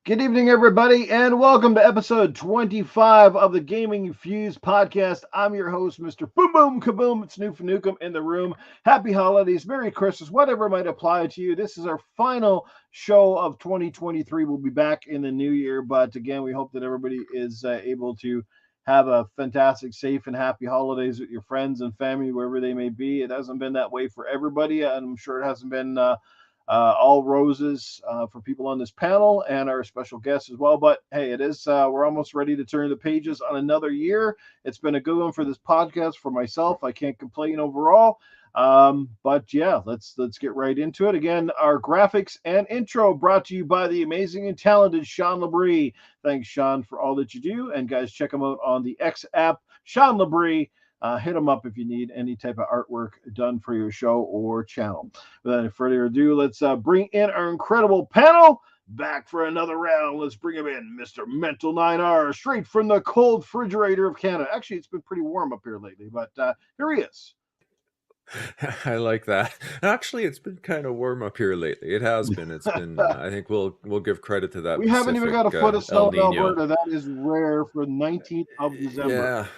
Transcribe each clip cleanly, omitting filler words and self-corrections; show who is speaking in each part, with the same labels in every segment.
Speaker 1: Good evening, everybody, and welcome to episode 25 of the Gaming Fuse podcast. I'm your host, Mr. Boom Boom Kaboom. It's Noof Nukem in the room. Happy holidays, Merry Christmas, whatever might apply to you. This is our final show of 2023. We'll be back in the new year, but again, we hope that everybody is able to have a fantastic, safe, and happy holidays with your friends and family, wherever they may be. It hasn't been that way for everybody, and I'm sure it hasn't been all roses for people on this panel and our special guests as well. But hey, it is we're almost ready to turn the pages on another year. It's been a good one for this podcast for myself. I can't complain overall. But yeah, let's get right into it. Again, our graphics and intro brought to you by the amazing and talented Shaun Labrie. Thanks, Shaun, for all that you do. And guys, check him out on the X app, Shaun Labrie. Hit them up if you need any type of artwork done for your show or channel. Without any further ado, let's bring in our incredible panel. Back for another round. Let's bring him in, Mr. Mental 9R, straight from the cold refrigerator of Canada. Actually, it's been pretty warm up here lately, but here he is.
Speaker 2: I like that. Actually, it's been kind of warm up here lately. It has been. It's been. I think we'll give credit to that.
Speaker 1: We haven't even got a foot of snow in Alberta. That is rare for the 19th of December.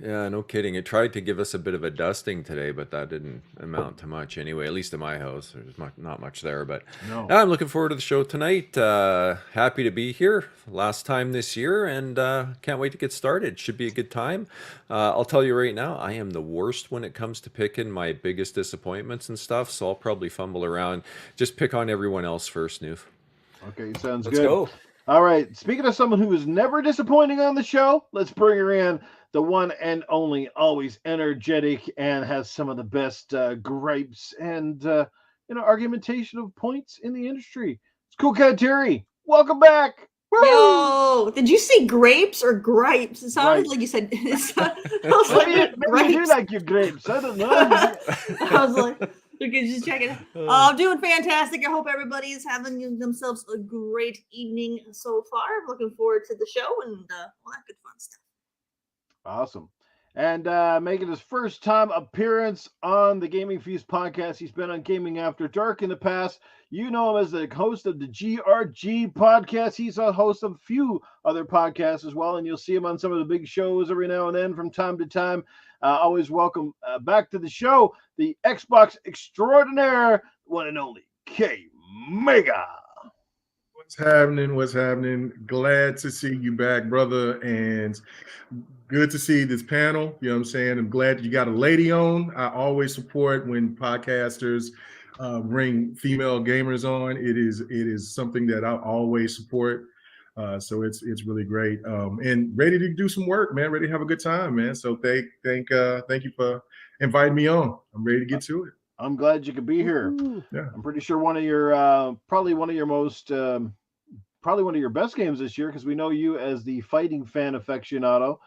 Speaker 2: Yeah, no kidding. It tried to give us a bit of a dusting today, but that didn't amount to much anyway, at least in my house. There's not much there, but
Speaker 1: No.
Speaker 2: I'm looking forward to the show tonight. Happy to be here. Last time this year, and can't wait to get started. Should be a good time. I'll tell you right now, I am the worst when it comes to picking my biggest disappointments and stuff, so I'll probably fumble around. Just pick on everyone else first, Noof.
Speaker 1: Okay, sounds
Speaker 2: Let's
Speaker 1: good.
Speaker 2: go.
Speaker 1: All right. Speaking of someone who is never disappointing on the show, let's bring her in. The one and only, always energetic, and has some of the best gripes and argumentation of points in the industry. It's cool, Cat Terri. Welcome back. Woo!
Speaker 3: Yo, did you say grapes or gripes? It sounded
Speaker 1: Right.
Speaker 3: like you said. I was
Speaker 1: Maybe you do like your grapes. I don't know.
Speaker 3: I was like, okay, just checking. I'm doing fantastic. I hope everybody's having themselves a great evening so far. I'm looking forward to the show and all that good fun stuff.
Speaker 1: Awesome. And making his first time appearance on the Gaming Fuse podcast. He's been on Gaming After Dark in the past. You know him as the host of the GRG podcast. He's a host of a few other podcasts as well, and you'll see him on some of the big shows every now and then from time to time. Always welcome back to the show, the Xbox extraordinaire, one and only KMEGA.
Speaker 4: What's happening? Glad to see you back, brother, and good to see this panel. You know what I'm saying? I'm glad you got a lady on. I always support when podcasters bring female gamers on. It is something that I always support. So it's really great. And ready to do some work, man. Ready to have a good time, man. So thank you for inviting me on. I'm ready to get to it.
Speaker 1: I'm glad you could be here.
Speaker 4: Yeah.
Speaker 1: I'm pretty sure one of your probably one of your best games this year, because we know you as the fighting fan aficionado.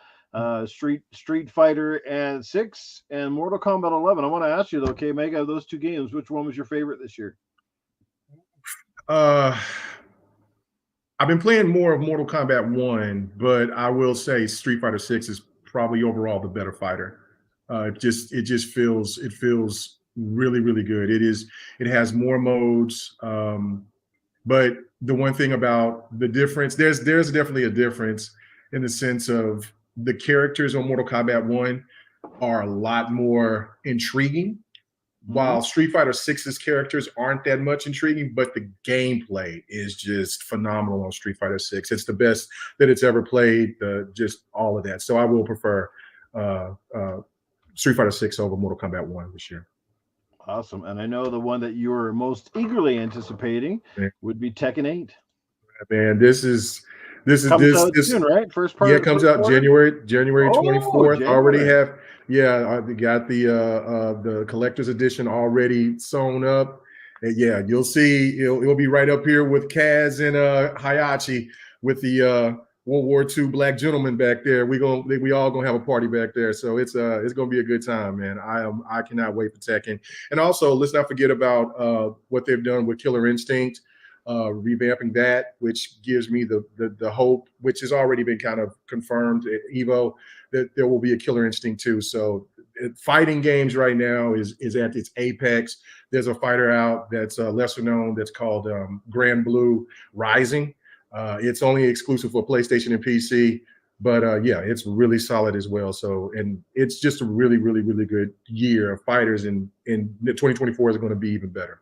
Speaker 1: Street Fighter and 6 and Mortal Kombat 11. I want to ask you though, KMEGA, of those two games, which one was your favorite this year?
Speaker 4: I've been playing more of Mortal Kombat 1, but I will say Street Fighter 6 is probably overall the better fighter. It just feels really, really good. It has more modes. But the one thing about the difference, there's definitely a difference in the sense of the characters on Mortal Kombat 1 are a lot more intriguing, while Street Fighter 6's characters aren't that much intriguing, but the gameplay is just phenomenal on Street Fighter 6. It's the best that it's ever played, just all of that. So I will prefer Street Fighter 6 over Mortal Kombat 1 this year.
Speaker 1: Awesome. And I know the one that you were most eagerly anticipating would be Tekken 8.
Speaker 4: Man, this is
Speaker 1: soon, right? First part.
Speaker 4: Yeah, it comes out January 24th.
Speaker 1: January.
Speaker 4: Already have, I got the collector's edition already sewn up. And yeah, you'll see it'll be right up here with Kaz and Hayachi with the World War II black gentleman back there. We all gonna have a party back there. So it's gonna be a good time, man. I cannot wait for Tekken. And also, let's not forget about what they've done with Killer Instinct. Revamping that, which gives me the hope, which has already been kind of confirmed at EVO, that there will be a Killer Instinct too. So fighting games right now is at its apex. There's a fighter out that's lesser known that's called Grand Blue Rising. It's only exclusive for PlayStation and PC, but yeah, it's really solid as well. So, and it's just a really, really, really good year of fighters, and 2024 is going to be even better.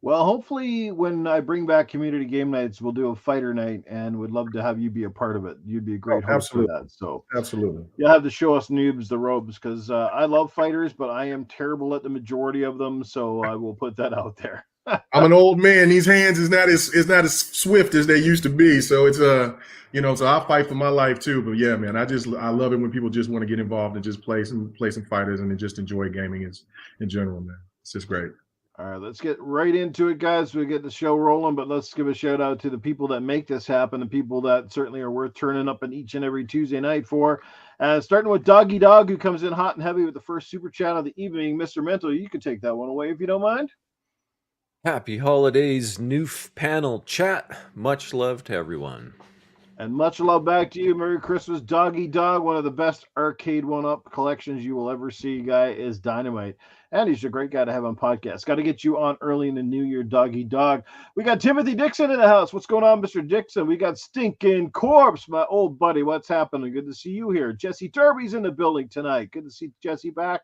Speaker 1: Well, hopefully, when I bring back community game nights, we'll do a fighter night, and would love to have you be a part of it. You'd be a great host for
Speaker 4: Absolutely.
Speaker 1: that. So
Speaker 4: Absolutely.
Speaker 1: you'll have to show us noobs the ropes, because I love fighters, but I am terrible at the majority of them. So I will put that out there.
Speaker 4: I'm an old man. These hands is not as swift as they used to be. So it's so I fight for my life too. But yeah, man, I love it when people just want to get involved and just play some fighters and just enjoy gaming in general, man. It's just great.
Speaker 1: All right, let's get right into it, guys. We get the show rolling, but let's give a shout out to the people that make this happen, the people that certainly are worth turning up in each and every Tuesday night for. Starting with Doggy Dog, who comes in hot and heavy with the first super chat of the evening. Mr. Mental, you can take that one away if you don't mind.
Speaker 2: Happy holidays, new panel chat. Much love to everyone.
Speaker 1: And much love back to you. Merry Christmas, Doggy Dog. One of the best arcade one-up collections you will ever see, guy, is dynamite. And he's a great guy to have on podcast. Got to get you on early in the new year, Doggy Dog. We got Timothy Dixon in the house. What's going on, Mr. Dixon? We got Stinking Corpse, my old buddy. What's happening? Good to see you here. Jesse Derby's in the building tonight. Good to see Jesse back.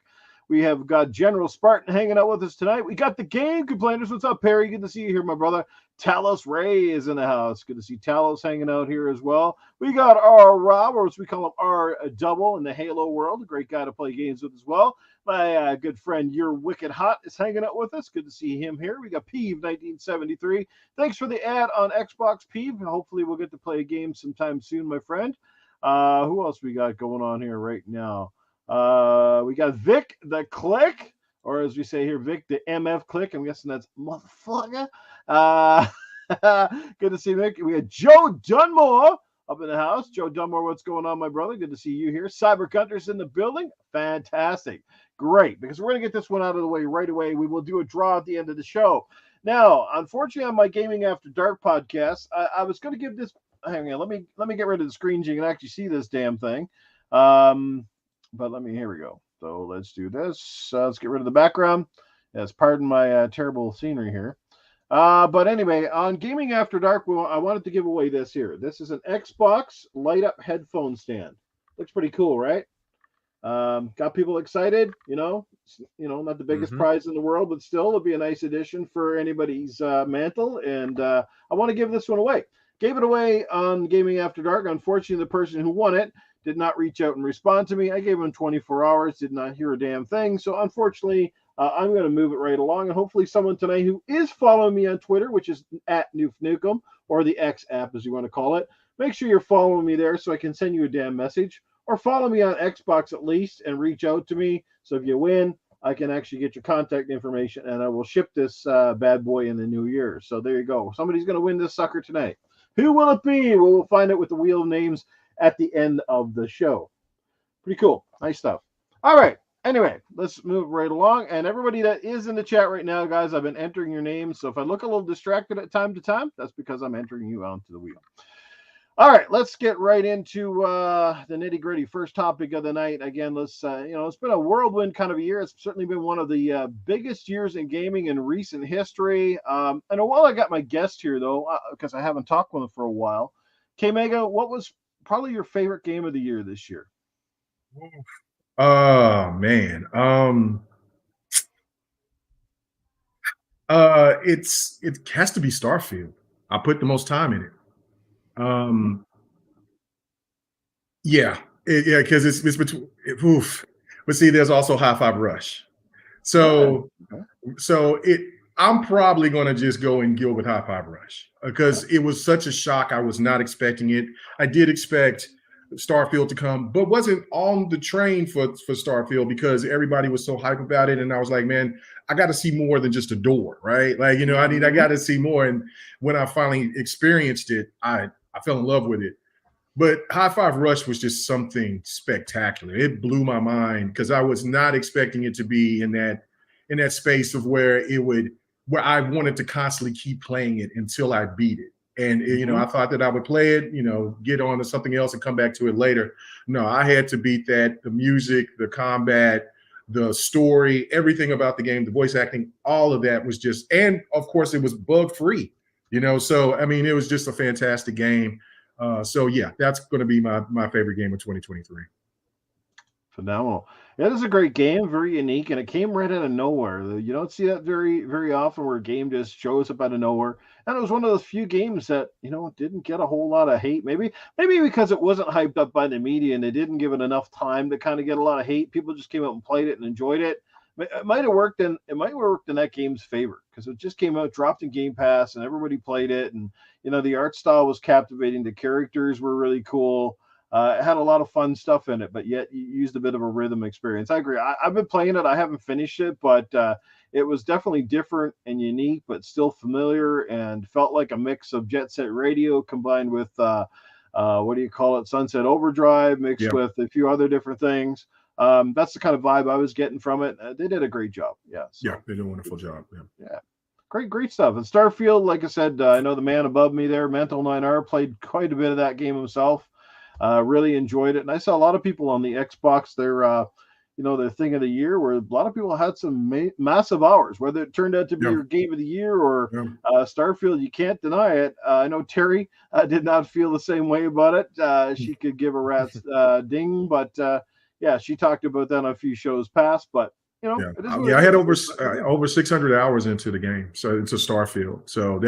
Speaker 1: We have got General Spartan hanging out with us tonight. We got the Game Complainers. What's up, Perry? Good to see you here, my brother. Talos Ray is in the house. Good to see Talos hanging out here as well. We got our Rob, or as we call him, our double in the Halo world. A great guy to play games with as well. My good friend, You're Wicked Hot, is hanging out with us. Good to see him here. We got Peeve 1973. Thanks for the ad on Xbox, Peeve. Hopefully we'll get to play a game sometime soon, my friend. Who else we got going on here right now? We got Vic the Click, or as we say here, Vic the MF Click. I'm guessing that's motherfucker. Good to see Vic. We got Joe Dunmore up in the house. Joe Dunmore, what's going on, my brother? Good to see you here. Cyber Gunter's in the building. Fantastic. Great, because we're going to get this one out of the way right away. We will do a draw at the end of the show. Now, unfortunately, on my Gaming After Dark podcast, I was going to give this. Hang on, let me get rid of the screen so you can actually see this damn thing. But here we go. So let's do this. Let's get rid of the background. Yes, pardon my terrible scenery here. But anyway, on Gaming After Dark, I wanted to give away this here. This is an Xbox light-up headphone stand. Looks pretty cool, right? Got people excited. Not the biggest prize in the world, but still, it'll be a nice addition for anybody's mantle. And I want to give this one away. Gave it away on Gaming After Dark. Unfortunately, the person who won it did not reach out and respond to me. I gave him 24 hours, did not hear a damn thing. So unfortunately, I'm going to move it right along. And hopefully someone tonight who is following me on Twitter, which is at Nukem, or the X app as you want to call it, make sure you're following me there so I can send you a damn message. Or follow me on Xbox at least and reach out to me. So if you win, I can actually get your contact information and I will ship this bad boy in the new year. So there you go. Somebody's going to win this sucker tonight. Who will it be? We'll find out with the wheel of names at the end of the show. Pretty cool. Nice stuff. All right. Anyway, let's move right along. And everybody that is in the chat right now, guys, I've been entering your names. So if I look a little distracted at time to time, that's because I'm entering you onto the wheel. All right, let's get right into the nitty-gritty. First topic of the night. Again, let's it's been a whirlwind kind of a year. It's certainly been one of the biggest years in gaming in recent history. And while I got my guest here, though, because I haven't talked with him for a while, KMEGA, what was probably your favorite game of the year this year?
Speaker 4: Oh man, it has to be Starfield. I put the most time in it. Because it's between. Oof. But see, there's also High Five Rush. So I'm probably going to just go and go with High Five Rush because it was such a shock. I was not expecting it. I did expect Starfield to come, but wasn't on the train for Starfield because everybody was so hype about it. And I was like, man, I got to see more than just a door, right? I got to see more. And when I finally experienced it, I fell in love with it. But High Five Rush was just something spectacular. It blew my mind because I was not expecting it to be in that space of where I wanted to constantly keep playing it until I beat it. And, I thought that I would play it, get on to something else and come back to it later. No, I had to beat that. The music, the combat, the story, everything about the game, the voice acting, all of that was just, and of course it was bug free. So I mean, it was just a fantastic game. So yeah, that's going to be my favorite game of 2023.
Speaker 1: Phenomenal. It is a great game, very unique, and it came right out of nowhere. You don't see that very, very often where a game just shows up out of nowhere. And it was one of those few games that, didn't get a whole lot of hate. Maybe because it wasn't hyped up by the media and they didn't give it enough time to kind of get a lot of hate. People just came out and played it and enjoyed it. It might have worked in that game's favor because it just came out, dropped in Game Pass, and everybody played it. And the art style was captivating. The characters were really cool. It had a lot of fun stuff in it, but yet you used a bit of a rhythm experience. I agree. I've been playing it. I haven't finished it, but it was definitely different and unique, but still familiar and felt like a mix of Jet Set Radio combined with, Sunset Overdrive mixed with a few other different things. That's the kind of vibe I was getting from it. They did a great job. Yeah.
Speaker 4: Yeah, they did a wonderful job.
Speaker 1: Yeah. Great stuff. And Starfield, like I said, I know the man above me there, Mental 9R, played quite a bit of that game himself. Really enjoyed it, and I saw a lot of people on the Xbox. Their thing of the year, where a lot of people had some massive hours. Whether it turned out to be your game of the year or Starfield, you can't deny it. I know Terry did not feel the same way about it. She could give a rat's ding, but she talked about that on a few shows past. But
Speaker 4: I had over 600 hours into the game, so it's a Starfield. So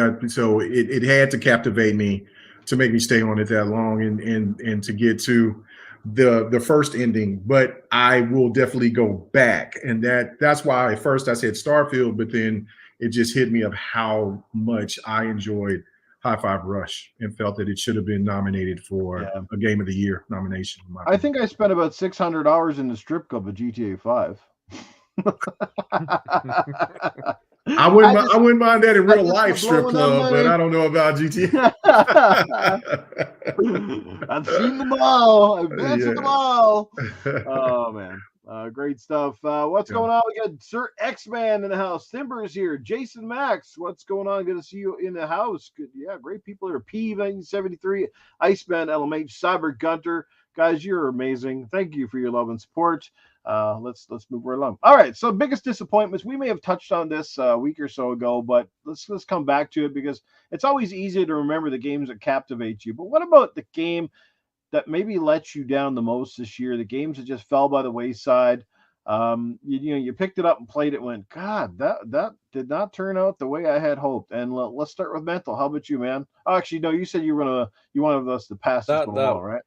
Speaker 4: it had to captivate me to make me stay on it that long and to get to the first ending. But I will definitely go back, and that's why at first I said Starfield, but then it just hit me of how much I enjoyed High Five Rush and felt that it should have been nominated for a Game of the Year nomination.
Speaker 1: I think I spent about 600 hours in the strip club of GTA 5.
Speaker 4: I wouldn't mind that in real life strip club, but I don't know about GTA.
Speaker 1: I've seen them all. I've been to them all. Oh man, great stuff. What's going on? We got Sir X-Man in the house. Timber's here. Jason Max, what's going on? Good to see you in the house. Good, great people here. P1973, Iceman, LMH, Cyber Gunter. Guys, you're amazing. Thank you for your love and support. Let's move right along. All right. So biggest disappointments. We may have touched on this a week or so ago, but let's come back to it because it's always easy to remember the games that captivate you. But what about the game that maybe let you down the most this year? The games that just fell by the wayside. You picked it up and played it. Went, God, that did not turn out the way I had hoped. And let's start with Mental. How about you, man? Oh, actually, no. You said you wanted us to pass this one along, right?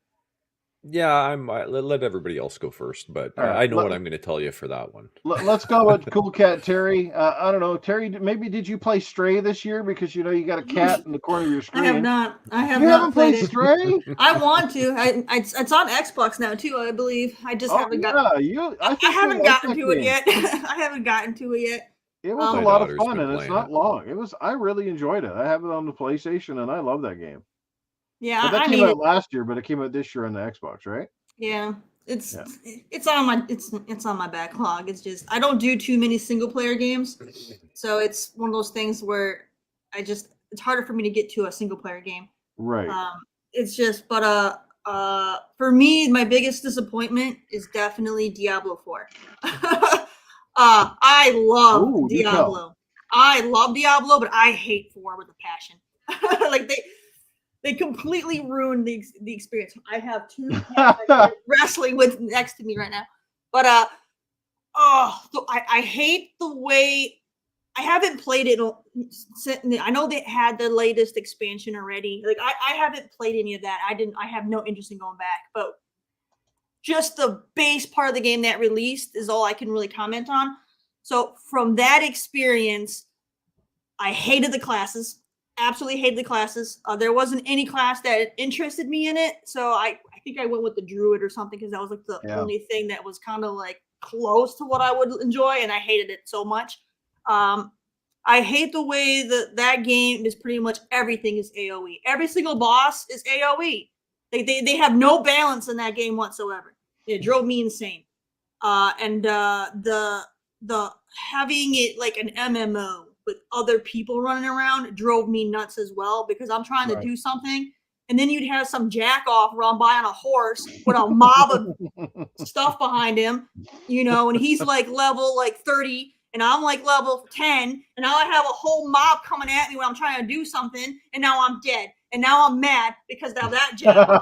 Speaker 2: Yeah, I let everybody else go first, but right, I know what I'm going to tell you for that one.
Speaker 1: Let's go with Cool Cat Terry. I don't know, Terry. Maybe did you play Stray this year because you got a cat in the corner of your screen?
Speaker 3: I have not.
Speaker 1: You haven't played Stray?
Speaker 3: I want to. It's on Xbox now too, I believe. I just haven't gotten. I haven't gotten to it yet. I haven't gotten to it yet.
Speaker 1: It was a lot of fun, and it's not long. I really enjoyed it. I have it on the PlayStation, and I love that game.
Speaker 3: Yeah,
Speaker 1: but that came out last year, but it came out this year on the Xbox, right?
Speaker 3: Yeah, it's on my backlog. It's just I don't do too many single player games, so it's one of those things where it's harder for me to get to a single player game.
Speaker 1: Right.
Speaker 3: For me, my biggest disappointment is definitely Diablo 4. I love Diablo. I love Diablo, but I hate 4 with a passion. Like they completely ruined the experience. I have 2 cats wrestling with next to me right now. But I hate the way I haven't played it. I know they had the latest expansion already. Like I haven't played any of that. I have no interest in going back. But just the base part of the game that released is all I can really comment on. So from that experience, I hated the classes. Absolutely hated the classes. There wasn't any class that interested me in it, so I think I went with the druid or something because that was like the only thing that was kind of like close to what I would enjoy, and I hated it so much. I hate the way that game is pretty much everything is AoE. Every single boss is AoE. They have no balance in that game whatsoever. It drove me insane. And the having it like an MMO with other people running around drove me nuts as well because I'm trying to do something and then you'd have some jack off run by on a horse with a mob of stuff behind him, and he's like level like 30 and I'm like level 10, and now I have a whole mob coming at me when I'm trying to do something, and now I'm dead, and now I'm mad because of that Diablo.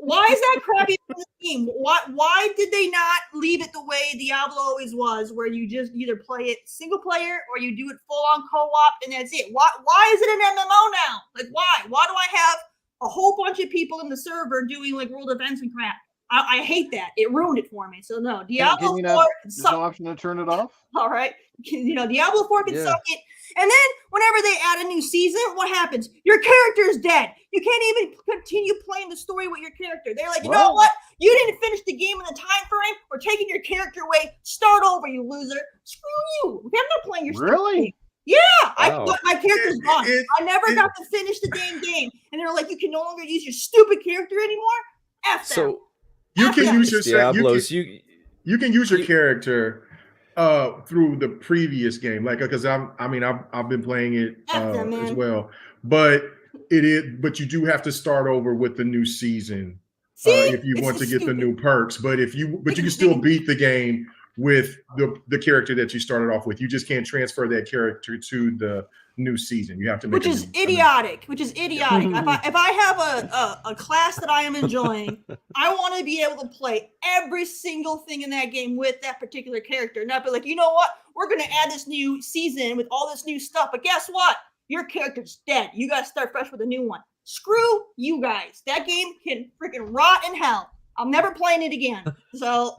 Speaker 3: Why is that crappy in the game? Why did they not leave it the way Diablo always was, where you just either play it single player or you do it full on co-op and that's it? Why is it an MMO now? Like why? Why do I have a whole bunch of people in the server doing like world events and crap? I hate that. It ruined it for me. So no, Diablo 4 can suck.
Speaker 1: There's no option to turn it off?
Speaker 3: All right. Diablo 4 can suck it. And then whenever they add a new season, what happens? Your character is dead. You can't even continue playing the story with your character. They're like, you know what? You didn't finish the game in the time frame. We're taking your character away. Start over, you loser. Screw you. I'm not playing your story.
Speaker 1: Really?
Speaker 3: Yeah, my character's gone. I never got to finish the damn game. And they're like, you can no longer use your stupid character anymore? F them.
Speaker 4: So you can use your you can use your character through the previous game, like because I've been playing it as well, but you do have to start over with the new season if you want to get the new perks. But you can still beat the game with the character that you started off with. You just can't transfer that character to the new season. You have to make
Speaker 3: which is idiotic. If I have a class that I am enjoying, I want to be able to play every single thing in that game with that particular character. Not be like, you know what? We're going to add this new season with all this new stuff. But guess what? Your character's dead. You got to start fresh with a new one. Screw you guys. That game can freaking rot in hell. I'm never playing it again. So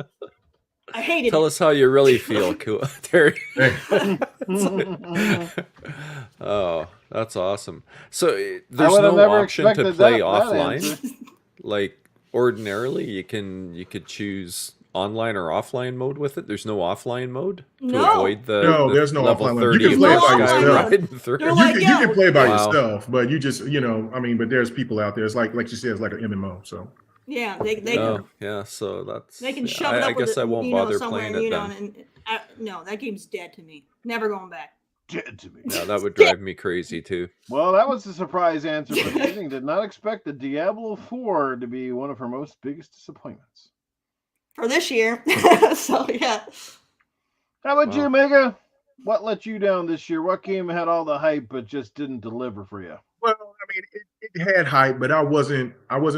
Speaker 3: I hated it.
Speaker 2: Tell us how you really feel, Terry. Oh, that's awesome. So there's no option to play offline? Like ordinarily you could choose online or offline mode with it? There's no offline mode to avoid
Speaker 4: there's no
Speaker 2: level
Speaker 4: offline
Speaker 2: 30
Speaker 4: mode. You can play by yourself.
Speaker 2: You
Speaker 4: can play by yourself, but you just, but there's people out there. It's like you said, it's like an MMO. So
Speaker 3: yeah, they can.
Speaker 2: So that's.
Speaker 3: They can shove it up.
Speaker 2: I guess I won't bother playing it then.
Speaker 3: No, that game's dead to me. Never going back.
Speaker 1: Dead to me.
Speaker 2: Yeah, that would drive me crazy too.
Speaker 1: Well, that was a surprise answer. But did not expect the Diablo 4 to be one of her most biggest disappointments
Speaker 3: for this year. So yeah.
Speaker 1: How about you, Mega? What let you down this year? What game had all the hype but just didn't deliver for you?
Speaker 4: Well, I mean, it had hype, but I wasn't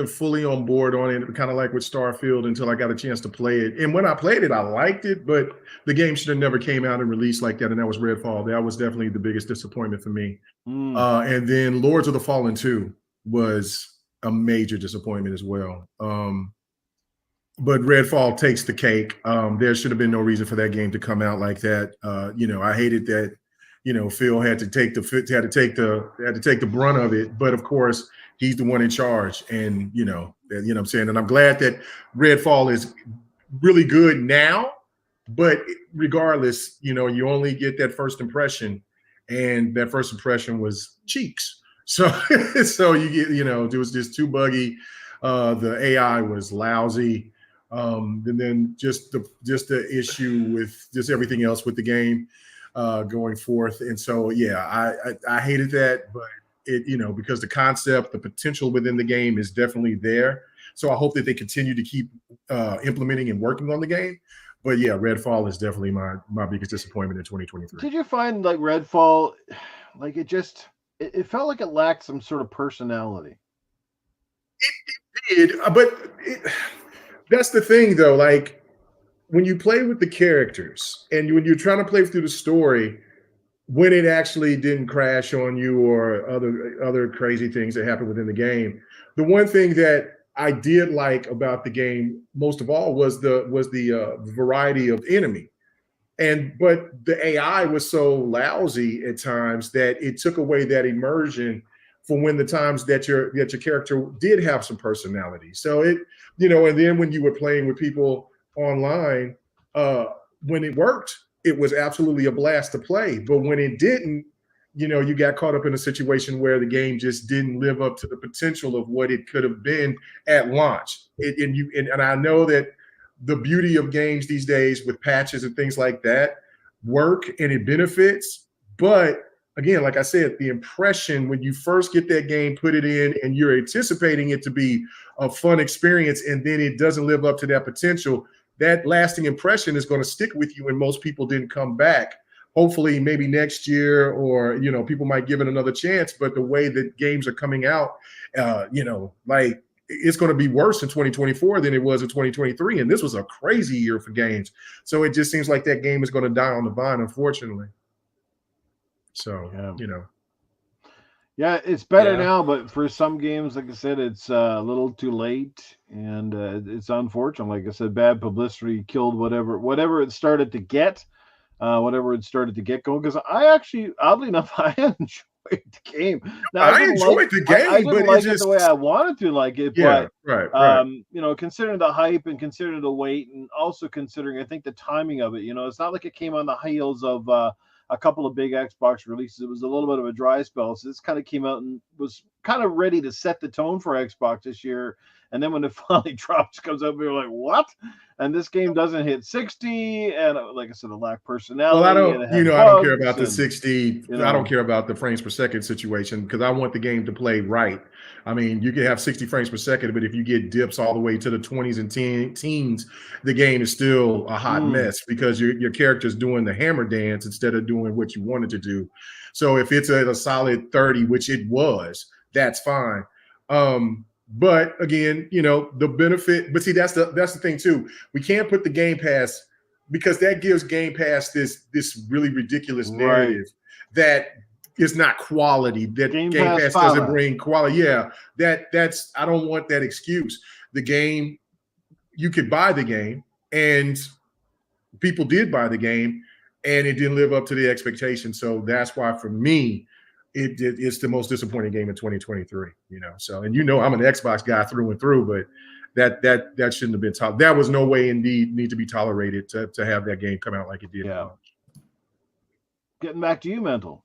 Speaker 4: fully on board on it. Kind of like with Starfield until I got a chance to play it. And when I played it, I liked it, but the game should have never came out and released like that. And that was Redfall. That was definitely the biggest disappointment for me. And then Lords of the Fallen 2 was a major disappointment as well. But Redfall takes the cake. There should have been no reason for that game to come out like that. I hated that. Phil had to take the brunt of it, but of course he's the one in charge, and what I'm saying. And I'm glad that Redfall is really good now, but regardless, you only get that first impression, and that first impression was cheeks. So you get, it was just too buggy. The AI was lousy, and then just the issue with just everything else with the game. Going forth. And so, I hated that, but it, because the concept, the potential within the game is definitely there. So I hope that they continue to keep implementing and working on the game. But yeah, Redfall is definitely my biggest disappointment in 2023.
Speaker 1: Did you find like Redfall, like it felt like it lacked some sort of personality?
Speaker 4: It did, but that's the thing though, like, when you play with the characters and when you're trying to play through the story, when it actually didn't crash on you or other crazy things that happen within the game, the one thing that I did like about the game most of all was the variety of enemy. But the AI was so lousy at times that it took away that immersion for when the times that your character did have some personality. So it, and then when you were playing with people online, when it worked, it was absolutely a blast to play. But when it didn't, you got caught up in a situation where the game just didn't live up to the potential of what it could have been at launch. And I know that the beauty of games these days with patches and things like that work and it benefits. But again, like I said, the impression when you first get that game, put it in, and you're anticipating it to be a fun experience, and then it doesn't live up to that potential, that lasting impression is going to stick with you, and most people didn't come back. Hopefully, maybe next year, or people might give it another chance. But the way that games are coming out, like it's going to be worse in 2024 than it was in 2023, and this was a crazy year for games. So it just seems like that game is going to die on the vine, unfortunately. So
Speaker 1: yeah, it's better now, but for some games, like I said, it's a little too late, and it's unfortunate. Like I said, bad publicity killed whatever it started to get. Whatever it started to get going, because I actually, oddly enough, I enjoyed the game. Now,
Speaker 4: I enjoyed the game,
Speaker 1: I didn't
Speaker 4: but
Speaker 1: like
Speaker 4: it just
Speaker 1: the way I wanted to like it.
Speaker 4: Yeah,
Speaker 1: but
Speaker 4: right.
Speaker 1: Considering the hype and considering the wait, and also considering I think the timing of it, it's not like it came on the heels of a couple of big Xbox releases. It was a little bit of a dry spell, so this kind of came out and was kind of ready to set the tone for Xbox this year. And then when it finally drops, comes up, we were like, what? And this game doesn't hit 60, and like I said, it lacked personality.
Speaker 4: Well, I don't care about the 60. I don't care about the frames per second situation, because I want the game to play right. I mean, you can have 60 frames per second, but if you get dips all the way to the 20s and teens, the game is still a hot mess, because your character's doing the hammer dance instead of doing what you wanted to do. So if it's a solid 30, which it was, that's fine. But again, the benefit, but see, that's the thing too. We can't put the Game Pass, because that gives Game Pass this really ridiculous narrative that is not quality, that Game Pass doesn't bring quality. Yeah, that's I don't want that excuse. The game, you could buy the game, and people did buy the game, and it didn't live up to the expectation. So that's why, for me, it's the most disappointing game in 2023. So, and I'm an Xbox guy through and through, but that shouldn't have been that was no way indeed need to be tolerated to have that game come out like it did.
Speaker 1: Yeah. Getting back to you, Mental.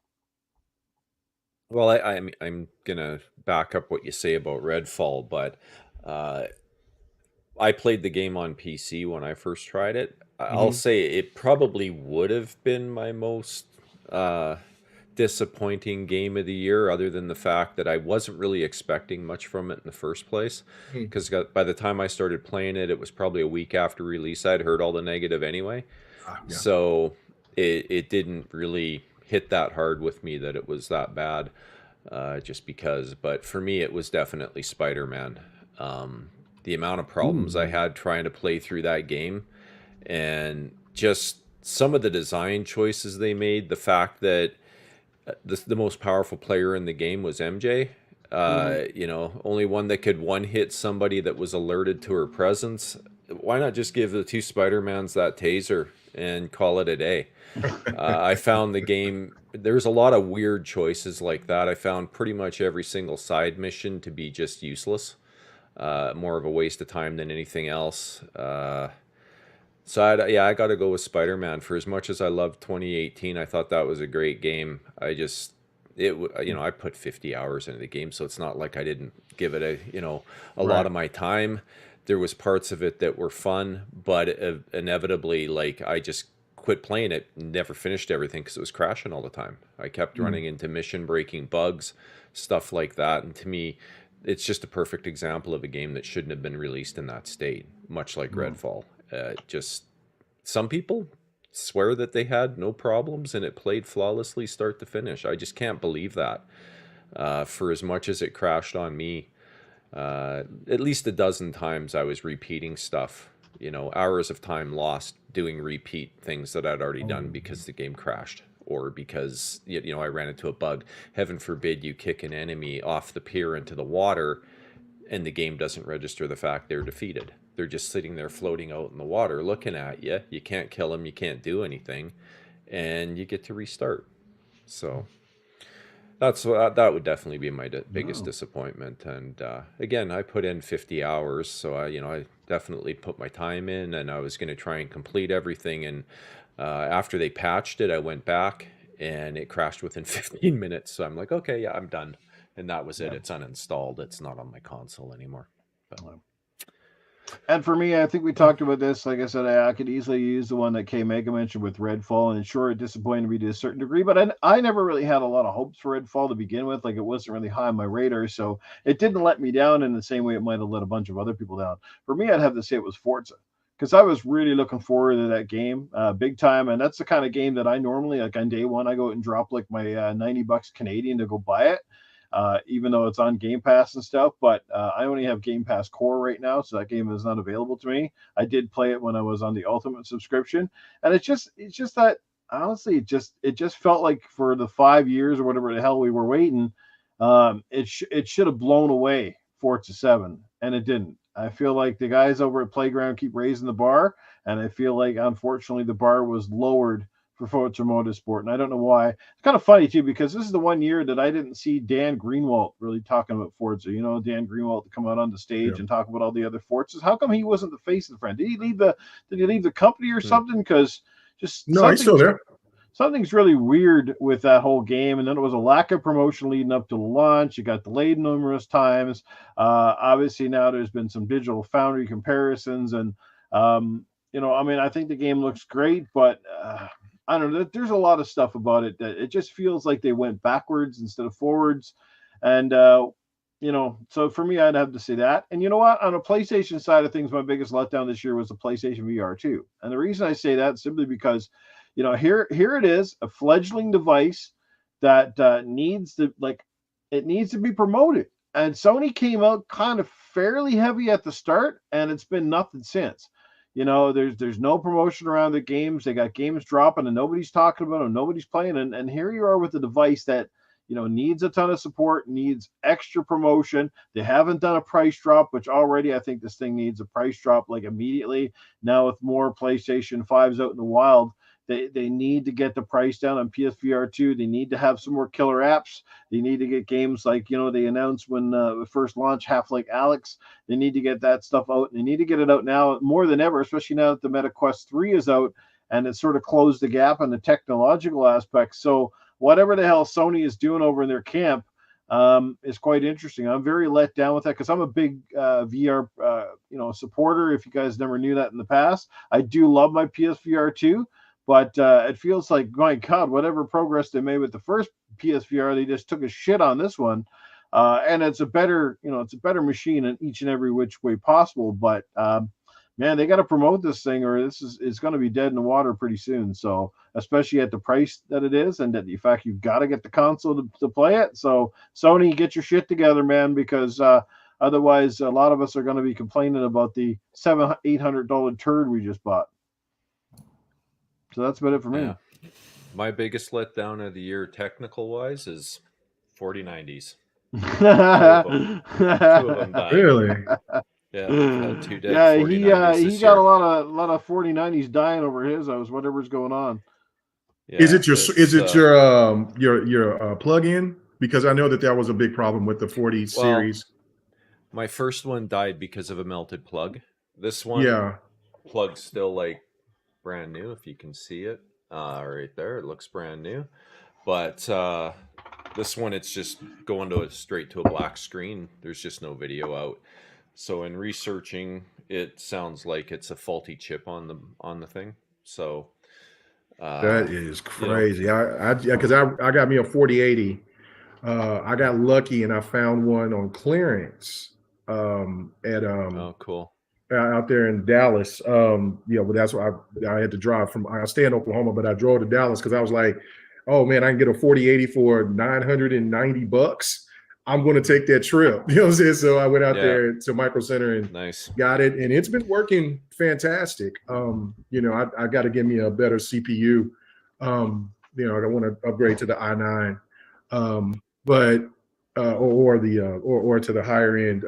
Speaker 2: Well, I'm gonna back up what you say about Redfall, but I played the game on PC when I first tried it. I'll say it probably would have been my most disappointing game of the year, other than the fact that I wasn't really expecting much from it in the first place, because by the time I started playing it, it was probably a week after release. I'd heard all the negative anyway. So it didn't really hit that hard with me that it was that bad, just because. But for me, it was definitely Spider-Man. The amount of problems I had trying to play through that game, and just some of the design choices they made, the fact that the most powerful player in the game was MJ. Only one that could one-hit somebody that was alerted to her presence. Why not just give the two Spider-Mans that taser and call it a day? I found the game, there's a lot of weird choices like that. I found pretty much every single side mission to be just useless. More of a waste of time than anything else. So I got to go with Spider-Man. For as much as I loved 2018, I thought that was a great game. I put 50 hours into the game, so it's not like I didn't give it a lot of my time. There was parts of it that were fun, but inevitably, like, I just quit playing it and never finished everything because it was crashing all the time. I kept running into mission-breaking bugs, stuff like that, and to me, it's just a perfect example of a game that shouldn't have been released in that state, much like Redfall. Just some people swear that they had no problems and it played flawlessly start to finish. I just can't believe that. For as much as it crashed on me, at least a dozen times I was repeating stuff, hours of time lost doing repeat things that I'd already done because the game crashed, or because I ran into a bug. Heaven forbid you kick an enemy off the pier into the water and the game doesn't register the fact they're defeated. They're just sitting there floating out in the water looking at you. You can't kill them, you can't do anything, and you get to restart. So that would definitely be my biggest disappointment. And again, I put in 50 hours, so I definitely put my time in, and I was going to try and complete everything. And after they patched it, I went back and it crashed within 15 minutes. So I'm like, okay, yeah, I'm done. And that was it. It's uninstalled. It's not on my console anymore. But,
Speaker 1: and for me, I think we talked about this. Like I said, I could easily use the one that KMEGA mentioned with Redfall, and sure, it disappointed me to a certain degree, but I never really had a lot of hopes for Redfall to begin with. Like, it wasn't really high on my radar, so it didn't let me down in the same way it might have let a bunch of other people down. For me, I'd have to say it was Forza, because I was really looking forward to that game big time. And that's the kind of game that I normally, like on day one, I go out and drop like my $90 Canadian to go buy it. Even though it's on Game Pass and stuff, but I only have Game Pass Core right now, so that game is not available to me. I did play it when I was on the Ultimate subscription, and it's just that honestly, it just felt like for the 5 years or whatever the hell we were waiting, it should have blown away Forza 7, and it didn't. I feel like the guys over at Playground keep raising the bar, and I feel like unfortunately the bar was lowered for Forza Motorsport, and I don't know why. It's kind of funny too, because this is the one year that I didn't see Dan Greenwald really talking about Forza. You know, Dan Greenwald to come out on the stage and talk about all the other Forzas. How come he wasn't the face of the brand? Did he leave the company or something? Because just
Speaker 4: no, he's still there.
Speaker 1: Something's really weird with that whole game, and then it was a lack of promotion leading up to the launch. It got delayed numerous times. Obviously, now there's been some Digital Foundry comparisons, and you know, I mean, I think the game looks great, but I don't know. There's a lot of stuff about it that it just feels like they went backwards instead of forwards. And, you know, so for me, I'd have to say that. And you know what? On a PlayStation side of things, my biggest letdown this year was the PlayStation VR 2. And the reason I say that is simply because, you know, here it is, a fledgling device that needs to be promoted. And Sony came out kind of fairly heavy at the start, and it's been nothing since. You know, there's no promotion around the games. They got games dropping and nobody's talking about them, nobody's playing. And here you are with a device that, you know, needs a ton of support, needs extra promotion. They haven't done a price drop, which already I think this thing needs a price drop like immediately. Now with more PlayStation 5s out in the wild, they need to get the price down on PSVR 2. They need to have some more killer apps. They need to get games like, you know, they announced when the first launch, Half-Life Alyx. They need to get that stuff out. They need to get it out now more than ever, especially now that the Meta Quest 3 is out and it's sort of closed the gap on the technological aspects. So whatever the hell Sony is doing over in their camp is quite interesting. I'm very let down with that because I'm a big VR you know, supporter. If you guys never knew that in the past, I do love my PSVR 2. But it feels like, my God, whatever progress they made with the first PSVR, they just took a shit on this one. And it's a better, you know, it's a better machine in each and every which way possible. But man, they got to promote this thing, or it's going to be dead in the water pretty soon. So especially at the price that it is, and that the fact you've got to get the console to play it. So Sony, get your shit together, man, because otherwise a lot of us are going to be complaining about the $700-800 turd we just bought. So that's about it for me.
Speaker 2: Yeah. My biggest letdown of the year, technical wise, is 4090s. Two of them died.
Speaker 4: Really?
Speaker 2: Yeah, two dead.
Speaker 1: Yeah,
Speaker 2: 4090s
Speaker 1: he
Speaker 2: this
Speaker 1: got
Speaker 2: year.
Speaker 1: a lot of 4090s dying over his house. Whatever's going on.
Speaker 2: Yeah,
Speaker 4: is it your plug-in? Because I know that was a big problem with the 40 series.
Speaker 2: My first one died because of a melted plug. This one, plug's still like brand new, if you can see it right there. It looks brand new, but this one, it's just going straight to a black screen. There's just no video out. So in researching, it sounds like it's a faulty chip on the thing. So
Speaker 4: that is crazy. Because I got me a 4080. I got lucky and I found one on clearance at
Speaker 2: oh, cool.
Speaker 4: Out there in Dallas. But that's why I had to drive from. I stay in Oklahoma, but I drove to Dallas because I was like, oh man, I can get a 4080 for $990. I'm going to take that trip. You know what I'm saying? So I went out there to Micro Center and got it, and it's been working fantastic. You know, I got to give me a better CPU. You know, I want to upgrade to the i9, but or to the higher end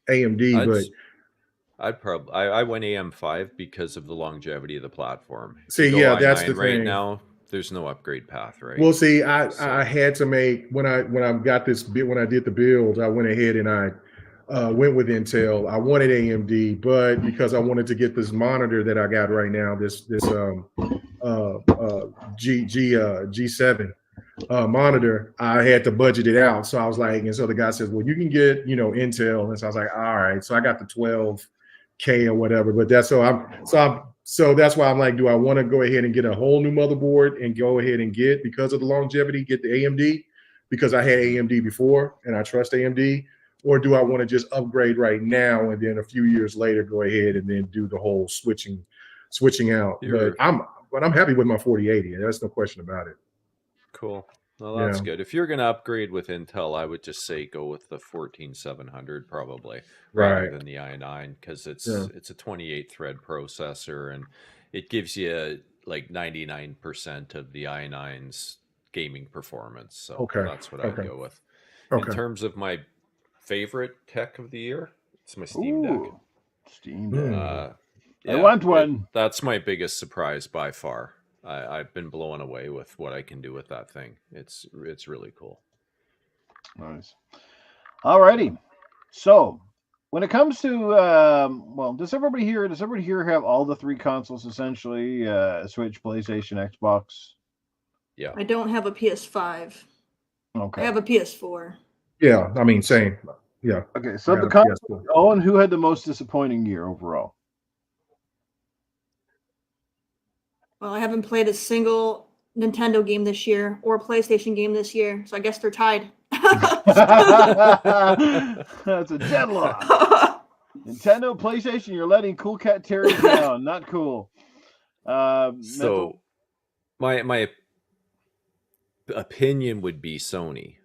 Speaker 4: AMD.
Speaker 2: I went AM5 because of the longevity of the platform.
Speaker 4: See, that's the
Speaker 2: right
Speaker 4: thing.
Speaker 2: Now, there's no upgrade path, right?
Speaker 4: Well, see, I had to make when I got this when I did the build, I went ahead and I went with Intel. I wanted AMD, but because I wanted to get this monitor that I got right now, this G7 monitor, I had to budget it out. So I was like, and so the guy says, well, you can get, you know, Intel. And so I was like, all right. So I got the 12K or whatever, but that's so that's why I'm like, do I want to go ahead and get a whole new motherboard and go ahead and because of the longevity, get the AMD, because I had AMD before and I trust AMD, or do I want to just upgrade right now and then a few years later go ahead and then do the whole switching out? But I'm happy with my 4080. There's no question about it.
Speaker 2: Cool. Well, that's
Speaker 4: Yeah.
Speaker 2: good. If you're going to upgrade with Intel, I would just say go with the 14700 probably, rather
Speaker 4: Right.
Speaker 2: than the i9, because it's
Speaker 4: Yeah.
Speaker 2: a 28 thread processor, and it gives you like 99% of the i9's gaming performance. So
Speaker 4: Okay.
Speaker 2: that's what I'd
Speaker 4: Okay.
Speaker 2: go with. In
Speaker 4: Okay.
Speaker 2: terms of my favorite tech of the year, it's my Steam Deck.
Speaker 1: Ooh, Steam Deck.
Speaker 2: Uh,
Speaker 1: I want one.
Speaker 2: That's my biggest surprise by far. I've been blown away with what I can do with that thing. It's really cool.
Speaker 1: Nice. Alrighty. So when it comes to well, does everybody here have all the three consoles essentially? Switch, PlayStation, Xbox?
Speaker 2: Yeah.
Speaker 3: I don't have a PS5.
Speaker 1: Okay.
Speaker 3: I have a PS4.
Speaker 4: Yeah, I mean, same. Yeah.
Speaker 1: Okay, so
Speaker 4: I
Speaker 1: the
Speaker 4: got a
Speaker 1: console,
Speaker 4: PS4.
Speaker 1: Owen, who had the most disappointing year overall?
Speaker 3: Well, I haven't played a single Nintendo game this year or PlayStation game this year, so I guess they're tied.
Speaker 1: That's a deadlock. Nintendo, PlayStation, you're letting cool Cat Terri down. Not cool.
Speaker 2: So my opinion would be Sony,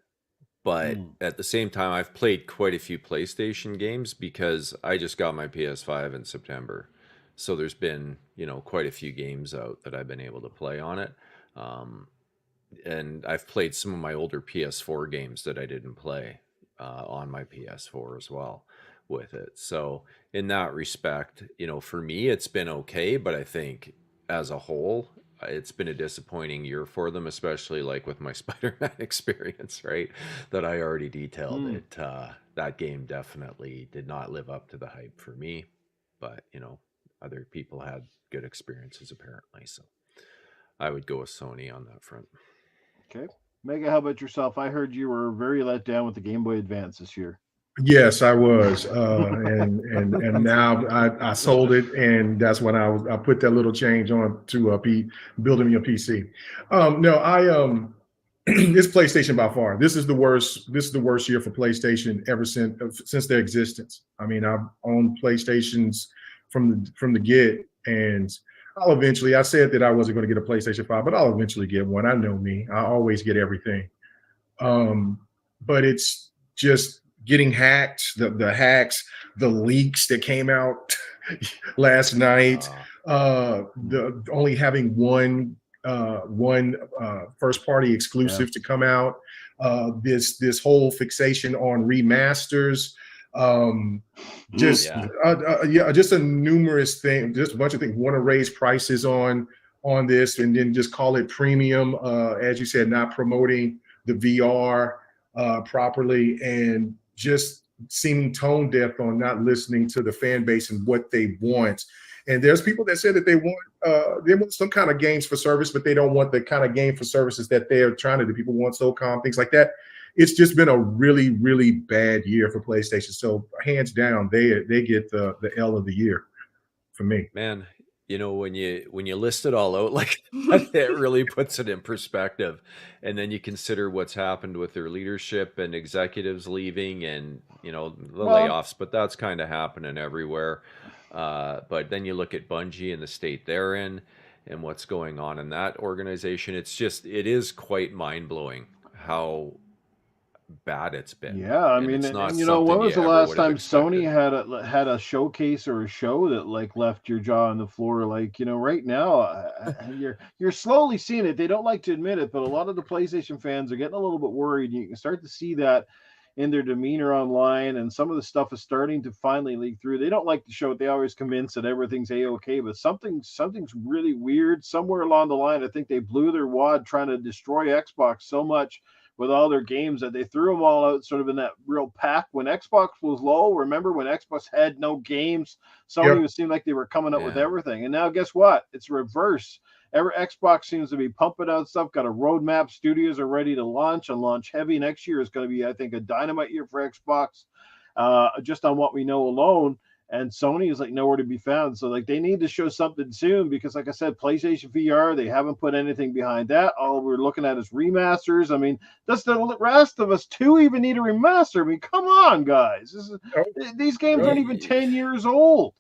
Speaker 2: but at the same time, I've played quite a few PlayStation games because I just got my PS5 in September. So there's been, quite a few games out that I've been able to play on it. And I've played some of my older PS4 games that I didn't play on my PS4 as well with it. So in that respect, for me, it's been okay, but I think as a whole, it's been a disappointing year for them, especially like with my Spider-Man experience, right? That I already detailed. It that game definitely did not live up to the hype for me, but other people had good experiences apparently. So I would go with Sony on that front.
Speaker 1: Okay. Mega, how about yourself? I heard you were very let down with the Game Boy Advance this year.
Speaker 4: Yes, I was, and now I sold it, and that's when I put that little change on to building me a PC. No, it's PlayStation by far. This is the worst year for PlayStation ever since their existence. I mean, I've owned PlayStations from the get, and I said that I wasn't going to get a PlayStation 5, but I'll eventually get one. I know me. I always get everything. But it's just getting hacked, the hacks, the leaks that came out last night, the only having one first party exclusive to come out, this whole fixation on remasters, just a numerous thing, just a bunch of things. Want to raise prices on this, and then just call it premium, as you said, not promoting the VR properly, and just seeming tone deaf on not listening to the fan base and what they want. And there's people that said that they want some kind of games for service, but they don't want the kind of game for services that they're trying to do. People want SOCOM, things like that. It's just been a really, really bad year for PlayStation. So hands down, they get the L of the year for me.
Speaker 2: Man, when you list it all out like that, it really puts it in perspective. And then you consider what's happened with their leadership and executives leaving and the layoffs, but that's kind of happening everywhere. But then you look at Bungie and the state they're in and what's going on in that organization. It is quite mind-blowing how bad it's been.
Speaker 1: Yeah, I mean, when was the last time Sony had a showcase or a show that like left your jaw on the floor? Like, right now, you're slowly seeing it. They don't like to admit it, but a lot of the PlayStation fans are getting a little bit worried. You can start to see that in their demeanor online, and some of the stuff is starting to finally leak through. They don't like to show it. They always convince that everything's a-okay, but something's really weird somewhere along the line. I think they blew their wad trying to destroy Xbox so much with all their games that they threw them all out sort of in that real pack. When Xbox was low, remember when Xbox had no games, Sony seemed like they were coming up with everything. And now guess what? It's reverse. Xbox seems to be pumping out stuff, got a roadmap. Studios are ready to launch and launch heavy. Next year is going to be, I think, a dynamite year for Xbox, just on what we know alone. and Sony is like nowhere to be found. So like they need to show something soon because, like I said, PlayStation VR, they haven't put anything behind that. All we're looking at is remasters. I mean, does the rest of us too even need a remaster? I mean, come on, guys. These games aren't even 10 years old.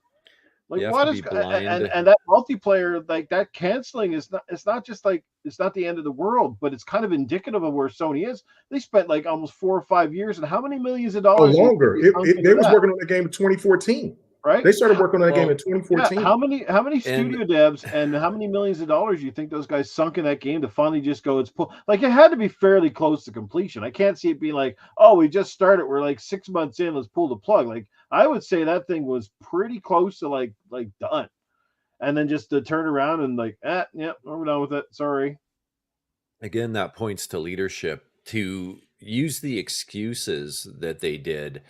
Speaker 1: Like
Speaker 2: You have
Speaker 1: what
Speaker 2: to
Speaker 1: is
Speaker 2: be blind.
Speaker 1: and that multiplayer, like that canceling is not, it's not just like it's not the end of the world, but it's kind of indicative of where Sony is. They spent like almost 4 or 5 years, and how many millions of
Speaker 4: Oh,
Speaker 1: dollars
Speaker 4: longer. They was working on the game in 2014.
Speaker 1: right?
Speaker 4: They started working on that game in
Speaker 1: Yeah,
Speaker 4: 2014.
Speaker 1: how many
Speaker 2: And
Speaker 1: studio devs and how many millions of dollars do you think those guys sunk in that game to finally just go, it's like it had to be fairly close to completion. I can't see it being like, oh, we just started, we're like 6 months in, let's pull the plug. Like I would say that thing was pretty close to like done. And then just to turn around and like, yeah, we're done with it. Sorry.
Speaker 2: again, that points to leadership to use the excuses that they did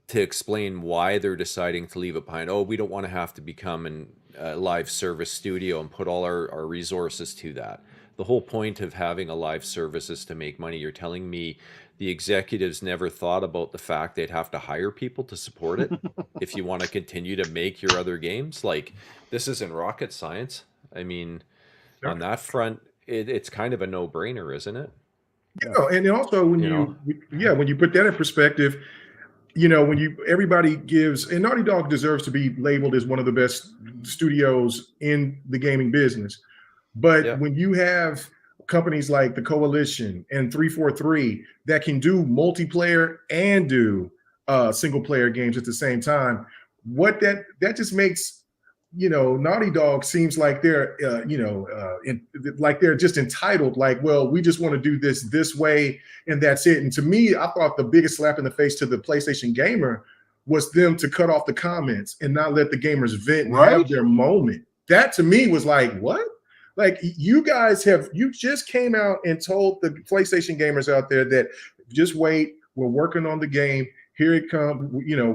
Speaker 2: to explain why they're deciding to leave it behind. Oh, we don't want to have to become a live service studio and put all our resources to that. The whole point of having a live service is to make money. You're telling me the executives never thought about the fact they'd have to hire people to support it if you want to continue to make your other games? Like, this isn't rocket science. I mean, on that front, it's kind of a no-brainer, isn't it?
Speaker 4: And also when when you put that in perspective, when everybody gives, and Naughty Dog deserves to be labeled as one of the best studios in the gaming business. But when you have companies like the Coalition and 343 that can do multiplayer and do single player games at the same time, that just makes Naughty Dog seems like they're like they're just entitled, like, well, we just want to do this way and that's it. And to me, I thought the biggest slap in the face to the PlayStation gamer was them to cut off the comments and not let the gamers vent and have their moment. That to me was like, what? Like you just came out and told the PlayStation gamers out there that just wait, we're working on the game. Here it comes.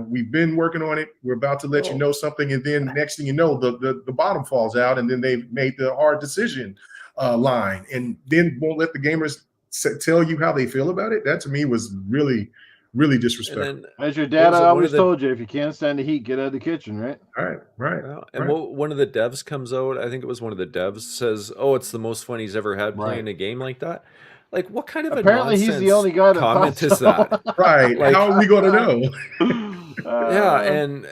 Speaker 4: We've been working on it. We're about to let you know something, and then next thing you know, the bottom falls out, and then they've made the hard decision line, and then won't let the gamers tell you how they feel about it. That to me was really, really disrespectful.
Speaker 1: As your dad always told you, if you can't stand the heat, get out of the kitchen, right?
Speaker 4: Right.
Speaker 2: And one of the devs comes out, I think it was one of the devs, says, oh, it's the most fun he's ever had playing a game like that. Like, what kind of
Speaker 1: apparently he's the only guy that
Speaker 2: comment is that?
Speaker 4: Right. Like, how are we going to know?
Speaker 2: Yeah. And,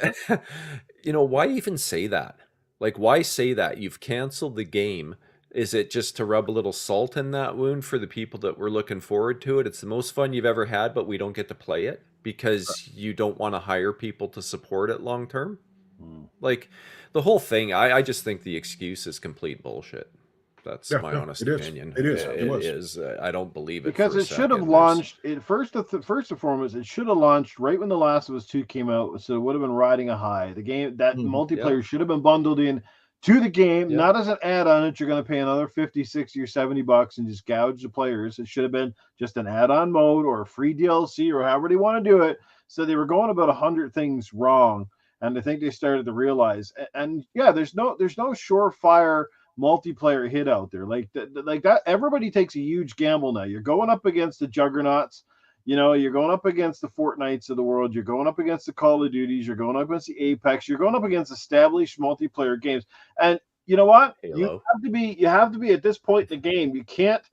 Speaker 2: why even say that? Like, why say that? You've canceled the game. Is it just to rub a little salt in that wound for the people that were looking forward to it? It's the most fun you've ever had, but we don't get to play it because you don't want to hire people to support it long term? Like, the whole thing, I just think the excuse is complete bullshit. That's my honest opinion.
Speaker 4: It
Speaker 2: is. I don't believe it
Speaker 1: because it should have launched. First and foremost, it should have launched right when The Last of Us 2 came out, so it would have been riding a high. The game that multiplayer should have been bundled in to the game, not as an add-on that you're going to pay another 50, 60, or $70 and just gouge the players. It should have been just an add-on mode or a free DLC or however they want to do it. So they were going about 100 things wrong, and I think they started to realize. And there's no surefire multiplayer hit out there like that. Everybody takes a huge gamble now. You're going up against the juggernauts, you're going up against the Fortnites of the world, you're going up against the Call of Duties, you're going up against the Apex, you're going up against established multiplayer games. And you know what? You have to be at this point in the game. You can't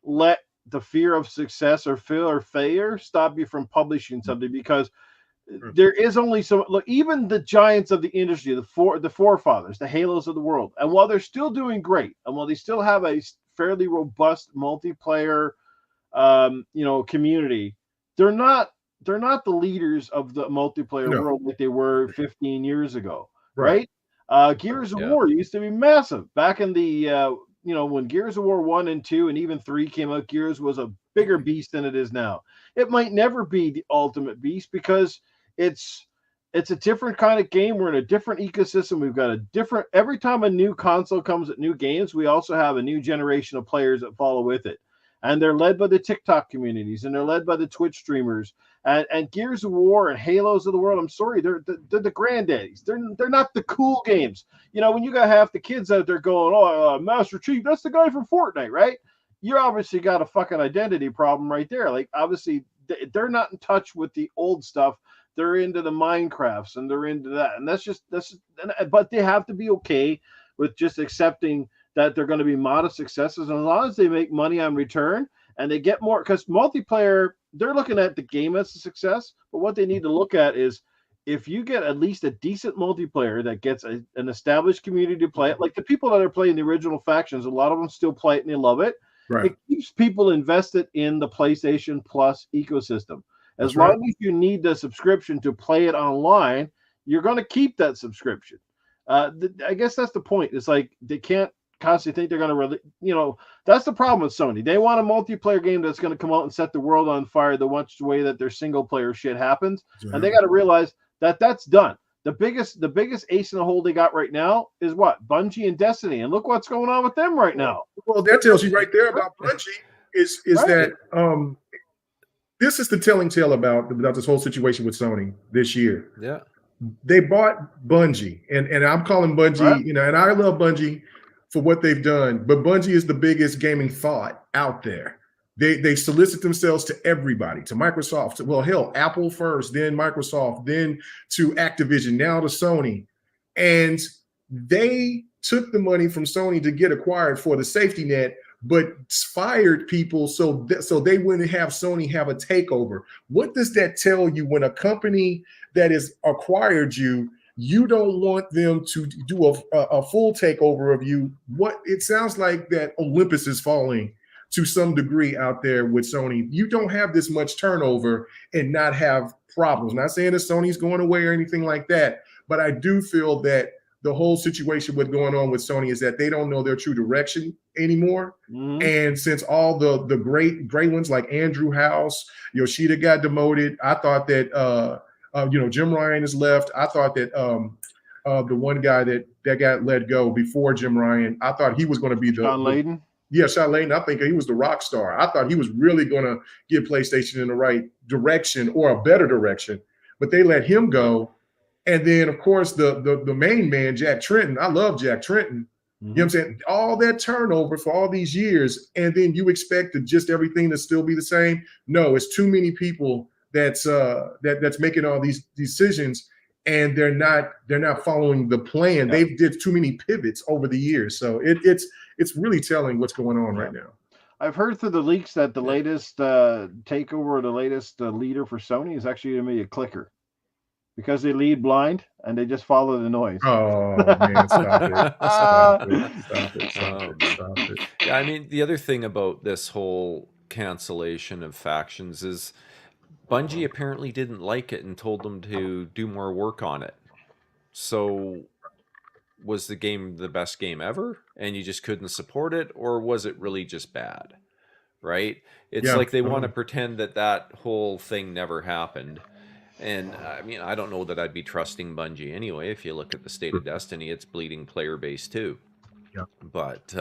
Speaker 1: let the fear of success or failure stop you from publishing something, because there is only so look, even the giants of the industry, the forefathers, the Halos of the world, and while they're still doing great, and while they still have a fairly robust multiplayer community, they're not the leaders of the multiplayer world like they were 15 years ago, right? Gears of War used to be massive back in the when Gears of War 1 and 2 and even 3 came out. Gears was a bigger beast than it is now. It might never be the ultimate beast because it's a different kind of game. We're in a different ecosystem. We've got a different, every time a new console comes with new games, we also have a new generation of players that follow with it. And they're led by the TikTok communities, and they're led by the Twitch streamers, and Gears of War and Halos of the world. I'm sorry, they're the granddaddies. They're not the cool games. When you got half the kids out there going, "Oh, Master Chief, that's the guy from Fortnite," right? You're obviously got a fucking identity problem right there. Like, obviously, they're not in touch with the old stuff they're into the Minecrafts and they're into that, and but they have to be okay with just accepting that they're going to be modest successes, and as long as they make money on return and they get more, because multiplayer, they're looking at the game as a success, but what they need to look at is if you get at least a decent multiplayer that gets an established community to play it, like the people that are playing the original factions, a lot of them still play it and they love it.
Speaker 4: Right.
Speaker 1: It keeps people invested in the PlayStation Plus ecosystem. As
Speaker 4: That's right.
Speaker 1: long as you need the subscription to play it online, you're going to keep that subscription. I guess that's the point. It's like they can't constantly think they're going to really, that's the problem with Sony. They want a multiplayer game that's going to come out and set the world on fire the way that their single player shit happens.
Speaker 4: Yeah.
Speaker 1: And they got to realize that that's done. The biggest ace in the hole they got right now is what? Bungie and Destiny. And look what's going on with them right now.
Speaker 4: Well, that tells you right there about Bungie is right. That this is the telling tale about this whole situation with Sony this year.
Speaker 2: Yeah.
Speaker 4: They bought Bungie, and I'm calling Bungie, right. And I love Bungie for what they've done, but Bungie is the biggest gaming thought out there. They solicit themselves to everybody, to Microsoft, well, hell, Apple first, then Microsoft, then to Activision, now to Sony. And they took the money from Sony to get acquired for the safety net, but fired people so they wouldn't have Sony have a takeover. What does that tell you when a company that has acquired you don't want them to do a full takeover of you? What it sounds like that Olympus is falling to some degree out there with Sony. You don't have this much turnover and not have problems. Not saying that Sony's going away or anything like that, but I do feel that the whole situation with going on with Sony is that they don't know their true direction anymore. Mm-hmm. And since all the great ones like Andrew House, Yoshida got demoted, I thought that Jim Ryan is left. I thought that the one guy that got let go before Jim Ryan, I thought he was going to be
Speaker 1: Shaun Labrie.
Speaker 4: Yeah, Shaun Labrie. I think he was the rock star. I thought he was really going to get PlayStation in the right direction or a better direction, but they let him go. And then, of course, the main man, Jack Tretton. I love Jack Tretton. Mm-hmm. You know what I'm saying? All that turnover for all these years, and then you expect just everything to still be the same? No, it's too many people that's making all these decisions, and they're not following the plan. Yeah. They've did too many pivots over the years, so it's really telling what's going on right now.
Speaker 1: I've heard through the leaks that the latest takeover, the latest leader for Sony is actually going to be a clicker, because they lead blind and they just follow the noise.
Speaker 4: Oh man, stop it.
Speaker 2: Yeah, I mean, the other thing about this whole cancellation of factions is Bungie apparently didn't like it and told them to do more work on it. So was the game the best game ever and you just couldn't support it, or was it really just bad? Right? It's like they want to pretend that whole thing never happened. And I mean, I don't know that I'd be trusting Bungie anyway. If you look at the state of Destiny, it's bleeding player base too.
Speaker 4: Yeah.
Speaker 2: But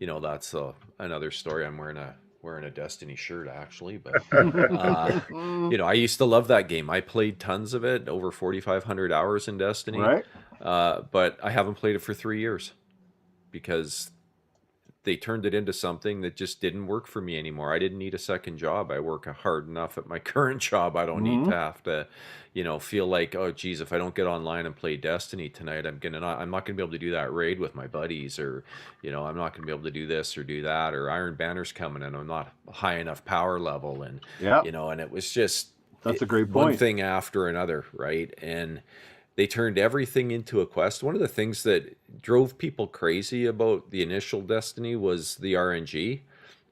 Speaker 2: that's another story. I'm wearing a Destiny shirt actually, but I used to love that game. I played tons of it, over 4,500 hours in Destiny.
Speaker 1: Right.
Speaker 2: But I haven't played it for 3 years because they turned it into something that just didn't work for me anymore. I didn't need a second job. I work hard enough at my current job. I don't need to have to, feel like, oh geez, if I don't get online and play Destiny tonight, I'm not gonna be able to do that raid with my buddies, or, I'm not gonna be able to do this or do that, or Iron Banner's coming and I'm not high enough power level, and and it was just
Speaker 1: a great point.
Speaker 2: One thing after another, right? And they turned everything into a quest. One of the things that drove people crazy about the initial Destiny was the RNG,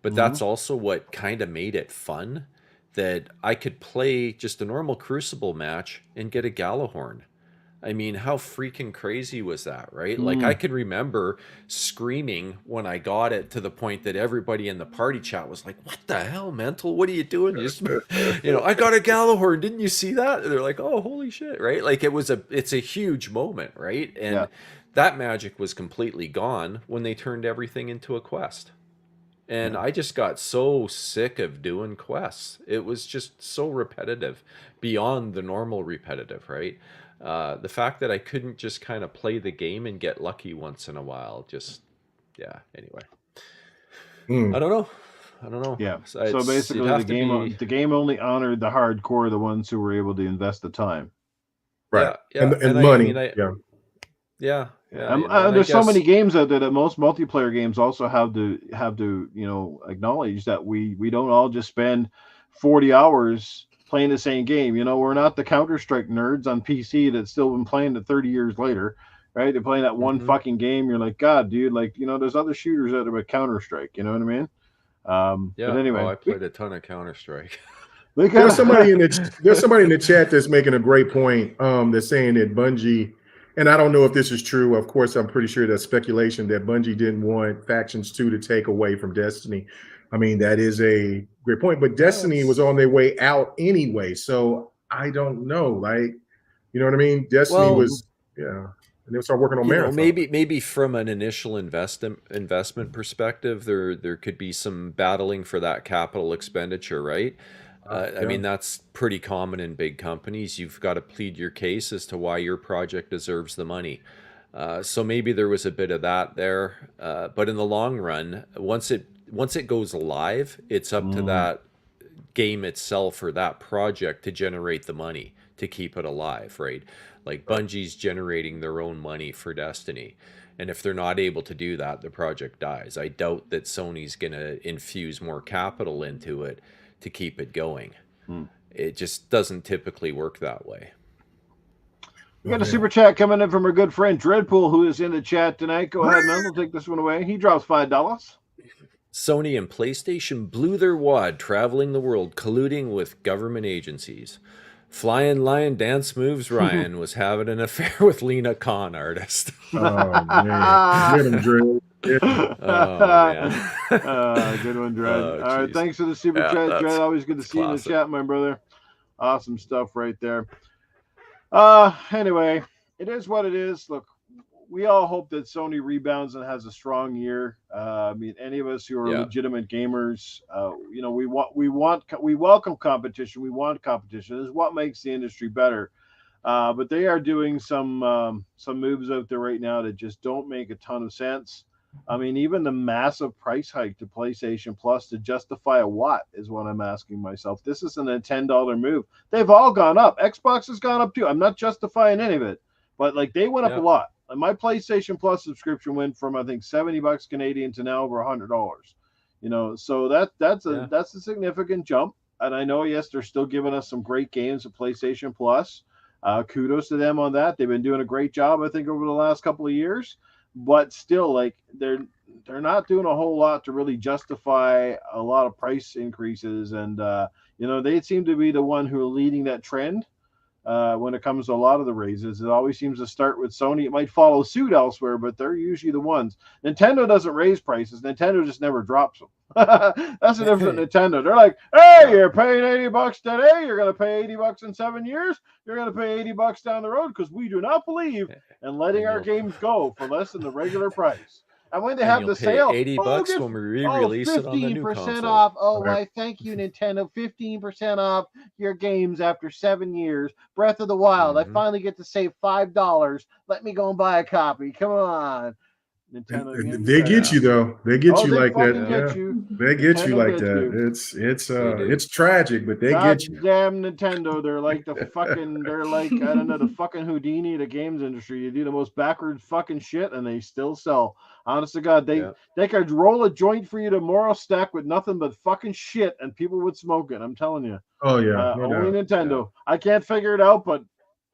Speaker 2: but that's also what kind of made it fun, that I could play just a normal Crucible match and get a Galahorn. I mean, how freaking crazy was that, right? Like, I can remember screaming when I got it, to the point that everybody in the party chat was like, what the hell, Mental? What are you doing? Just, I got a Galahorn. Didn't you see that? And they're like, oh, holy shit, right? Like, it's a huge moment, right? And that magic was completely gone when they turned everything into a quest. And I just got so sick of doing quests. It was just so repetitive, beyond the normal repetitive, right? The fact that I couldn't just kind of play the game and get lucky once in a while, anyway. I don't know. I don't know.
Speaker 1: Yeah.
Speaker 2: So
Speaker 1: So
Speaker 2: it'd
Speaker 1: basically,
Speaker 2: have to be.
Speaker 1: the game only honored the hardcore, the ones who were able to invest the time.
Speaker 2: Yeah,
Speaker 4: And
Speaker 2: yeah,
Speaker 4: and
Speaker 2: and I
Speaker 4: money.
Speaker 2: mean,
Speaker 4: Yeah.
Speaker 2: yeah,
Speaker 1: Yeah.
Speaker 2: and I
Speaker 1: There's so many
Speaker 2: guess,
Speaker 1: games out there that most multiplayer games also have to acknowledge that we don't all just spend 40 hours playing the same game. We're not the Counter-Strike nerds on PC that's still been playing it 30 years later, right? They're playing that one
Speaker 2: mhm.
Speaker 1: fucking game. You're like, God, dude, like, there's other shooters out there with Counter-Strike. You know what I mean? But
Speaker 2: Yeah. Oh,
Speaker 1: anyway,
Speaker 2: I played a ton of Counter Strike.
Speaker 1: we
Speaker 4: There's somebody
Speaker 1: gotta.
Speaker 4: in the chat that's making a great point. That's saying that Bungie, and I don't know if this is true. Of course, I'm pretty sure that's speculation that Bungie didn't want Factions 2 to take away from Destiny. I mean, that is a great point. But Destiny was on their way out anyway, so I don't know. Like, you know what I mean? Destiny
Speaker 2: Well,
Speaker 4: was, yeah, and they start working on Marathon.
Speaker 2: maybe from an initial investment perspective, there could be some battling for that capital expenditure, right? I
Speaker 4: Yeah.
Speaker 2: mean, that's pretty common in big companies. You've got to plead your case as to why your project deserves the money. So maybe there was a bit of that there, but in the long run, once it goes live, it's up to
Speaker 1: Mm,
Speaker 2: that game itself or that project to generate the money to keep it alive, right? Like Bungie's generating their own money for Destiny. And if they're not able to do that, the project dies. I doubt that Sony's going to infuse more capital into it to keep it going.
Speaker 1: mm.
Speaker 2: It just doesn't typically work that way.
Speaker 1: We got a super chat coming in from our good friend Dreadpool, who is in the chat tonight. Go ahead, man. We'll take this one away. He drops $5.
Speaker 2: Sony and PlayStation blew their wad traveling the world, colluding with government agencies. Flying Lion Dance Moves Ryan was having an affair with Lena Con artist.
Speaker 4: Oh man, get him, Drew.
Speaker 2: Oh man.
Speaker 1: Good one, Dread.
Speaker 2: Oh
Speaker 1: All right,
Speaker 2: jeez.
Speaker 1: thanks for the super
Speaker 2: Yeah,
Speaker 1: chat, Dread. Always good to see you in the
Speaker 2: classic.
Speaker 1: chat, my brother. Awesome stuff right there. Anyway, it is what it is. Look, we all hope that Sony rebounds and has a strong year. I mean, any of us who are
Speaker 2: Yeah.
Speaker 1: legitimate gamers, we welcome competition. We want competition. This is what makes the industry better. But they are doing some moves out there right now that just don't make a ton of sense. I mean, even the massive price hike to PlayStation Plus to justify a what is what I'm asking myself. This isn't a $10 move. They've all gone up. Xbox has gone up too. I'm not justifying any of it, but like they went up a lot. Like my PlayStation Plus subscription went from I think $70 Canadian to now over $100. So that's a significant jump. And I know, yes, they're still giving us some great games at PlayStation Plus. Kudos to them on that. They've been doing a great job, I think, over the last couple of years. But still, like they're not doing a whole lot to really justify a lot of price increases. And they seem to be the one who are leading that trend. When it comes to a lot of the raises, it always seems to start with Sony. It might follow suit elsewhere, but they're usually the ones. Nintendo doesn't raise prices. Nintendo just never drops them. That's the difference with Nintendo. They're like, hey, you're paying $80 today. You're going to pay $80 in 7 years. You're going to pay $80 down the road because we do not believe in letting our games go for less than the regular price. And when they have the sale,
Speaker 2: $80 when we re-release it on the new
Speaker 1: 15%
Speaker 2: console.
Speaker 1: off. Oh, why, thank you, Nintendo. 15% off your games after 7 years. Breath of the Wild. I finally get to save $5. Let me go and buy a copy. Come on. Nintendo.
Speaker 4: They get you though. They get you
Speaker 1: they
Speaker 4: like
Speaker 1: fucking
Speaker 4: that.
Speaker 1: get
Speaker 4: Yeah.
Speaker 1: you.
Speaker 4: They get you
Speaker 1: Nintendo
Speaker 4: like
Speaker 1: gets
Speaker 4: that.
Speaker 1: you.
Speaker 4: It's tragic, but they
Speaker 1: God
Speaker 4: get you.
Speaker 1: damn Nintendo. They're like they're like, I don't know, the fucking Houdini of the games industry. You do the most backwards fucking shit and they still sell. Honest to God, they could roll a joint for you tomorrow stack with nothing but fucking shit and people would smoke it. I'm telling you.
Speaker 4: Oh yeah. No
Speaker 1: Only
Speaker 4: doubt.
Speaker 1: Nintendo.
Speaker 2: Yeah.
Speaker 1: I can't figure it out, but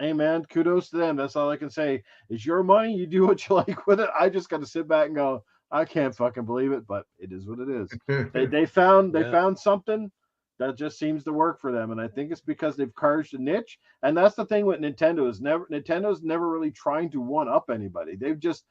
Speaker 1: hey man, kudos to them. That's all I can say. It's your money. You do what you like with it. I just got to sit back and go, I can't fucking believe it, but it is what it is. They found something that just seems to work for them, and I think it's because they've carved a niche. And that's the thing with Nintendo is Nintendo's never really trying to one up anybody. They've just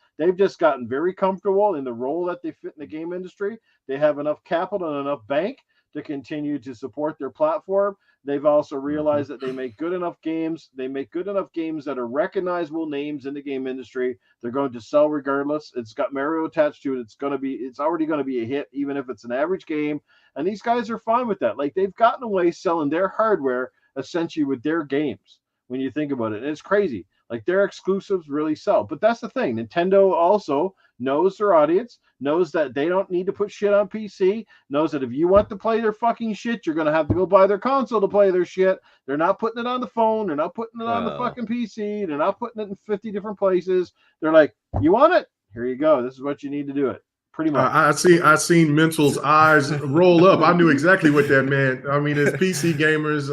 Speaker 1: gotten very comfortable in the role that they fit in the game industry. They have enough capital and enough bank to continue to support their platform. They've also realized that they make good enough games. They make good enough games that are recognizable names in the game industry. They're going to sell regardless. It's got Mario attached to it. It's already going to be a hit, even if it's an average game. And these guys are fine with that. Like they've gotten away selling their hardware essentially with their games. when you think about it. And it's crazy. Like their exclusives really sell. But that's the thing. Nintendo also knows their audience, knows that they don't need to put shit on PC, knows that if you want to play their fucking shit, you're going to have to go buy their console to play their shit. They're not putting it on the phone. They're not putting it on the
Speaker 2: Well.
Speaker 1: fucking PC. They're not putting it in 50 different places. They're like, you want it? Here you go. This is what you need to do it. Pretty much.
Speaker 4: I seen Mental's eyes roll up. I knew exactly what that meant. I mean, as PC gamers,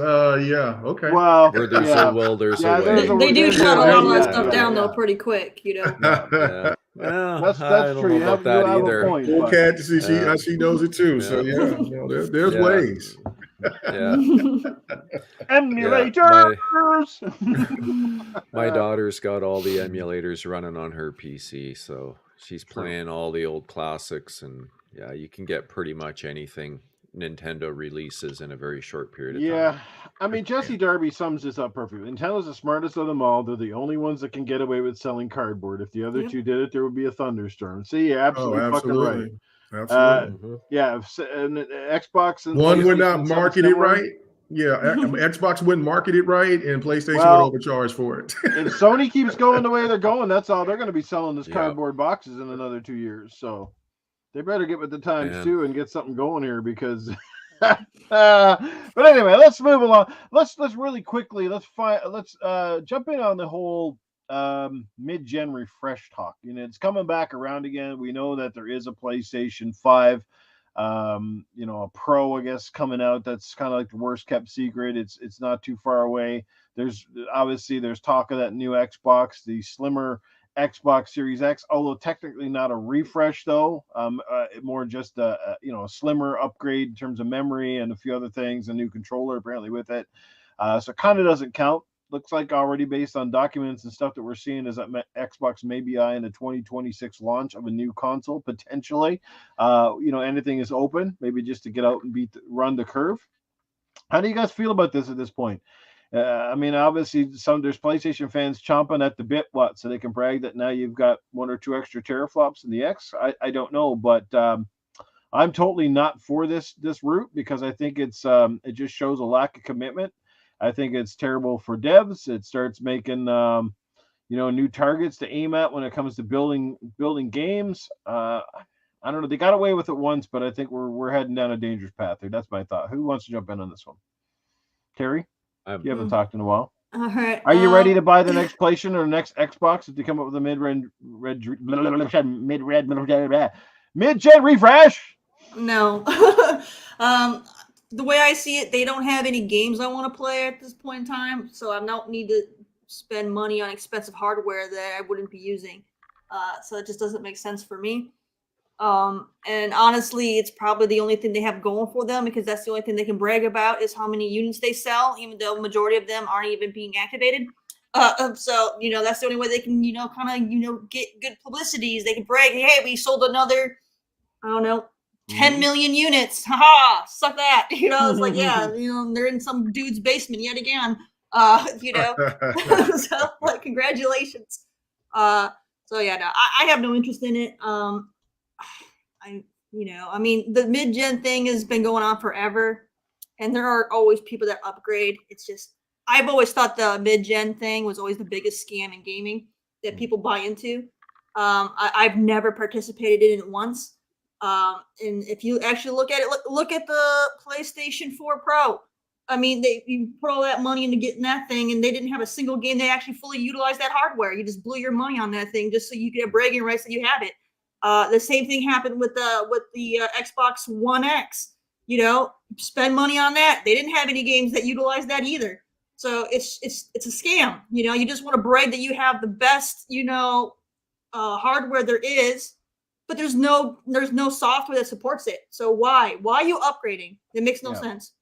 Speaker 4: yeah, okay.
Speaker 1: Well,
Speaker 2: Where there's
Speaker 1: yeah.
Speaker 2: a will, there's
Speaker 1: Yeah,
Speaker 2: a
Speaker 1: there's
Speaker 2: way.
Speaker 3: They do
Speaker 1: Yeah,
Speaker 3: shut a lot of that
Speaker 1: yeah,
Speaker 3: stuff
Speaker 1: yeah,
Speaker 3: down
Speaker 1: yeah.
Speaker 3: though pretty quick, you know.
Speaker 2: Yeah. Well,
Speaker 1: That's
Speaker 2: I don't
Speaker 1: true.
Speaker 2: know
Speaker 1: You
Speaker 2: about
Speaker 1: have
Speaker 2: that
Speaker 1: a
Speaker 2: either.
Speaker 1: point.
Speaker 4: Poor
Speaker 1: But
Speaker 4: Cat, she knows it too. So
Speaker 2: Yeah.
Speaker 4: yeah, you know, there's
Speaker 2: Yeah.
Speaker 4: ways.
Speaker 2: Yeah.
Speaker 1: emulators.
Speaker 2: My daughter's got all the emulators running on her PC, so she's playing all the old classics, and yeah, you can get pretty much anything Nintendo releases in a very short period of time.
Speaker 1: Yeah, I mean, Jesse Darby sums this up perfectly. Nintendo's the smartest of them all. They're the only ones that can get away with selling cardboard. If the other
Speaker 3: Yep.
Speaker 1: two did it, there would be a thunderstorm. See, you're absolutely,
Speaker 4: Oh,
Speaker 1: fucking right.
Speaker 4: absolutely. Absolutely.
Speaker 2: Mhm.
Speaker 1: Yeah, and Xbox and
Speaker 4: One would
Speaker 1: PlayStation,
Speaker 4: not
Speaker 1: something
Speaker 4: market it
Speaker 1: similar.
Speaker 4: right. Yeah, Xbox wouldn't market it right, and PlayStation
Speaker 1: Well,
Speaker 4: would overcharge for it.
Speaker 1: If Sony keeps going the way they're going, that's all they're going to be selling is
Speaker 2: Yeah.
Speaker 1: cardboard boxes in another 2 years. So they better get with the times
Speaker 2: Man.
Speaker 1: too and get something going here because. But anyway, let's move along. Let's really quickly let's jump in on the whole mid-gen refresh talk. You know, it's coming back around again. We know that there is a PlayStation 5. You know, a Pro, I guess, coming out. That's kind of like the worst kept secret. It's not too far away. There's talk of that new Xbox, the slimmer Xbox Series X, although technically not a refresh though. More just a slimmer upgrade in terms of memory and a few other things. A new controller apparently with it. So it kind of doesn't count. Looks like already based on documents and stuff that we're seeing is that Xbox may be eyeing a 2026 launch of a new console potentially. Anything is open, maybe just to get out and run the curve. How do you guys feel about this at this point? I mean, obviously, there's PlayStation fans chomping at the bit, so they can brag that now you've got 1 or 2 extra teraflops in the X. I don't know, but I'm totally not for this route because I think it just shows a lack of commitment. I think it's terrible for devs. It starts making new targets to aim at when it comes to building games. I don't know. They got away with it once, but I think we're heading down a dangerous path here. That's my thought. Who wants to jump in on this one? Terry, you haven't talked in a while.
Speaker 3: All right.
Speaker 1: Are you ready to buy the next PlayStation or the next Xbox if they come up with a mid-gen refresh?
Speaker 3: No. The way I see it, they don't have any games I want to play at this point in time, so I don't need to spend money on expensive hardware that I wouldn't be using. So it just doesn't make sense for me. And honestly, it's probably the only thing they have going for them because that's the only thing they can brag about is how many units they sell, even though the majority of them aren't even being activated. So that's the only way they can, get good publicity. They can brag, hey, we sold another, I don't know, 10 million units. Haha, suck that. It's like, yeah, they're in some dude's basement yet again. So like, congratulations. So yeah, no, I have no interest in it. The mid-gen thing has been going on forever, and there are always people that upgrade. It's just, I've always thought the mid-gen thing was always the biggest scam in gaming that people buy into. I've never participated in it once. And if you actually look at it, look at the PlayStation 4 Pro. I mean, you put all that money into getting that thing, and they didn't have a single game that actually fully utilized that hardware. You just blew your money on that thing just so you could have bragging rights that you have it. The same thing happened with the Xbox One X. Spend money on that. They didn't have any games that utilized that either. So it's a scam. You just want to brag that you have the best hardware there is, but there's no software that supports it. So why are you upgrading? It makes no sense.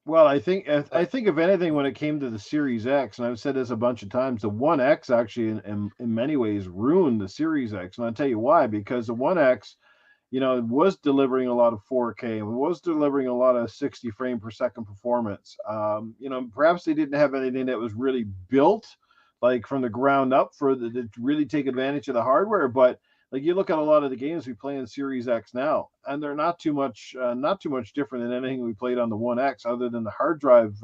Speaker 1: Well, I think if anything, when it came to the Series X, and I've said this a bunch of times, the One X actually in many ways ruined the Series X. And I'll tell you why, because the One X, was delivering a lot of 4K and was delivering a lot of 60 frame per second performance. Perhaps they didn't have anything that was really built like from the ground up to really take advantage of the hardware. But like you look at a lot of the games we play in Series X now, and they're not too much different than anything we played on the One X, other than the hard drive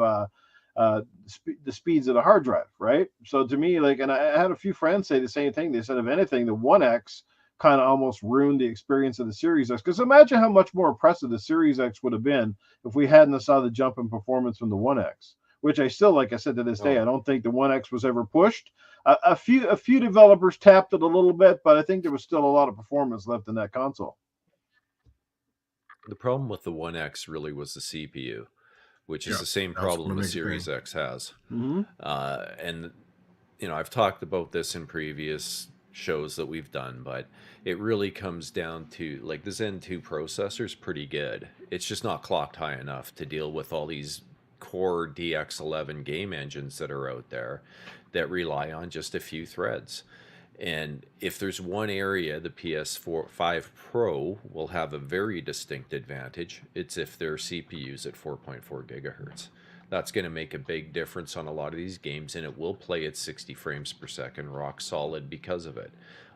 Speaker 1: the speeds of the hard drive, right? So to me, like, and I had a few friends say the same thing. They said, if anything, the 1X kind of almost ruined the experience of the Series X. Because imagine how much more impressive the Series X would have been if we hadn't saw the jump in performance from the 1X. Which I still, like I said, to this day, I don't think the 1X was ever pushed. A few developers tapped it a little bit, but I think there was still a lot of performance left in that console.
Speaker 2: The problem with the 1X really was the CPU, which is the same problem the Series X has.
Speaker 1: Mm-hmm.
Speaker 2: And, I've talked about this in previous shows that we've done, but it really comes down to, like, the Zen 2 processor is pretty good. It's just not clocked high enough to deal with all these core DX11 game engines that are out there that rely on just a few threads. And if there's one area the PS4 5 Pro will have a very distinct advantage, it's if their CPU's at 4.4 gigahertz. That's going to make a big difference on a lot of these games, and it will play at 60 frames per second rock solid because of it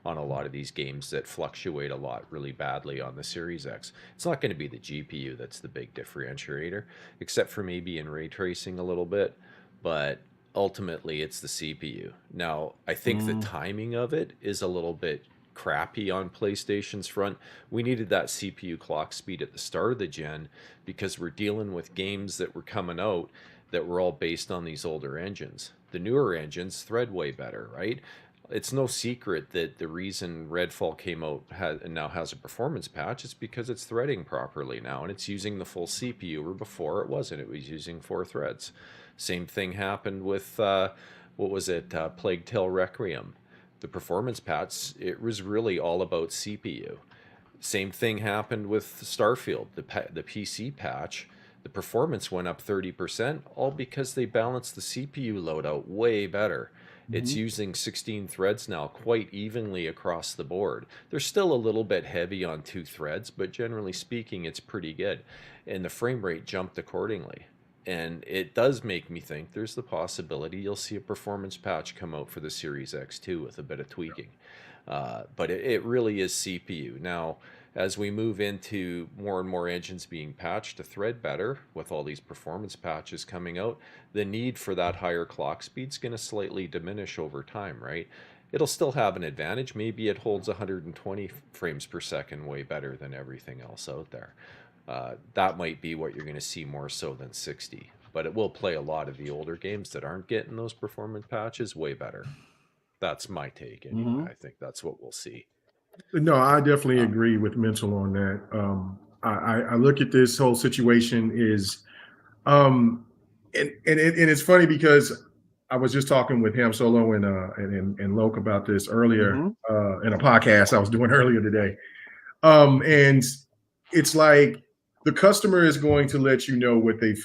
Speaker 2: on a lot of these games that fluctuate a lot really badly on the Series X. It's not going to be the GPU that's the big differentiator, except for maybe in ray tracing a little bit, but ultimately it's the CPU. Now, I think the timing of it is a little bit crappy on PlayStation's front. We needed that CPU clock speed at the start of the gen because we're dealing with games that were coming out that were all based on these older engines. The newer engines thread way better, right? It's no secret that the reason Redfall came out and now has a performance patch is because it's threading properly now, and it's using the full CPU, where before it wasn't. It was using 4 threads. Same thing happened with, Plague Tale Requiem. The performance patch, it was really all about CPU. Same thing happened with Starfield, the PC patch. The performance went up 30%, all because they balanced the CPU load out way better. It's using 16 threads now quite evenly across the board. They're still a little bit heavy on 2 threads, but generally speaking, it's pretty good. And the frame rate jumped accordingly. And it does make me think there's the possibility you'll see a performance patch come out for the Series X2 with a bit of tweaking. But it really is CPU. Now, as we move into more and more engines being patched to thread better, with all these performance patches coming out, the need for that higher clock speed is going to slightly diminish over time, right? It'll still have an advantage. Maybe it holds 120 frames per second way better than everything else out there. That might be what you're going to see more so than 60. But it will play a lot of the older games that aren't getting those performance patches way better. That's my take anyway. I think that's what we'll see.
Speaker 4: No, I definitely agree with Mental on that. I look at this whole situation is, and it's funny because I was just talking with Ham Solo and Loke about this earlier in a podcast I was doing earlier today, and it's like the customer is going to let you know what they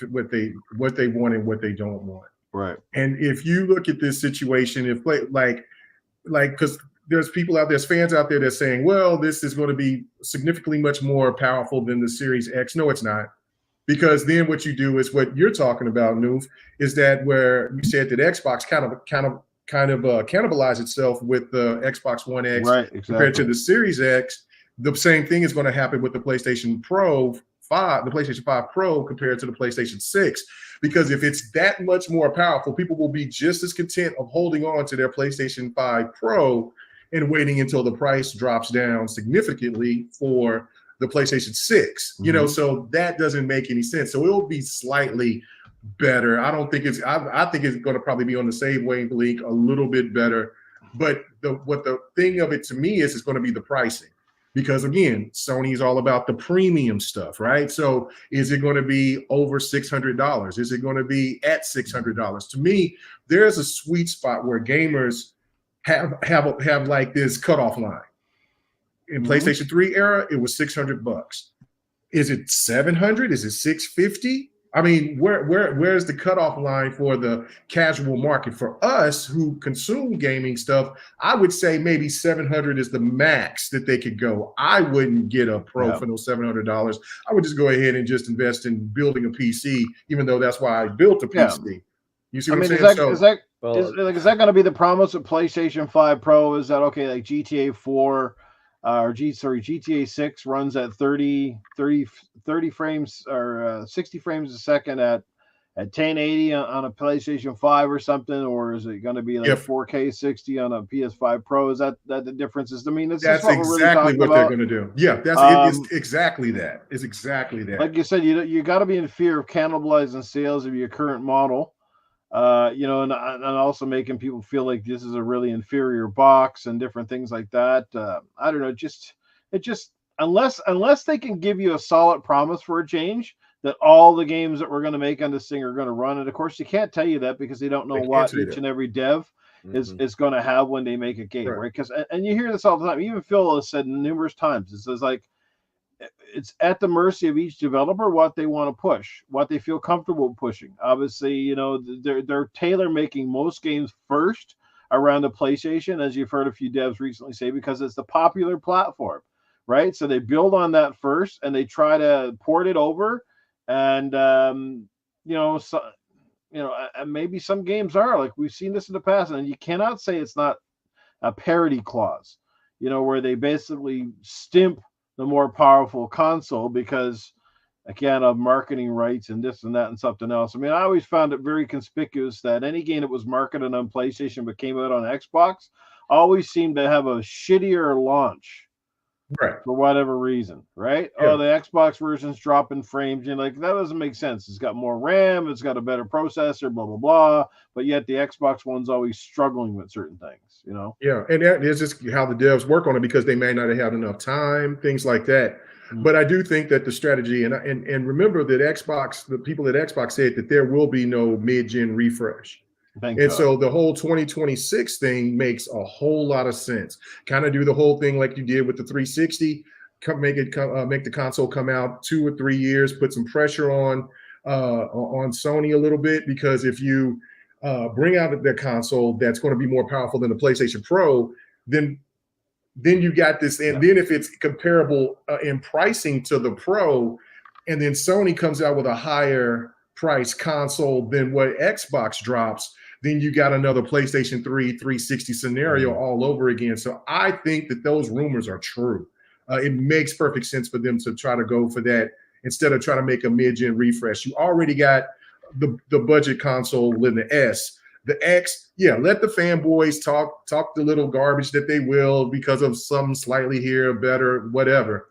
Speaker 4: want and what they don't want.
Speaker 1: Right.
Speaker 4: And if you look at this situation, if because there's people out there, there's fans out there that's saying, well, this is going to be significantly much more powerful than the Series X. No, it's not. Because then what you do is what you're talking about, Noof, is that where you said that Xbox kind of cannibalize itself with the Xbox One X compared to the Series X. The same thing is going to happen with the PlayStation 5 Pro compared to the PlayStation 6. Because if it's that much more powerful, people will be just as content of holding on to their PlayStation 5 Pro and waiting until the price drops down significantly for the PlayStation 6. So that doesn't make any sense. So it'll be slightly better. I don't think I think it's going to probably be on the same wavelength, a little bit better. But the thing of it to me is going to be the pricing. Because again, Sony is all about the premium stuff, right? So is it going to be over $600? Is it going to be at $600? To me, there's a sweet spot where gamers have like this cutoff line. In PlayStation 3 era, it was $600. Is it 700? Is it 650? I mean, where's the cutoff line for the casual market? For us who consume gaming stuff, I would say maybe 700 is the max that they could go. I wouldn't get a Pro for no $700. I would just go ahead and just invest in building a PC, even though that's why I built a PC. You see what I'm saying?
Speaker 1: Is that going to be the promise of PlayStation 5 Pro? Is that okay? Like GTA 4 GTA 6 runs at 30 frames or 60 frames a second at at 1080 on a PlayStation 5 or something, or is it going to be like 4K 60 on a PS5 Pro? Is that the differences? I mean, that's what we're really talking
Speaker 4: what
Speaker 1: about.
Speaker 4: They're going to do. Yeah, it's exactly that. It's exactly that.
Speaker 1: Like you said, you got to be in fear of cannibalizing sales of your current model. And also making people feel like this is a really inferior box and different things like that. I don't know, it just unless they can give you a solid promise for a change that all the games that we're going to make on this thing are going to run. And of course, you can't tell you that because they don't know what each and every dev is going to have when they make a game, right? Because and you hear this all the time. Even Phil has said numerous times. It says like, it's at the mercy of each developer what they want to push, what they feel comfortable pushing. Obviously, they're tailor making most games first around the PlayStation, as you've heard a few devs recently say, because it's the popular platform, right? So they build on that first and they try to port it over, and and maybe some games are like, we've seen this in the past, and you cannot say it's not a parity clause, where they basically stimp the more powerful console because, again, of marketing rights and this and that and something else. I mean, I always found it very conspicuous that any game that was marketed on PlayStation but came out on Xbox always seemed to have a shittier launch,
Speaker 4: right?
Speaker 1: For whatever reason, right? Yeah. Oh, the Xbox version's dropping frames, and like that doesn't make sense. It's got more RAM, it's got a better processor, blah blah blah. But yet the Xbox one's always struggling with certain things,
Speaker 4: Yeah, and that is just how the devs work on it because they may not have had enough time, things like that. Mm-hmm. But I do think that the strategy, and remember that the people at Xbox said that there will be no mid-gen refresh. Thank God. So the whole 2026 thing makes a whole lot of sense. Kind of do the whole thing like you did with the 360, make the console come out 2 or 3 years, put some pressure on Sony a little bit, because if you bring out the console that's going to be more powerful than the PlayStation Pro, then you got this, and then if it's comparable in pricing to the Pro, and then Sony comes out with a higher price console than what Xbox drops, then you got another PlayStation 3 360 scenario all over again. So I think that those rumors are true. It makes perfect sense for them to try to go for that instead of trying to make a mid-gen refresh. You already got the budget console in the S. The X, let the fanboys talk the little garbage that they will because of some slightly here, better, whatever.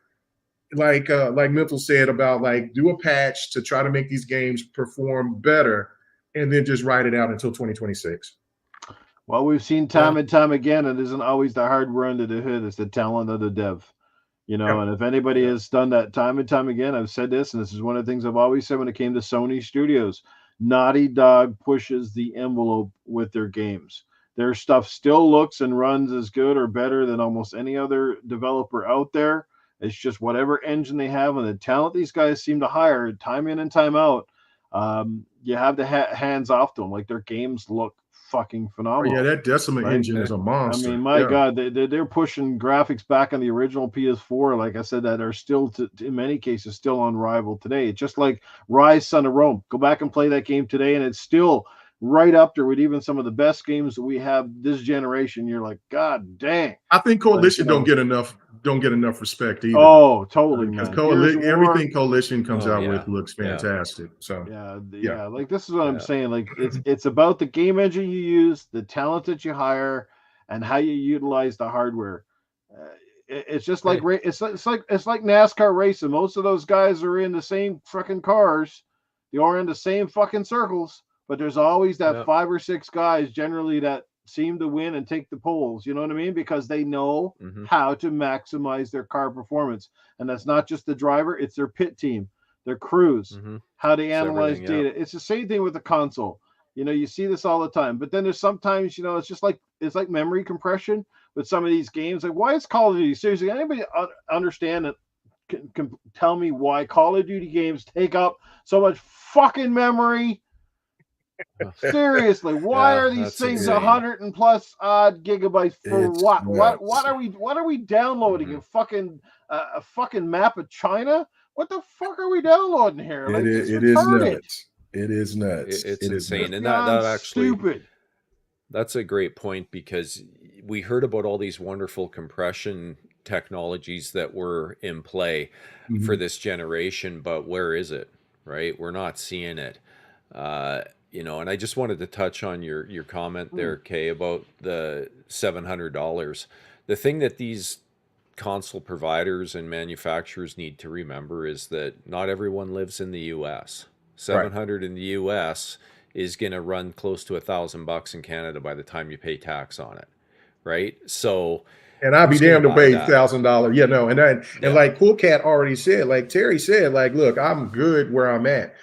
Speaker 4: Like Mental said about do a patch to try to make these games perform better, and then just ride it out until 2026.
Speaker 1: Well, we've seen time and time again, it isn't always the hardware under the hood, it's the talent of the dev. And if anybody has done that time and time again, I've said this, and this is one of the things I've always said when it came to Sony Studios. Naughty Dog pushes the envelope with their games. Their stuff still looks and runs as good or better than almost any other developer out there. It's just whatever engine they have and the talent these guys seem to hire time in and time out. You have the hands off to them. Like, their games look fucking phenomenal.
Speaker 4: Oh, yeah, that Decima engine is a monster.
Speaker 1: I mean, my God, they're pushing graphics back on the original PS4, like I said, that are still, in many cases, still unrivaled today. It's just like Rise, Son of Rome. Go back and play that game today, and it's still right up there with even some of the best games that we have this generation. You're like, God dang.
Speaker 4: I think Coalition don't get enough respect either.
Speaker 1: Oh, totally, man.
Speaker 4: Everything Coalition comes out with looks fantastic. So
Speaker 1: yeah. Like, this is what I'm saying. Like, it's about the game engine you use, the talent that you hire, and how you utilize the hardware. It's just like it's like NASCAR racing. Most of those guys are in the same fucking cars. They are in the same fucking circles, but there's always that 5 or 6 guys generally that seem to win and take the poles, you know what I mean? Because they know how to maximize their car performance. And that's not just the driver, it's their pit team, their crews, how they analyze data. It's the same thing with the console. You see this all the time. But then there's sometimes, it's just like memory compression with some of these games. Like, why is Call of Duty? Seriously, anybody understand that? Can tell me why Call of Duty games take up so much fucking memory? Seriously, why are these things 100 and plus odd gigabytes for what? What are we downloading? A fucking map of China? What the fuck are we downloading here?
Speaker 5: It is nuts. It is nuts.
Speaker 2: It's insane, and
Speaker 1: that actually stupid.
Speaker 2: That's a great point, because we heard about all these wonderful compression technologies that were in play for this generation, but where is it? Right, we're not seeing it. And I just wanted to touch on your comment there, Kay, about the $700. The thing that these console providers and manufacturers need to remember is that not everyone lives in the US.
Speaker 4: Right.
Speaker 2: 700 in the US is going to run close to $1,000 in Canada by the time you pay tax on it, right? So
Speaker 4: And I'll be
Speaker 2: who's going to
Speaker 4: damned to
Speaker 2: buy
Speaker 4: pay
Speaker 2: that?
Speaker 4: $1,000. Yeah, no, and
Speaker 2: Yeah.
Speaker 4: like Cool Cat already said, like Terry said, like, look, I'm good where I'm at,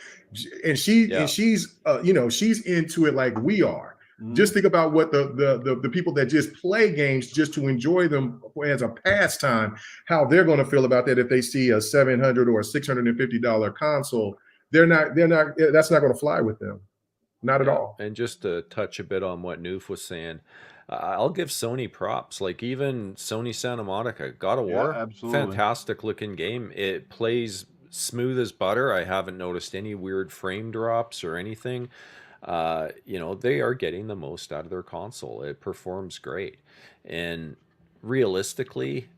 Speaker 4: and
Speaker 2: Yeah.
Speaker 4: she's she's into it like we are.
Speaker 1: Mhm.
Speaker 4: Just think about what the people that just play games just to enjoy them as a pastime, how they're going to feel about that if they see a $700 or a $650 console. That's not going to fly with them, not at
Speaker 2: Yeah,
Speaker 4: all.
Speaker 2: and just to touch a bit on what Noof was saying, I'll give Sony props. Like even Sony Santa Monica, God of
Speaker 1: Yeah,
Speaker 2: War,
Speaker 1: absolutely.
Speaker 2: fantastic looking game. It plays smooth as butter. I haven't noticed any weird frame drops or anything. They are getting the most out of their console. It performs great. And realistically,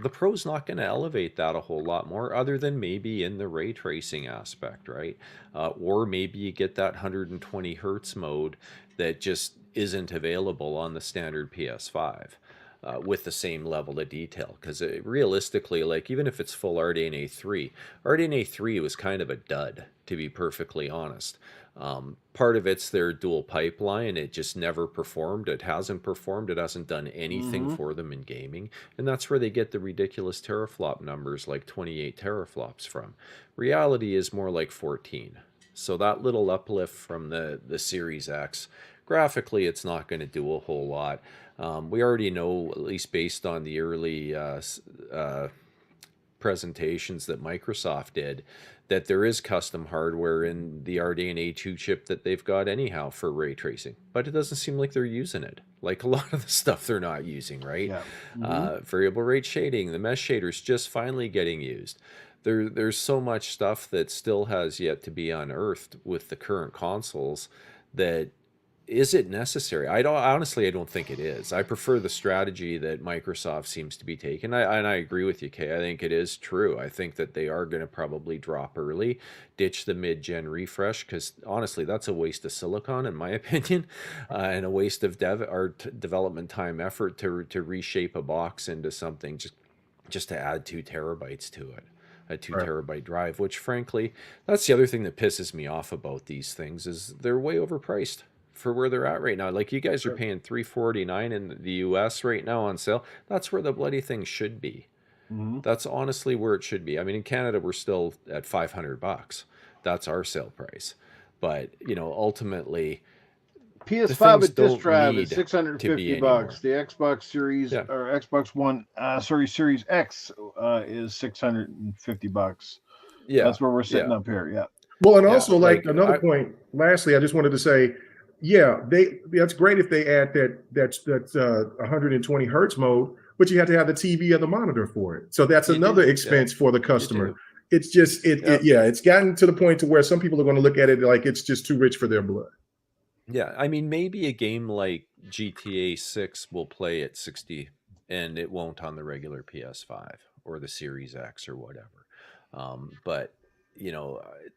Speaker 2: the Pro's not going to elevate that a whole lot more, other than maybe in the ray tracing aspect, right? Or maybe you get that 120 hertz mode that just isn't available on the standard PS5 with the same level of detail. Because realistically, like even if it's full RDNA 3, RDNA 3 was kind of a dud, to be perfectly honest. Part of it's their dual pipeline. It just never performed. It hasn't performed. It hasn't done anything
Speaker 1: Mhm.
Speaker 2: for them in gaming. And that's where they get the ridiculous teraflop numbers like 28 teraflops from. Reality is more like 14. So that little uplift from the Series X, graphically, it's not going to do a whole lot. We already know, at least based on the early presentations that Microsoft did, that there is custom hardware in the RDNA 2 chip that they've got anyhow for ray tracing, but it doesn't seem like they're using it. Like a lot of the stuff they're not using, right?
Speaker 1: Yeah. Mhm.
Speaker 2: Variable rate shading, the mesh shaders just finally getting used. There's so much stuff that still has yet to be unearthed with the current consoles that is it necessary? I don't think it is. I prefer the strategy that Microsoft seems to be taking. I agree with you, Kay. I think it is true. I think that they are going to probably drop early, ditch the mid-gen refresh, because honestly, that's a waste of silicon, in my opinion, and a waste of development time effort to reshape a box into something just to add 2 terabytes to it. A two
Speaker 4: Right.
Speaker 2: terabyte drive, which frankly, that's the other thing that pisses me off about these things is they're way overpriced for where they're at right now. Like you guys are
Speaker 4: Sure.
Speaker 2: paying $349 in the US right now on sale. That's where the bloody thing should be.
Speaker 1: Mhm.
Speaker 2: That's honestly where it should be. I mean, in Canada we're still at $500. That's our sale price. But, ultimately the
Speaker 1: PS5
Speaker 2: things
Speaker 1: with disk
Speaker 2: don't
Speaker 1: drive is
Speaker 2: need to be anymore.
Speaker 1: $650. The Xbox Series
Speaker 2: Yeah.
Speaker 1: or Xbox One, Series X is $650.
Speaker 2: Yeah.
Speaker 1: That's where we're sitting
Speaker 2: Yeah.
Speaker 1: up here. Yeah.
Speaker 4: Well, and
Speaker 2: Yeah.
Speaker 4: also like
Speaker 2: Like
Speaker 4: another point. Lastly, I just wanted to say, yeah, that's great if they add that 120 hertz mode, but you have to have the TV or the monitor for it. So that's
Speaker 2: You
Speaker 4: another
Speaker 2: do. Yeah.
Speaker 4: expense for the
Speaker 2: You
Speaker 4: customer.
Speaker 2: do.
Speaker 4: It's just
Speaker 2: Yep.
Speaker 4: it's gotten to the point to where some people are going to look at it like it's just too rich for their blood.
Speaker 2: Yeah, I mean, maybe a game like GTA 6 will play at 60 and it won't on the regular PS5 or the Series X or whatever. But,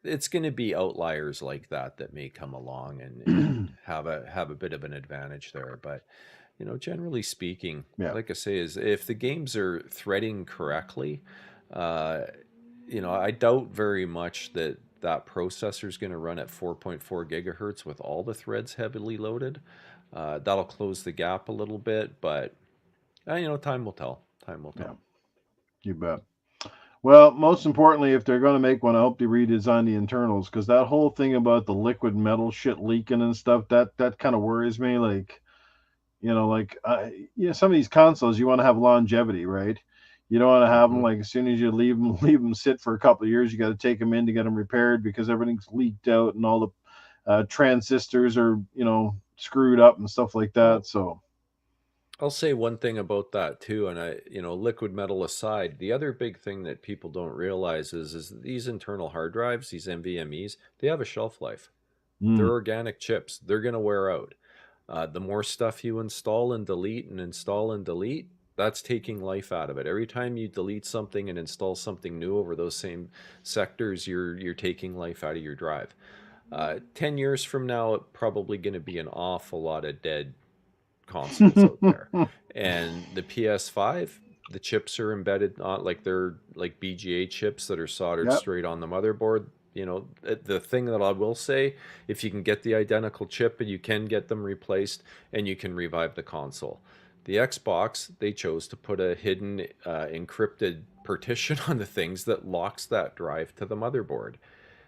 Speaker 2: it's going to be outliers like that may come along and have a bit of an advantage there. But, generally speaking,
Speaker 1: Yeah.
Speaker 2: like I say, is if the games are threading correctly, uh, I doubt very much that processor is going to run at 4.4 gigahertz with all the threads heavily loaded. That'll close the gap a little bit, but time will tell. Time will
Speaker 1: Yeah.
Speaker 2: tell.
Speaker 1: You bet. Well, most importantly, if they're going to make one, I hope they redesign the internals, because that whole thing about the liquid metal shit leaking and stuff, that kind of worries me. Like, some of these consoles, you want to have longevity, right? You don't want to have them
Speaker 2: Mhm.
Speaker 1: like as soon as you leave them sit for a couple of years, you got to take them in to get them repaired because everything's leaked out and all the transistors are screwed up and stuff like
Speaker 2: Well,
Speaker 1: that. So
Speaker 2: I'll say one thing about that too, and liquid metal aside, the other big thing that people don't realize is these internal hard drives, these NVMEs, they have a shelf life. They're organic chips. They're going to wear out. The more stuff you install and delete, that's taking life out of it. Every time you delete something and install something new over those same sectors, you're taking life out of your drive. 10 years from now, it's probably going to be an awful lot of dead consoles out there. And the PS5, the chips are embedded on, like they're like BGA chips that are soldered
Speaker 1: Yep.
Speaker 2: straight on the motherboard. You know, the thing that I will say, if you can get the identical chip and you can get them replaced and you can revive the console. The Xbox, they chose to put a hidden encrypted partition on the things that locks that drive to the motherboard.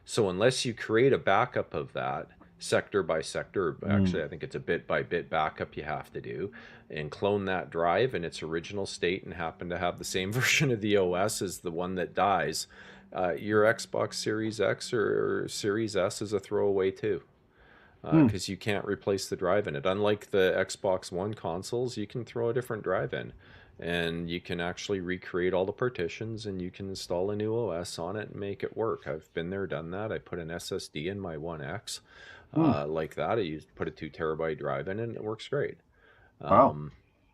Speaker 2: So unless you create a backup of that sector by sector, actually I think it's a bit by bit backup you have to do, and clone that drive in its original state and happen to have the same version of the OS as the one that dies, your Xbox Series X or Series S is a throwaway too. Because you can't replace the drive in it. Unlike the Xbox One consoles, you can throw a different drive in and you can actually recreate all the partitions and you can install a new OS on it and make it work. I've been there, done that. I put an SSD in my One X like that. I put a 2 terabyte drive in it and it works great.
Speaker 1: Wow.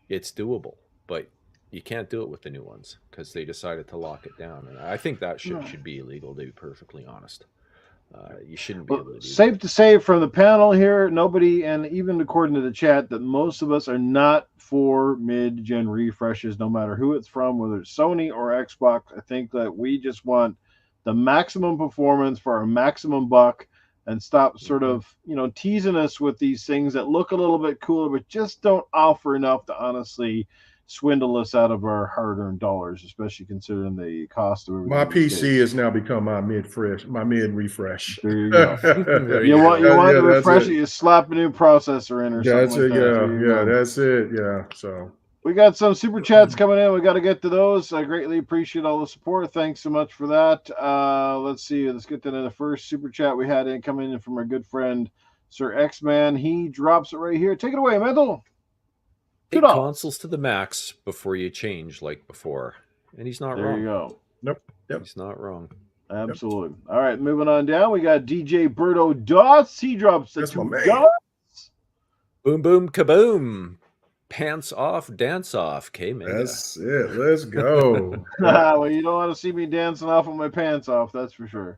Speaker 2: It's doable, but you can't do it with the new ones because they decided to lock it down. And I think that shit should be illegal, to be perfectly honest. You shouldn't be able to do
Speaker 1: safe to say from the panel here, nobody, and even according to the chat, that most of us are not for mid-gen refreshes, no matter who it's from, whether it's Sony or Xbox. I think that we just want the maximum performance for our maximum buck and stop sort of, teasing us with these things that look a little bit cooler, but just don't offer enough to honestly swindle us out of our hard-earned dollars, especially considering the cost of everything.
Speaker 4: My PC has now become my mid refresh.
Speaker 1: There you go. you want to refresh it, you slap a new processor in or something like that.
Speaker 4: That's it. Yeah. So
Speaker 1: we got some super chats coming in. We got to get to those. I greatly appreciate all the support. Thanks so much for that. Let's see. Let's get to the first super chat we had coming in from our good friend Sir X-Man. He drops it right here. Take it away, Mental.
Speaker 2: Take consoles to the max before you change like before. And he's not wrong.
Speaker 1: There you go.
Speaker 4: Yep.
Speaker 2: He's not wrong.
Speaker 1: Absolutely. Yep. All right, moving on down. We got DJ Berto Dots. He drops the $2.
Speaker 2: Boom, boom, kaboom. Pants off, dance off. KMEGA.
Speaker 4: That's it. Let's go.
Speaker 1: Well, you don't want to see me dancing off with my pants off. That's for sure.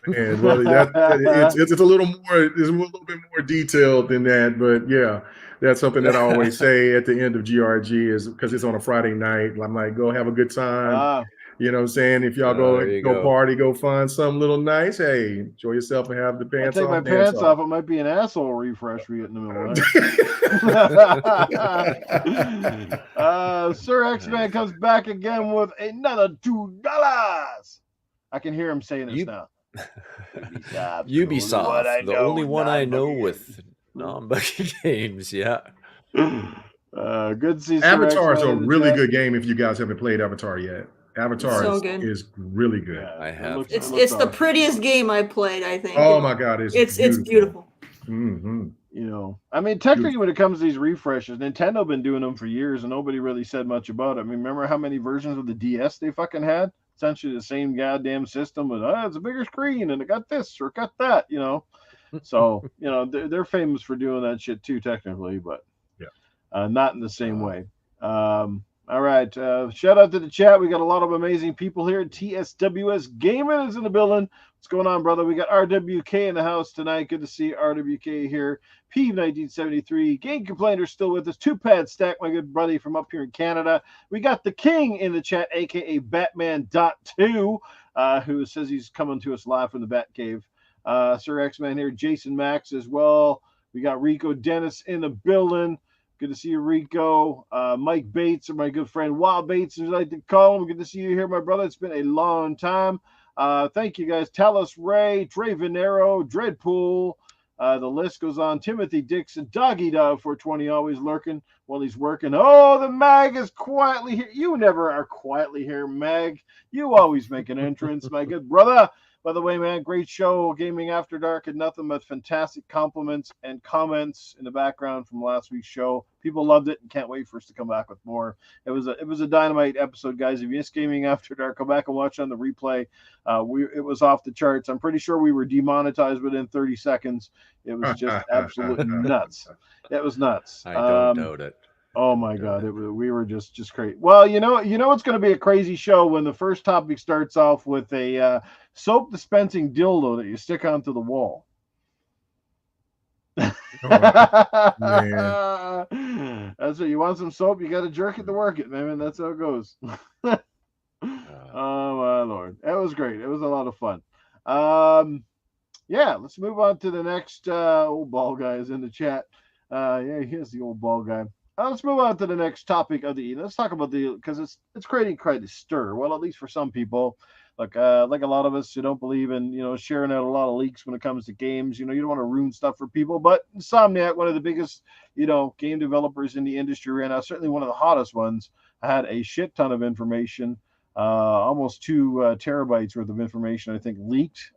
Speaker 4: And well, it's a little more. It's a little bit more detailed than that, but yeah. That's something that I always say at the end of GRG is because it's on a Friday night. I'm like, go have a good time. You know what I'm saying? If y'all go party, go find something little nice. Hey, enjoy yourself and have the pants off.
Speaker 1: Take my pants off. It might be an asshole refresh we get in the middle of it. Sir X-Man comes back again with another $2. I can hear him saying this now.
Speaker 2: Ubisoft, the only one I know with non-buggy games, yeah.
Speaker 1: Good to see.
Speaker 4: Avatar is a really good game if you guys haven't played Avatar yet. Avatar is really good.
Speaker 2: Yeah, I have.
Speaker 3: It's the prettiest game I played, I think.
Speaker 4: Oh my God, it's
Speaker 3: beautiful.
Speaker 4: Mm-hmm.
Speaker 1: I mean, technically, when it comes to these refreshes, Nintendo been doing them for years, and nobody really said much about it. I mean, remember how many versions of the DS they fucking had? Essentially the same goddamn system with it's a bigger screen and it got this or got that, So they're famous for doing that shit too, technically, but not in the same way. All right, shout out to the chat. We got a lot of amazing people here. TSWS Gaming is in the building. What's going on, brother? We got RWK in the house tonight. Good to see RWK here. Peeve 1973. Game Complainer still with us. 2-pad stack, my good buddy from up here in Canada. We got the King in the chat, aka Batman.2, who says he's coming to us live from the Bat Cave. Sir X-Man here. Jason Max as well. We got Rico Dennis in the building. Good to see you, Rico. Mike Bates, or my good friend Wild Bates, as I like to call him. Good to see you here, my brother. It's been a long time. Thank you, guys. Talus Ray, Trey Venero, Dreadpool. The list goes on. Timothy Dixon, Doggy Dog 420, always lurking while he's working. Oh, the Mag is quietly here. You never are quietly here, Mag. You always make an entrance, my good brother. By the way, man, great show. Gaming After Dark and nothing but fantastic compliments and comments in the background from last week's show. People loved it and can't wait for us to come back with more. It was a dynamite episode, guys. If you missed Gaming After Dark, go back and watch on the replay. It was off the charts. I'm pretty sure we were demonetized within 30 seconds. It was just absolutely nuts. It was nuts.
Speaker 2: I don't doubt it.
Speaker 1: Oh my God, we were just crazy. Well, it's going to be a crazy show when the first topic starts off with a soap dispensing dildo that you stick onto the wall.
Speaker 4: Man.
Speaker 1: That's what you want, some soap, you got to jerk it to work it, man. That's how it goes. Oh my Lord, that was great. It was a lot of fun. Yeah, let's move on to the next. Old ball guy is in the chat. Yeah, here's the old ball guy. Let's move on to the next topic of the evening. Let's talk about because it's creating quite a stir. Well, at least for some people, like a lot of us who don't believe in sharing out a lot of leaks when it comes to games. You don't want to ruin stuff for people. But Insomniac, one of the biggest game developers in the industry right now, certainly one of the hottest ones, had a shit ton of information. Almost 2 terabytes worth of information, I think, leaked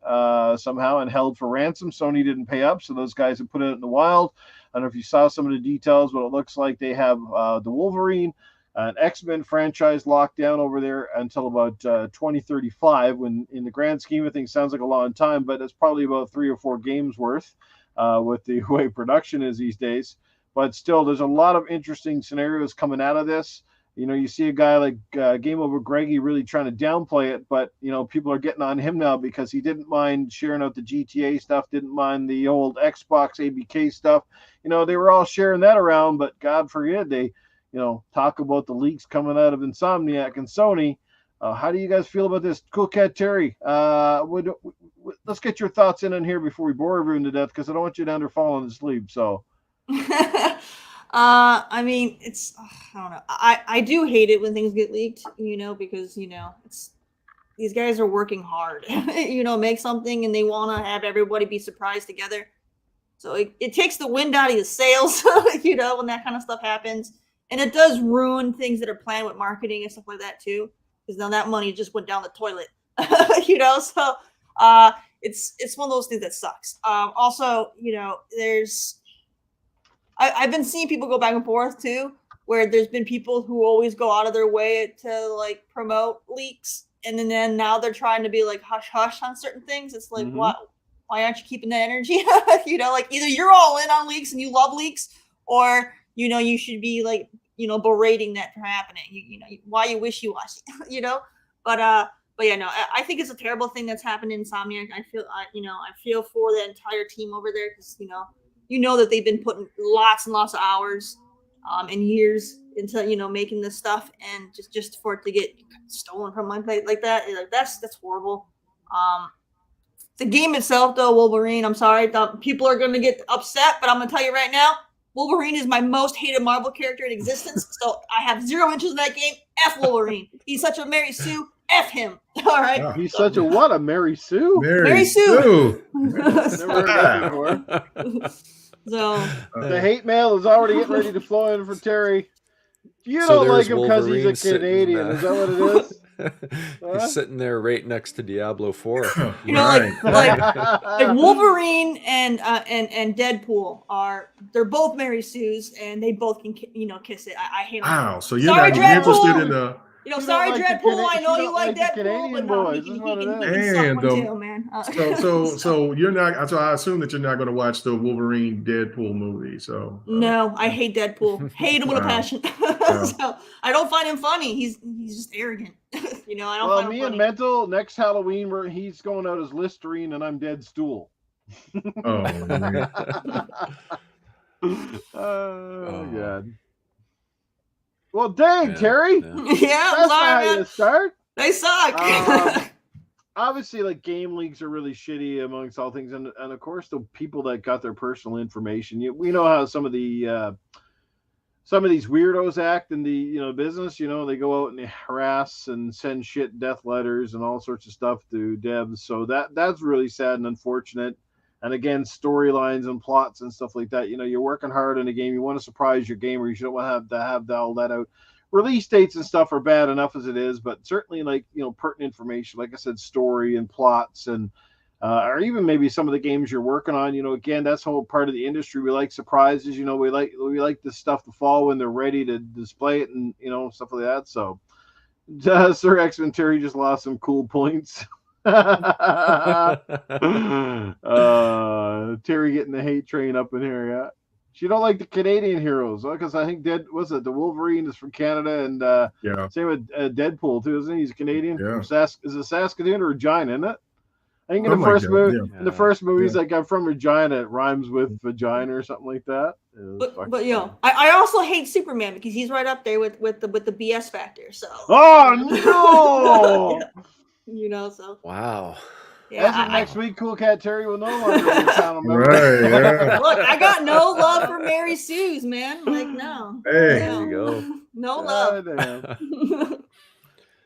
Speaker 1: somehow and held for ransom. Sony didn't pay up, so those guys have put it in the wild. I don't know if you saw some of the details, but it looks like they have the Wolverine, an X-Men franchise locked down over there until about 2035, when in the grand scheme of things sounds like a long time, but it's probably about 3 or 4 games worth with the way production is these days. But still, there's a lot of interesting scenarios coming out of this. You see a guy like Game Over Greggy really trying to downplay it, but people are getting on him now because he didn't mind sharing out the GTA stuff, didn't mind the old Xbox ABK stuff. They were all sharing that around, but God forbid they, talk about the leaks coming out of Insomniac and Sony. How do you guys feel about this? Cool Cat Terri, let's get your thoughts in on here before we bore everyone to death, because I don't want you down there falling asleep. So.
Speaker 3: I mean, it's I don't know. I do hate it when things get leaked, because it's these guys are working hard, make something, and they want to have everybody be surprised together. So it takes the wind out of your sails, when that kind of stuff happens, and it does ruin things that are planned with marketing and stuff like that too, because now that money just went down the toilet, So it's one of those things that sucks. Also, there's. I've been seeing people go back and forth too, where there's been people who always go out of their way to like promote leaks, and then now they're trying to be like hush hush on certain things. It's like, why aren't you keeping that energy? Like either you're all in on leaks and you love leaks, or you should be like berating that for happening. Why you wish you was, But yeah, no, I think it's a terrible thing that's happened in Insomniac. I feel for the entire team over there, because that they've been putting lots and lots of hours and years into making this stuff, and just for it to get stolen from like that, that's horrible. The game itself, though, Wolverine, I'm sorry, people are going to get upset, but I'm going to tell you right now, Wolverine is my most hated Marvel character in existence. So I have 0 interest in that game. F Wolverine. He's such a Mary Sue. F him. All right.
Speaker 1: Yeah, he's such a what? A Mary Sue?
Speaker 3: Mary Sue.
Speaker 1: Never heard that before.
Speaker 3: So
Speaker 1: the hate mail is already getting ready to flow in for Terry. You don't like him because he's a Canadian. Is that what it is?
Speaker 2: He's sitting there right next to Diablo 4.
Speaker 3: Like Wolverine and Deadpool they're both Mary Sues, and they both can kiss it. I hate them.
Speaker 4: Wow, so you're not interested in the.
Speaker 3: Sorry, Deadpool. I know you like Deadpool, but no, he can suck one too, man.
Speaker 4: So you're not. So I assume that you're not going to watch the Wolverine Deadpool movie. So
Speaker 3: no, I hate Deadpool. Hate him with a passion. So I don't find him funny. He's just arrogant. I don't.
Speaker 1: Well,
Speaker 3: find him
Speaker 1: me
Speaker 3: funny.
Speaker 1: and Mental next Halloween, where he's going out as Listerine and I'm Dead Stool.
Speaker 4: Oh man.
Speaker 1: Oh God. Well, dang, Terry.
Speaker 3: Yeah,
Speaker 1: that's not how you start.
Speaker 3: They suck.
Speaker 1: Obviously, like game leaks are really shitty amongst all things, and of course the people that got their personal information. We know how some of these weirdos act in the business. They go out and they harass and send shit death letters and all sorts of stuff to devs. So that's really sad and unfortunate. And again, storylines and plots and stuff like that. You're working hard in a game. You want to surprise your gamers. You don't want to have all that out. Release dates and stuff are bad enough as it is, but certainly pertinent information, like I said, story and plots, and or even maybe some of the games you're working on. Again, that's whole part of the industry. We like surprises. We like this stuff to fall when they're ready to display it, and stuff like that. So, Sir X-Men Terry just lost some cool points. Terry getting the hate train up in here. Yeah, she don't like the Canadian heroes because I think the Wolverine is from Canada, and same with Deadpool too, isn't he? He's Canadian.
Speaker 4: Yeah.
Speaker 1: Is it Saskatoon or Regina, isn't it? I think in
Speaker 4: Something
Speaker 1: the
Speaker 4: like
Speaker 1: first
Speaker 4: that,
Speaker 1: movie,
Speaker 4: yeah.
Speaker 1: in the first movie, he's
Speaker 4: Yeah.
Speaker 1: like, "I'm from Regina." It rhymes with vagina or something like that. It was fucking
Speaker 3: But you know,
Speaker 1: funny.
Speaker 3: I also hate Superman because he's right up there with the BS factor. So
Speaker 1: Oh no!
Speaker 3: you know, so
Speaker 2: Wow.
Speaker 3: yeah,
Speaker 1: As of next week, Cool Cat Terry will no longer be a panel member.
Speaker 4: Right, yeah.
Speaker 3: look, I got no love for Mary Sue's, man. Like no,
Speaker 4: Hey.
Speaker 2: There you go.
Speaker 3: no love.
Speaker 1: Damn.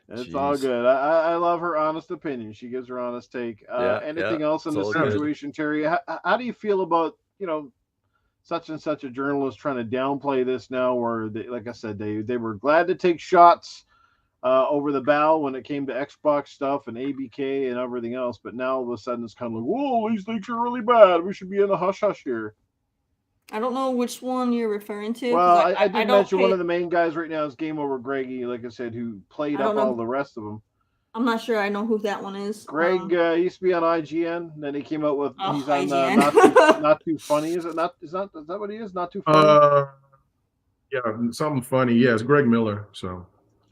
Speaker 1: It's all
Speaker 2: Jeez.
Speaker 1: good. I love her honest opinion. She gives her honest take.
Speaker 2: Yeah,
Speaker 1: Anything
Speaker 2: yeah,
Speaker 1: else in
Speaker 2: it's
Speaker 1: this
Speaker 2: all good.
Speaker 1: situation, Terry? How do you feel about, such and such a journalist trying to downplay this now? Where they, like I said, they were glad to take shots over the bow when it came to Xbox stuff and ABK and everything else, but now all of a sudden it's kind of like, whoa, these things are really bad. We should be in the hush hush here.
Speaker 3: I don't know which one you're referring to.
Speaker 1: Well, I
Speaker 3: I
Speaker 1: did
Speaker 3: don't
Speaker 1: mention
Speaker 3: pay,
Speaker 1: one of the main guys right now is Game Over Greggy, like I said, who played
Speaker 3: I
Speaker 1: up
Speaker 3: don't know.
Speaker 1: all the rest of them.
Speaker 3: I'm not sure I know who that one is.
Speaker 1: Greg used to be on IGN. Then he came out with he's on
Speaker 3: IGN.
Speaker 1: not too funny. Is that what he is? Not too funny.
Speaker 4: Yeah, something funny. Yeah, it's Greg Miller. So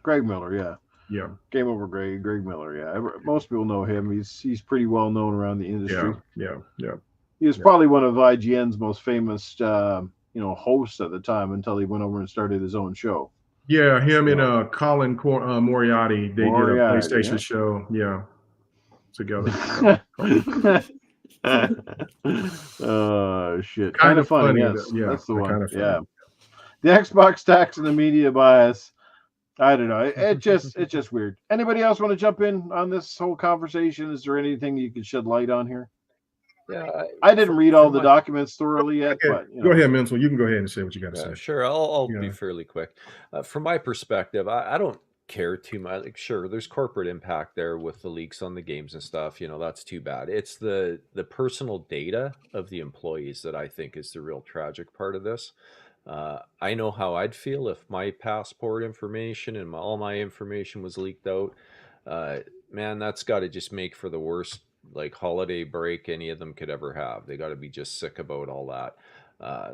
Speaker 1: Greg Miller, yeah.
Speaker 4: yeah,
Speaker 1: Game Over Greg Miller, yeah. Most people know him. He's pretty well known around the industry.
Speaker 4: yeah.
Speaker 1: He was probably one of IGN's most famous, hosts at the time until he went over and started his own show.
Speaker 4: Yeah, him and Colin Moriarty, they did a PlayStation show. Yeah, together.
Speaker 1: Oh shit!
Speaker 4: Kind of
Speaker 1: funny.
Speaker 4: funny.
Speaker 1: Yes,
Speaker 4: Yeah,
Speaker 1: that's the one.
Speaker 4: kind of funny.
Speaker 1: Yeah, the Xbox tax and the media bias. I don't know. It's just weird. Anybody else want to jump in on this whole conversation? Is there anything you could shed light on here?
Speaker 2: Yeah,
Speaker 1: I didn't read all the documents thoroughly yet, but
Speaker 4: go ahead, Mental. You can go ahead and say what you got to say.
Speaker 2: Sure, I'll be fairly quick. From my perspective, I don't care too much. Like, sure, there's corporate impact there with the leaks on the games and stuff. That's too bad. It's the personal data of the employees that I think is the real tragic part of this. I know how I'd feel if my passport information and all my information was leaked out. Man, that's got to just make for the worst holiday break any of them could ever have. They got to be just sick about all that.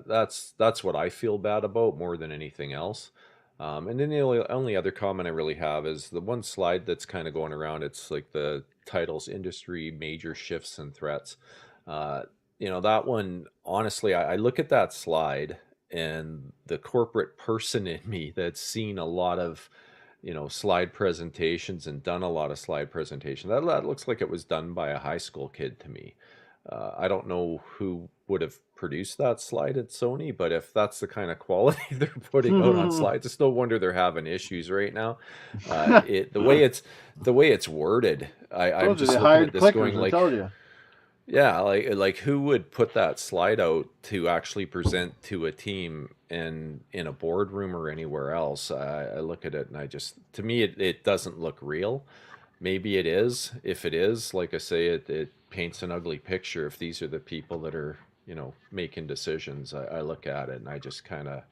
Speaker 2: That's what I feel bad about more than anything else. And then the only other comment I really have is the one slide that's kind of going around. It's like the titles, industry, major shifts and threats. That one, honestly, I look at that slide and the corporate person in me that's seen a lot of, slide presentations and done a lot of slide presentation. That looks like it was done by a high school kid to me. I don't know who would have produced that slide at Sony, but if that's the kind of quality they're putting out on slides, it's no wonder they're having issues right now. The way it's worded, I'm just looking at this going like, yeah, like who would put that slide out to actually present to a team in a boardroom or anywhere else? I look at it and to me, it doesn't look real. Maybe it is. If it is, like I say, it paints an ugly picture. If these are the people that are, making decisions, I look at it and I just kind of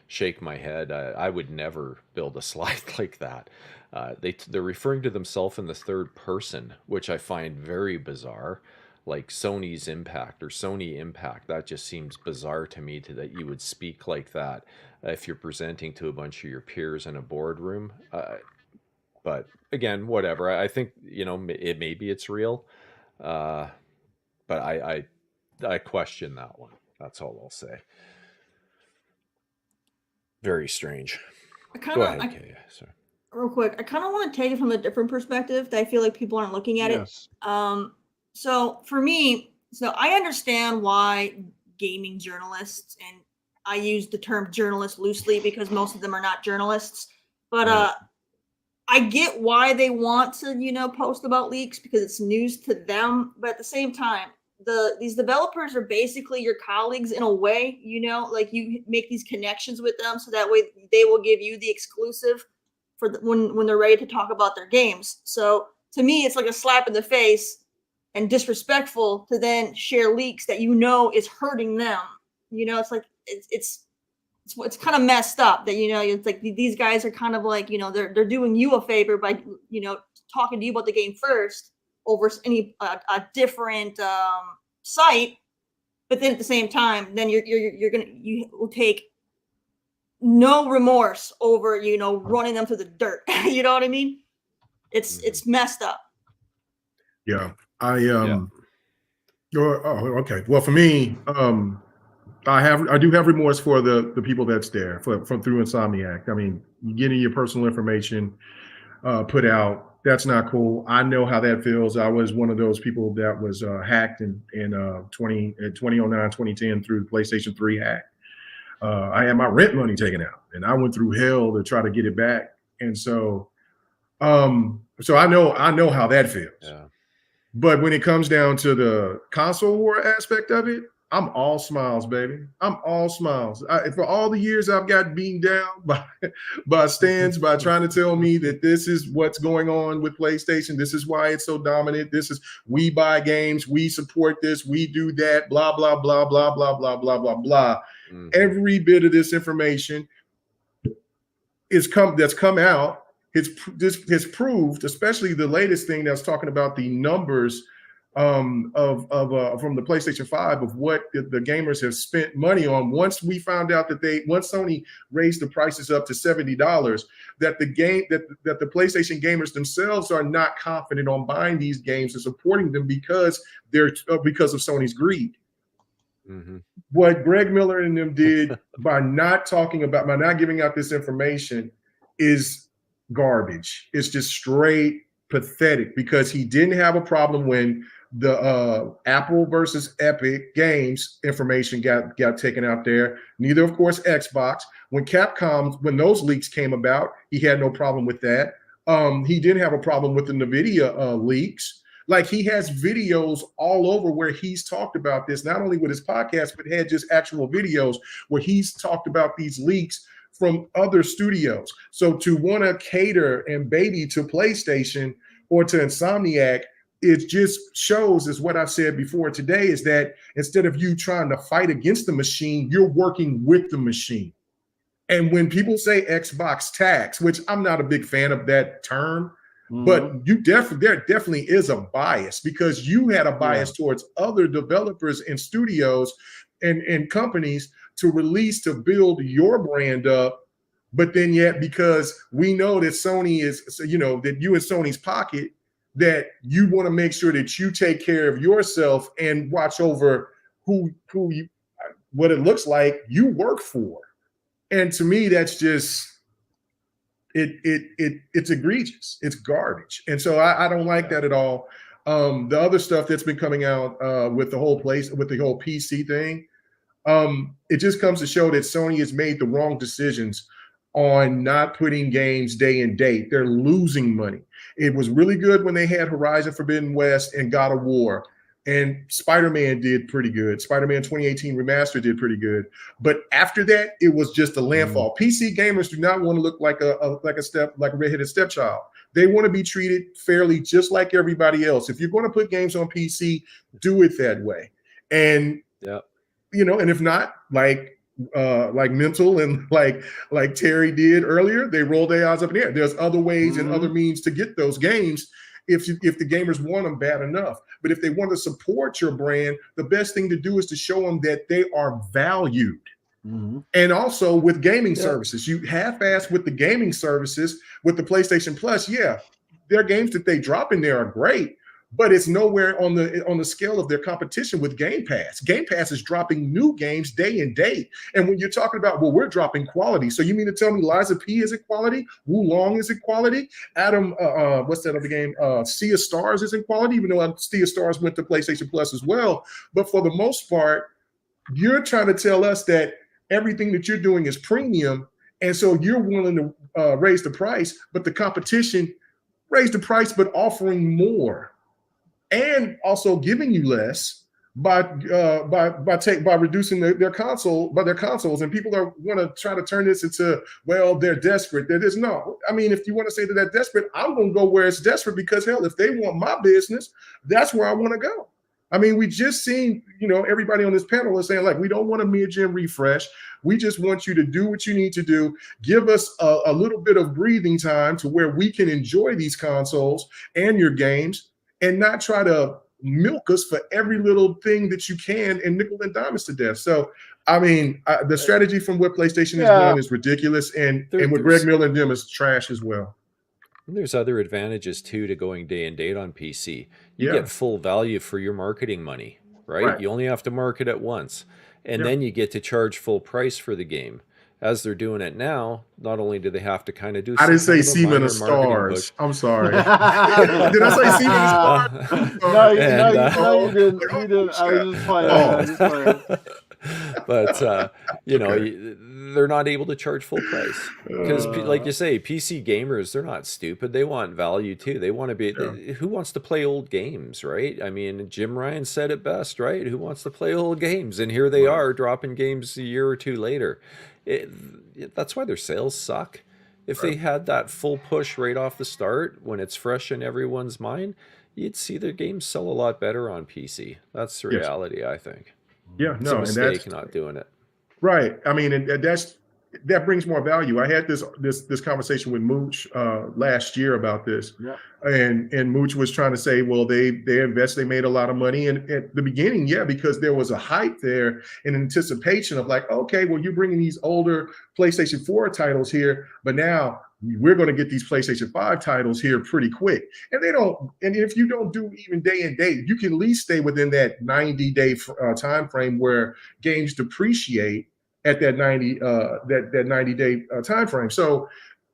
Speaker 2: shake my head. I would never build a slide like that. They're referring to themselves in the third person, which I find very bizarre. Like Sony's impact or Sony impact, that just seems bizarre to me that you would speak like that if you're presenting to a bunch of your peers in a boardroom. But again, whatever. I think maybe it's real, but I question that one. That's all I'll say. Very strange. Go ahead, Kay. Sorry.
Speaker 3: Real quick, I kind of want to take it from a different perspective that I feel like people aren't looking at it. So for me, I understand why gaming journalists, and I use the term journalist loosely because most of them are not journalists, but I get why they want to, post about leaks because it's news to them. But at the same time, these developers are basically your colleagues in a way, like you make these connections with them so that way they will give you the exclusive for when they're ready to talk about their games. So to me, it's like a slap in the face and disrespectful to then share leaks that is hurting them. It's like it's kind of messed up that it's like these guys are kind of like they're doing you a favor by talking to you about the game first over any a different site, but then at the same time then you will take no remorse over running them to the dirt. You know what I mean? It's messed up.
Speaker 4: Yeah. I okay. Well, for me, I do have remorse for the people that's there from through Insomniac. I mean, getting your personal information put out, that's not cool. I know how that feels. I was one of those people that was hacked in 2009, 2010 through the PlayStation 3 hack. I had my rent money taken out, and I went through hell to try to get it back. And so, so I know how that feels.
Speaker 2: Yeah.
Speaker 4: But when it comes down to the console war aspect of it, I'm all smiles, baby. I'm all smiles. For all the years I've got beaten down by stands, by trying to tell me that this is what's going on with PlayStation. This is why it's so dominant. This is, we buy games, we support this, we do that, blah, blah, blah, blah, blah, blah, blah, blah, blah. Mm-hmm. Every bit of this information that's come out, has proved, especially the latest thing that's talking about the numbers from the PlayStation 5 of what the gamers have spent money on. Once we found out that once Sony raised the prices up to $70, that the PlayStation gamers themselves are not confident on buying these games and supporting them because of Sony's greed. Mm-hmm. What Greg Miller and them did by not giving out this information is garbage. It's just straight pathetic, because he didn't have a problem when the Apple versus Epic Games information got taken out there. Neither, of course, Xbox. When Capcom, when those leaks came about, he had no problem with that. He didn't have a problem with the NVIDIA leaks. Like, he has videos all over where he's talked about this, not only with his podcast, but had just actual videos where he's talked about these leaks from other studios. So to want to cater and baby to PlayStation or to Insomniac, it just shows, is what I've said before today, is that instead of you trying to fight against the machine, you're working with the machine. And when people say Xbox tax, which I'm not a big fan of that term, but there definitely is a bias, because you had a bias towards other developers and studios and companies to build your brand up. But then yet, because we know that Sony is, that you in Sony's pocket, that you want to make sure that you take care of yourself and watch over what it looks like you work for. And to me, that's just, it's egregious. It's garbage. And so I don't like that at all. The other stuff that's been coming out with the whole PC thing, it just comes to show that Sony has made the wrong decisions on not putting games day and date. They're losing money. It was really good when they had Horizon Forbidden West and God of War, and Spider-Man did pretty good. Spider-Man 2018 Remastered did pretty good. But after that, it was just a landfall. PC gamers do not want to look like a redheaded stepchild. They want to be treated fairly, just like everybody else. If you're going to put games on PC, do it that way. And and if not, like Mental and like Terry did earlier, they roll their eyes up in the air. There's other ways and other means to get those games if the gamers want them bad enough. But if they want to support your brand, the best thing to do is to show them that they are valued. And also with gaming services, you half-ass with the gaming services with the PlayStation Plus. Yeah, their games that they drop in there are great, but it's nowhere on the scale of their competition with Game Pass. Game Pass is dropping new games day and date. And when you're talking about, well, we're dropping quality. So you mean to tell me Liza P isn't quality? Wulong isn't quality? Adam, what's that other game? Sea of Stars isn't quality, even though Sea of Stars went to PlayStation Plus as well. But for the most part, you're trying to tell us that everything that you're doing is premium. And so you're willing to raise the price, but the competition raised the price, but offering more. And also giving you less by reducing their consoles, and people want to try to turn this into, well, they're desperate. There's no. I mean, if you want to say that they're desperate, I'm going to go where it's desperate, because hell, if they want my business, that's where I want to go. I mean, we just seen, everybody on this panel is saying, like, we don't want a mid-gen refresh. We just want you to do what you need to do. Give us a little bit of breathing time to where we can enjoy these consoles and your games, and not try to milk us for every little thing that you can and nickel and dime us to death. So, I mean, the strategy from what PlayStation is doing is ridiculous, and what Greg Miller and them is trash as well.
Speaker 2: And there's other advantages too to going day and date on PC. You
Speaker 4: Yeah.
Speaker 2: get full value for your marketing money, right?
Speaker 4: Right.
Speaker 2: You only have to market it once. And
Speaker 4: Yeah.
Speaker 2: then you get to charge full price for the game. As they're doing it now, not only do they have to kind of do
Speaker 4: I
Speaker 2: some
Speaker 4: didn't say
Speaker 2: kind of a
Speaker 4: semen
Speaker 2: minor
Speaker 4: of
Speaker 2: marketing push.
Speaker 4: stars. I'm sorry. Did I say semen of stars?
Speaker 1: No,
Speaker 2: And,
Speaker 1: you didn't.
Speaker 4: Like,
Speaker 1: You didn't. I was just playing.
Speaker 4: Oh.
Speaker 1: I was just playing.
Speaker 2: But you know,
Speaker 4: Okay.
Speaker 2: they're not able to charge full price because, like
Speaker 1: Uh,
Speaker 2: you say, PC gamers, they're not stupid. They want value too. They want to be.
Speaker 4: Yeah.
Speaker 2: Who wants to play old games, right? I mean, Jim Ryan said it best, right? Who wants to play old games? And here they
Speaker 4: Right.
Speaker 2: are dropping games a year or two later. That's why their sales suck. If they
Speaker 4: Right.
Speaker 2: had that full push right off the start when it's fresh in everyone's mind, you'd see their games sell a lot better on PC. That's the
Speaker 4: Yes.
Speaker 2: reality, I think.
Speaker 4: Yeah.
Speaker 2: It's a
Speaker 4: No. And that's
Speaker 2: mistake not doing it.
Speaker 4: right. I mean, and that brings more value. I had this conversation with Mooch last year about this,
Speaker 1: Yeah.
Speaker 4: and Mooch was trying to say, well, they made a lot of money, and at the beginning, yeah, because there was a hype there in anticipation of like, okay, well, you're bringing these older PlayStation 4 titles here, but now we're going to get these PlayStation 5 titles here pretty quick. And they don't. And if you don't do even day and date, you can at least stay within that 90-day time frame where games depreciate at that 90-day time frame. So,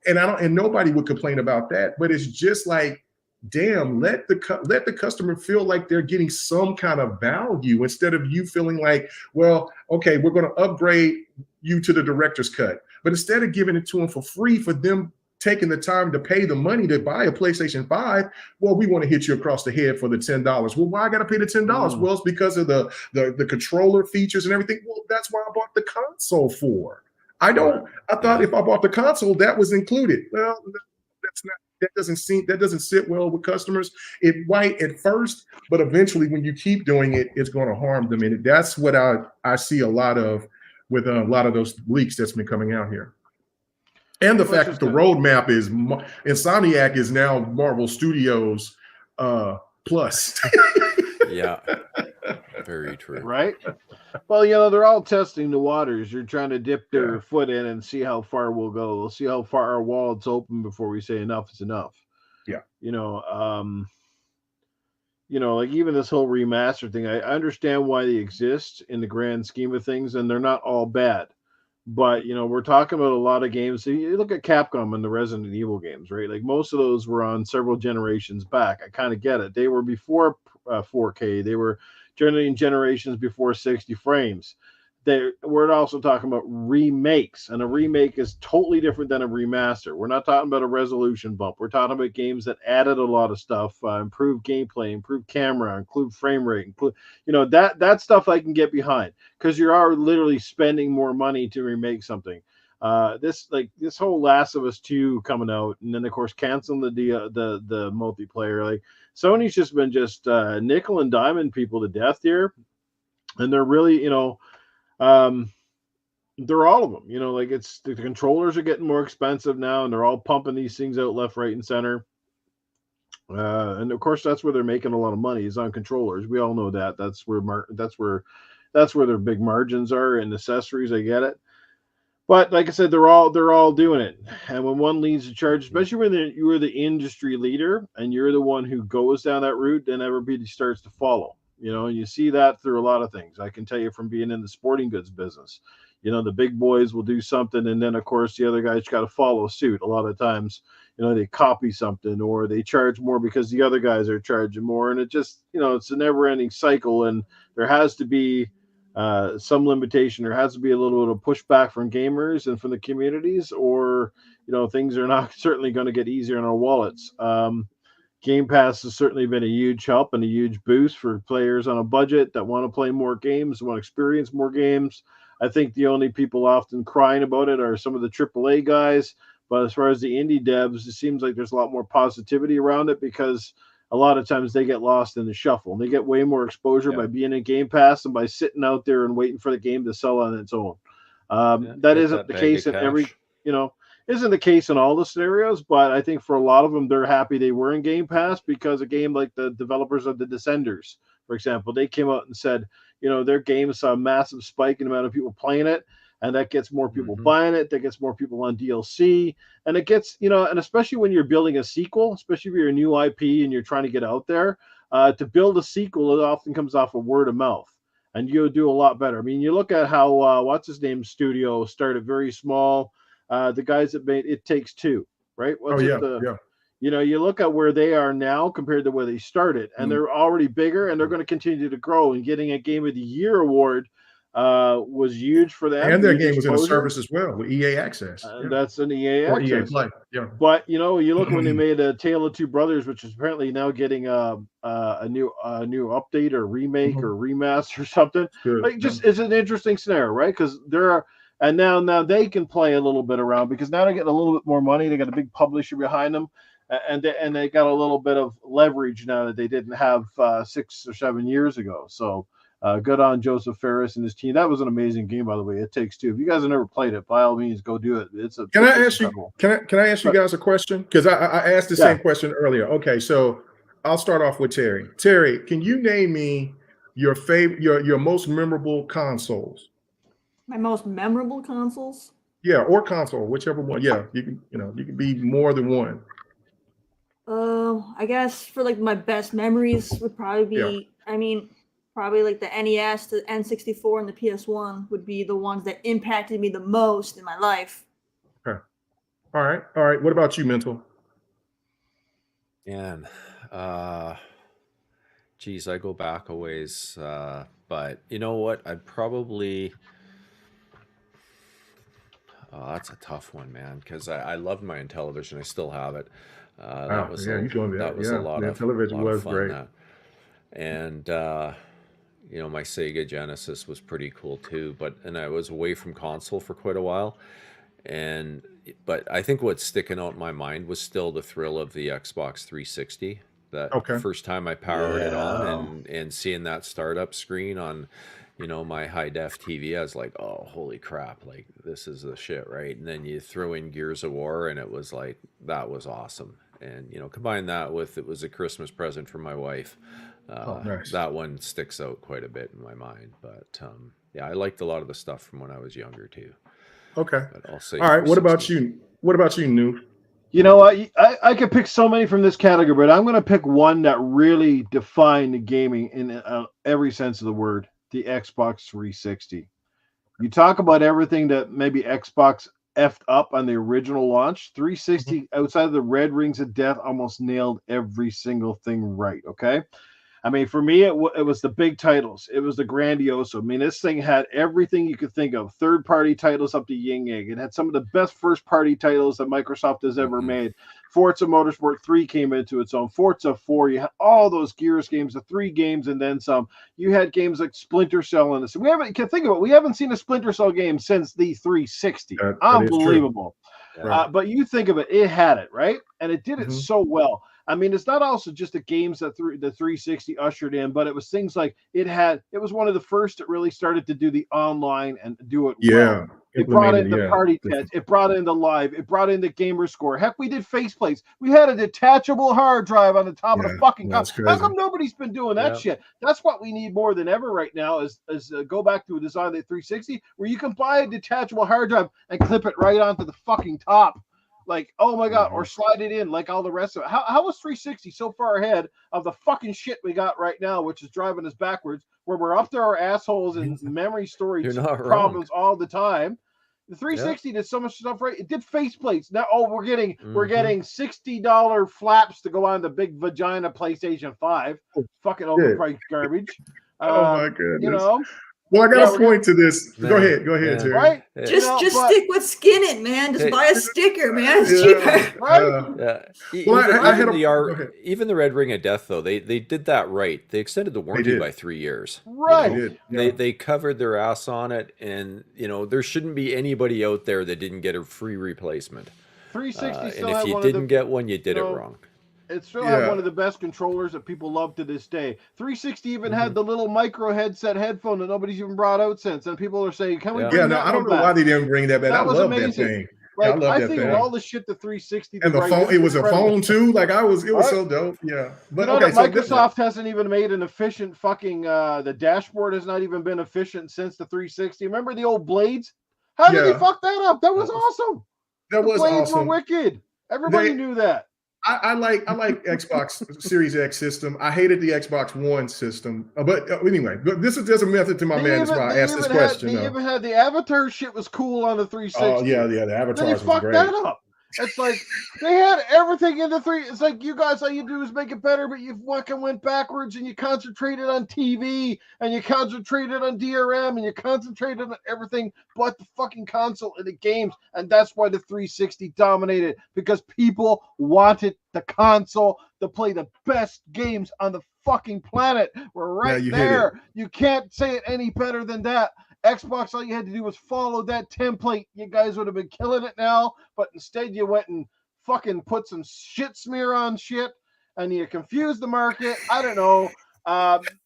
Speaker 4: and nobody would complain about that. But it's just like, damn, let the customer feel like they're getting some kind of value instead of you feeling like, well, okay, we're going to upgrade you to the director's cut. But instead of giving it to them for free, for them taking the time to pay the money to buy a PlayStation 5, well, we want to hit you across the head for the $10. Well, why I got to pay the $10? Well, it's because of the controller features and everything. Well, that's why I bought the console for. I thought if I bought the console, that was included. Well, that's not. That doesn't sit well with customers. It might at first, but eventually, when you keep doing it, it's going to harm them. And that's what I see a lot of with a lot of those leaks that's been coming out here. And the fact that the roadmap is Insomniac is now Marvel Studios plus.
Speaker 2: Yeah, very true.
Speaker 1: Right? Well, they're all testing the waters. You're trying to dip their foot in and see how far we'll go. We'll see how far our wallets open before we say enough is enough.
Speaker 4: Yeah.
Speaker 1: Like even this whole remaster thing, I understand why they exist in the grand scheme of things, and they're not all bad. But we're talking about a lot of games. So you look at Capcom and the Resident Evil games, right? Like most of those were on several generations back. I kind of get it. They were before 4K. They were generations before 60 frames. We're also talking about remakes, and a remake is totally different than a remaster. We're not talking about a resolution bump. We're talking about games that added a lot of stuff, improved gameplay, improved camera, improved frame rate, that stuff I can get behind because you are literally spending more money to remake something. This whole Last of Us 2 coming out, and then of course canceling the multiplayer. Like Sony's just been nickel and diamond people to death here, and they're really they're all of them. Like it's the controllers are getting more expensive now, and they're all pumping these things out left, right, and center. And of course, that's where they're making a lot of money is on controllers. We all know that. That's where their big margins are in accessories. I get it. But like I said, they're all doing it. And when one leads the charge, especially when you're the industry leader and you're the one who goes down that route, then everybody starts to follow. And you see that through a lot of things. I can tell you from being in the sporting goods business. The big boys will do something, and then of course the other guys got to follow suit. A lot of times, they copy something or they charge more because the other guys are charging more, and it just, it's a never-ending cycle. And there has to be some limitation. There has to be a little bit of pushback from gamers and from the communities, or things are not certainly going to get easier in our wallets. Game Pass has certainly been a huge help and a huge boost for players on a budget that want to play more games, want to experience more games. I think the only people often crying about it are some of the AAA guys. But as far as the indie devs, it seems like there's a lot more positivity around it because a lot of times they get lost in the shuffle. And they get way more exposure by being in Game Pass and by sitting out there and waiting for the game to sell on its own. That isn't the case in every, isn't the case in all the scenarios, but I think for a lot of them, they're happy they were in Game Pass because a game like the developers of the Descenders, for example, they came out and said, their game saw a massive spike in the amount of people playing it. and that gets more people
Speaker 2: Mhm.
Speaker 1: buying it. That gets more people on DLC, and it gets, and especially when you're building a sequel, especially if you're a new IP and you're trying to get out there, to build a sequel, it often comes off of word of mouth, and you'll do a lot better. I mean, you look at how what's his name studio started very small. The guys that made It Takes Two, right?
Speaker 4: Oh
Speaker 1: What's it?
Speaker 4: yeah, yeah.
Speaker 1: You look at where they are now compared to where they started, and they're already bigger, and they're going to continue to grow. And getting a Game of the Year award was huge for them.
Speaker 4: And their
Speaker 1: Huge
Speaker 4: game was in a
Speaker 1: exposure.
Speaker 4: service as well with EA Access.
Speaker 1: And that's an EA
Speaker 4: Or EA
Speaker 1: access.
Speaker 4: Play. Yeah.
Speaker 1: But you look when they made a Tale of Two Brothers, which is apparently now getting a new update or remake or remaster or something.
Speaker 4: Good.
Speaker 1: Like, just it's an interesting scenario, right? Because there are, and now they can play a little bit around because now they're getting a little bit more money. They got a big publisher behind them, and they got a little bit of leverage now that they didn't have 6 or 7 years ago. So. Good on Joseph Ferris and his team. That was an amazing game, by the way. It Takes Two. If you guys have never played it, by all means, go do it.
Speaker 4: Can I ask you guys a question? Because I asked the same question earlier. Okay, so I'll start off with Terry. Terry, can you name me your your most memorable consoles?
Speaker 3: My most memorable consoles?
Speaker 4: Yeah, or console, whichever one. Yeah, you can be more than one.
Speaker 3: I guess for like my best memories would probably be, probably like the NES, the N64, and the PS1 would be the ones that impacted me the most in my life.
Speaker 4: Okay. All right. What about you, Mental?
Speaker 2: Man, geez, I go back a ways, but you know what? I'd probably. Oh, that's a tough one, man, because I loved my Intellivision. I still have it. That was a lot of fun.
Speaker 4: Great.
Speaker 2: And my Sega Genesis was pretty cool too. And I was away from console for quite a while. But I think what's sticking out in my mind was still the thrill of the Xbox 360. First time I powered it on and seeing that startup screen on, my high def TV, I was like, oh, holy crap. Like, this is the shit, right? And then you throw in Gears of War and it was like, that was awesome. And, combine that with, it was a Christmas present for my wife.
Speaker 4: Nice.
Speaker 2: That one sticks out quite a bit in my mind. But, I liked a lot of the stuff from when I was younger too.
Speaker 4: Okay.
Speaker 2: But I'll say.
Speaker 4: All right. What about you? What about you, Noob?
Speaker 1: You know what? I could pick so many from this category, but I'm going to pick one that really defined gaming in every sense of the word: the Xbox 360. You talk about everything that maybe Xbox effed up on the original launch. 360, outside of the red rings of death, almost nailed every single thing right. Okay. I mean, for me, it was the big titles. It was the grandioso. I mean, this thing had everything you could think of. Third-party titles up to yin yang. It had some of the best first-party titles that Microsoft has ever made. Forza Motorsport 3 came into its own. Forza 4. You had all those Gears games, the 3 games, and then some. You had games like Splinter Cell in this. We haven't seen a Splinter Cell game since the 360. Unbelievable. But you think of it, it had it, right? And it did it so well. I mean, it's not also just the games that the 360 ushered in, but it was things like it was one of the first that really started to do the online and do it well. It brought in the party chats. It brought in the live. It brought in the gamer score. Heck, we did faceplates. We had a detachable hard drive on the top of the fucking console. How come nobody's been doing that shit? That's what we need more than ever right now is go back to a design of the 360 where you can buy a detachable hard drive and clip it right onto the fucking top. Like, oh my God, or slide it in like all the rest of it. How is 360 so far ahead of the fucking shit we got right now, which is driving us backwards, where we're up to our assholes in memory storage problems all the time? The 360 did so much stuff right. It did faceplates. Now, we're getting $60 flaps to go on the big vagina PlayStation 5. Fucking overpriced garbage.
Speaker 4: Oh my goodness.
Speaker 3: Well,
Speaker 4: I got a point to this. Go ahead, Jerry.
Speaker 1: Right?
Speaker 3: Just stick with skin it, man. Just buy a sticker, man. It's cheaper.
Speaker 1: Right?
Speaker 2: Even the Red Ring of Death, though, they did that right. They extended the warranty by 3 years.
Speaker 1: Right.
Speaker 2: They covered their ass on it, and there shouldn't be anybody out there that didn't get a free replacement.
Speaker 1: 360 still
Speaker 2: and if you didn't get one, you did it wrong.
Speaker 1: It still had one of the best controllers that people love to this day. 360 even had the little micro headset headphone that nobody's even brought out since. And people are saying, can we bring that
Speaker 4: I don't know why they didn't bring that back. I love that thing.
Speaker 1: Like, I think of all the shit the 360
Speaker 4: and the phone, it was a phone too. Like it was so dope. Yeah. But
Speaker 1: Microsoft hasn't even made an efficient fucking the dashboard has not even been efficient since the 360. Remember the old blades? How did he fuck that up? That was awesome.
Speaker 4: That was
Speaker 1: blades
Speaker 4: awesome.
Speaker 1: were wicked. Everybody knew that.
Speaker 4: I like Xbox Series X system. I hated the Xbox One system. But anyway, this is just a method to my madness why I asked this question.
Speaker 1: They even had the avatar shit was cool on the 360.
Speaker 4: Oh yeah, the avatars was great.
Speaker 1: That up. It's like they had everything in the three. It's like you guys, all you do is make it better, but you fucking went backwards and you concentrated on TV and you concentrated on DRM and you concentrated on everything but the fucking console and the games. And that's why the 360 dominated, because people wanted the console to play the best games on the fucking planet. We're right there. You can't say it any better than that. Xbox, all you had to do was follow that template. You guys would have been killing it now, but instead you went and fucking put some shit smear on shit and you confused the market. I don't know.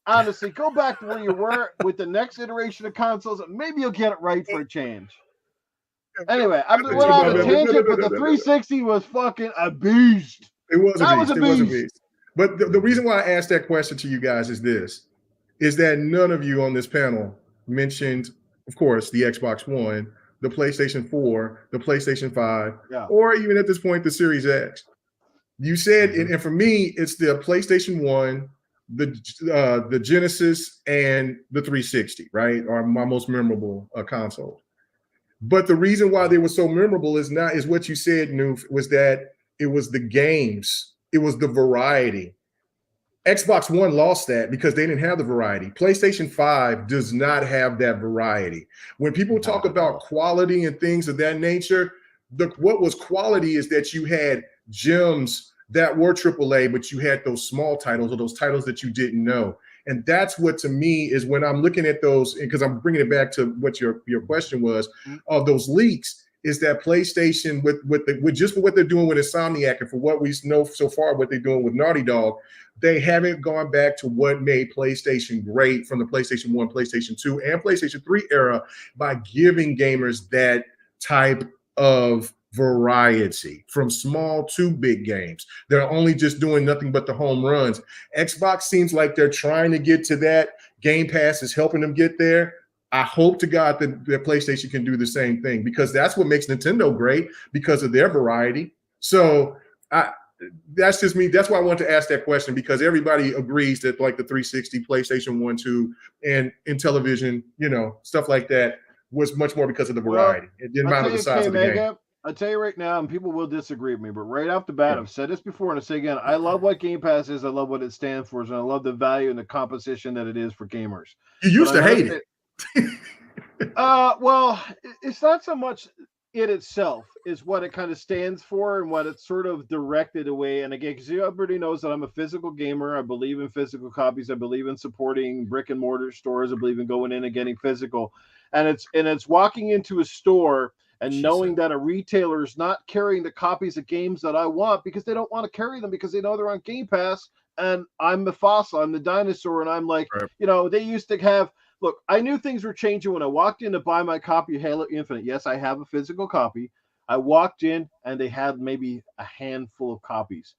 Speaker 1: Honestly, go back to where you were with the next iteration of consoles and maybe you'll get it right for a change. Anyway, I went on a tangent, but the 360 was fucking a beast.
Speaker 4: It was a beast. But the reason why I asked that question to you guys is this, is that none of you on this panel mentioned, of course, the Xbox One, the PlayStation 4, the PlayStation 5, or even at this point, the Series X. You said, and for me, it's the PlayStation 1, the Genesis, and the 360, right? Are my most memorable consoles. But the reason why they were so memorable is what you said, Noof, was that it was the games, it was the variety. Xbox One lost that because they didn't have the variety. PlayStation 5 does not have that variety. When people talk about quality and things of that nature, what was quality is that you had gems that were AAA, but you had those small titles or those titles that you didn't know. And that's what, to me, is when I'm looking at those, because I'm bringing it back to what your question was, of those leaks, is that PlayStation with what they're doing with Insomniac and for what we know so far, what they're doing with Naughty Dog, they haven't gone back to what made PlayStation great from the PlayStation 1, PlayStation 2, and PlayStation 3 era by giving gamers that type of variety from small to big games. They're only just doing nothing but the home runs. Xbox seems like they're trying to get to that. Game Pass is helping them get there. I hope to God that PlayStation can do the same thing, because that's what makes Nintendo great, because of their variety. So that's just me. That's why I want to ask that question, because everybody agrees that like the 360, PlayStation 1, 2, and in television, stuff like that was much more because of the variety. It didn't matter the size of the game.
Speaker 1: I'll tell you right now, and people will disagree with me, but right off the bat, I've said this before and I'll say again, I love what Game Pass is. I love what it stands for, and I love the value and the composition that it is for gamers.
Speaker 4: You used to hate it.
Speaker 1: Well, it's not so much it itself, is what it kind of stands for and what it's sort of directed away. And again, because everybody knows that I'm a physical gamer. I believe in physical copies. I believe in supporting brick and mortar stores. I believe in going in and getting physical. And it's walking into a store and knowing that a retailer is not carrying the copies of games that I want, because they don't want to carry them because they know they're on Game Pass. And I'm the fossil, I'm the dinosaur, and I'm like, they used to have. Look, I knew things were changing when I walked in to buy my copy of Halo Infinite. Yes, I have a physical copy. I walked in and they had maybe a handful of copies.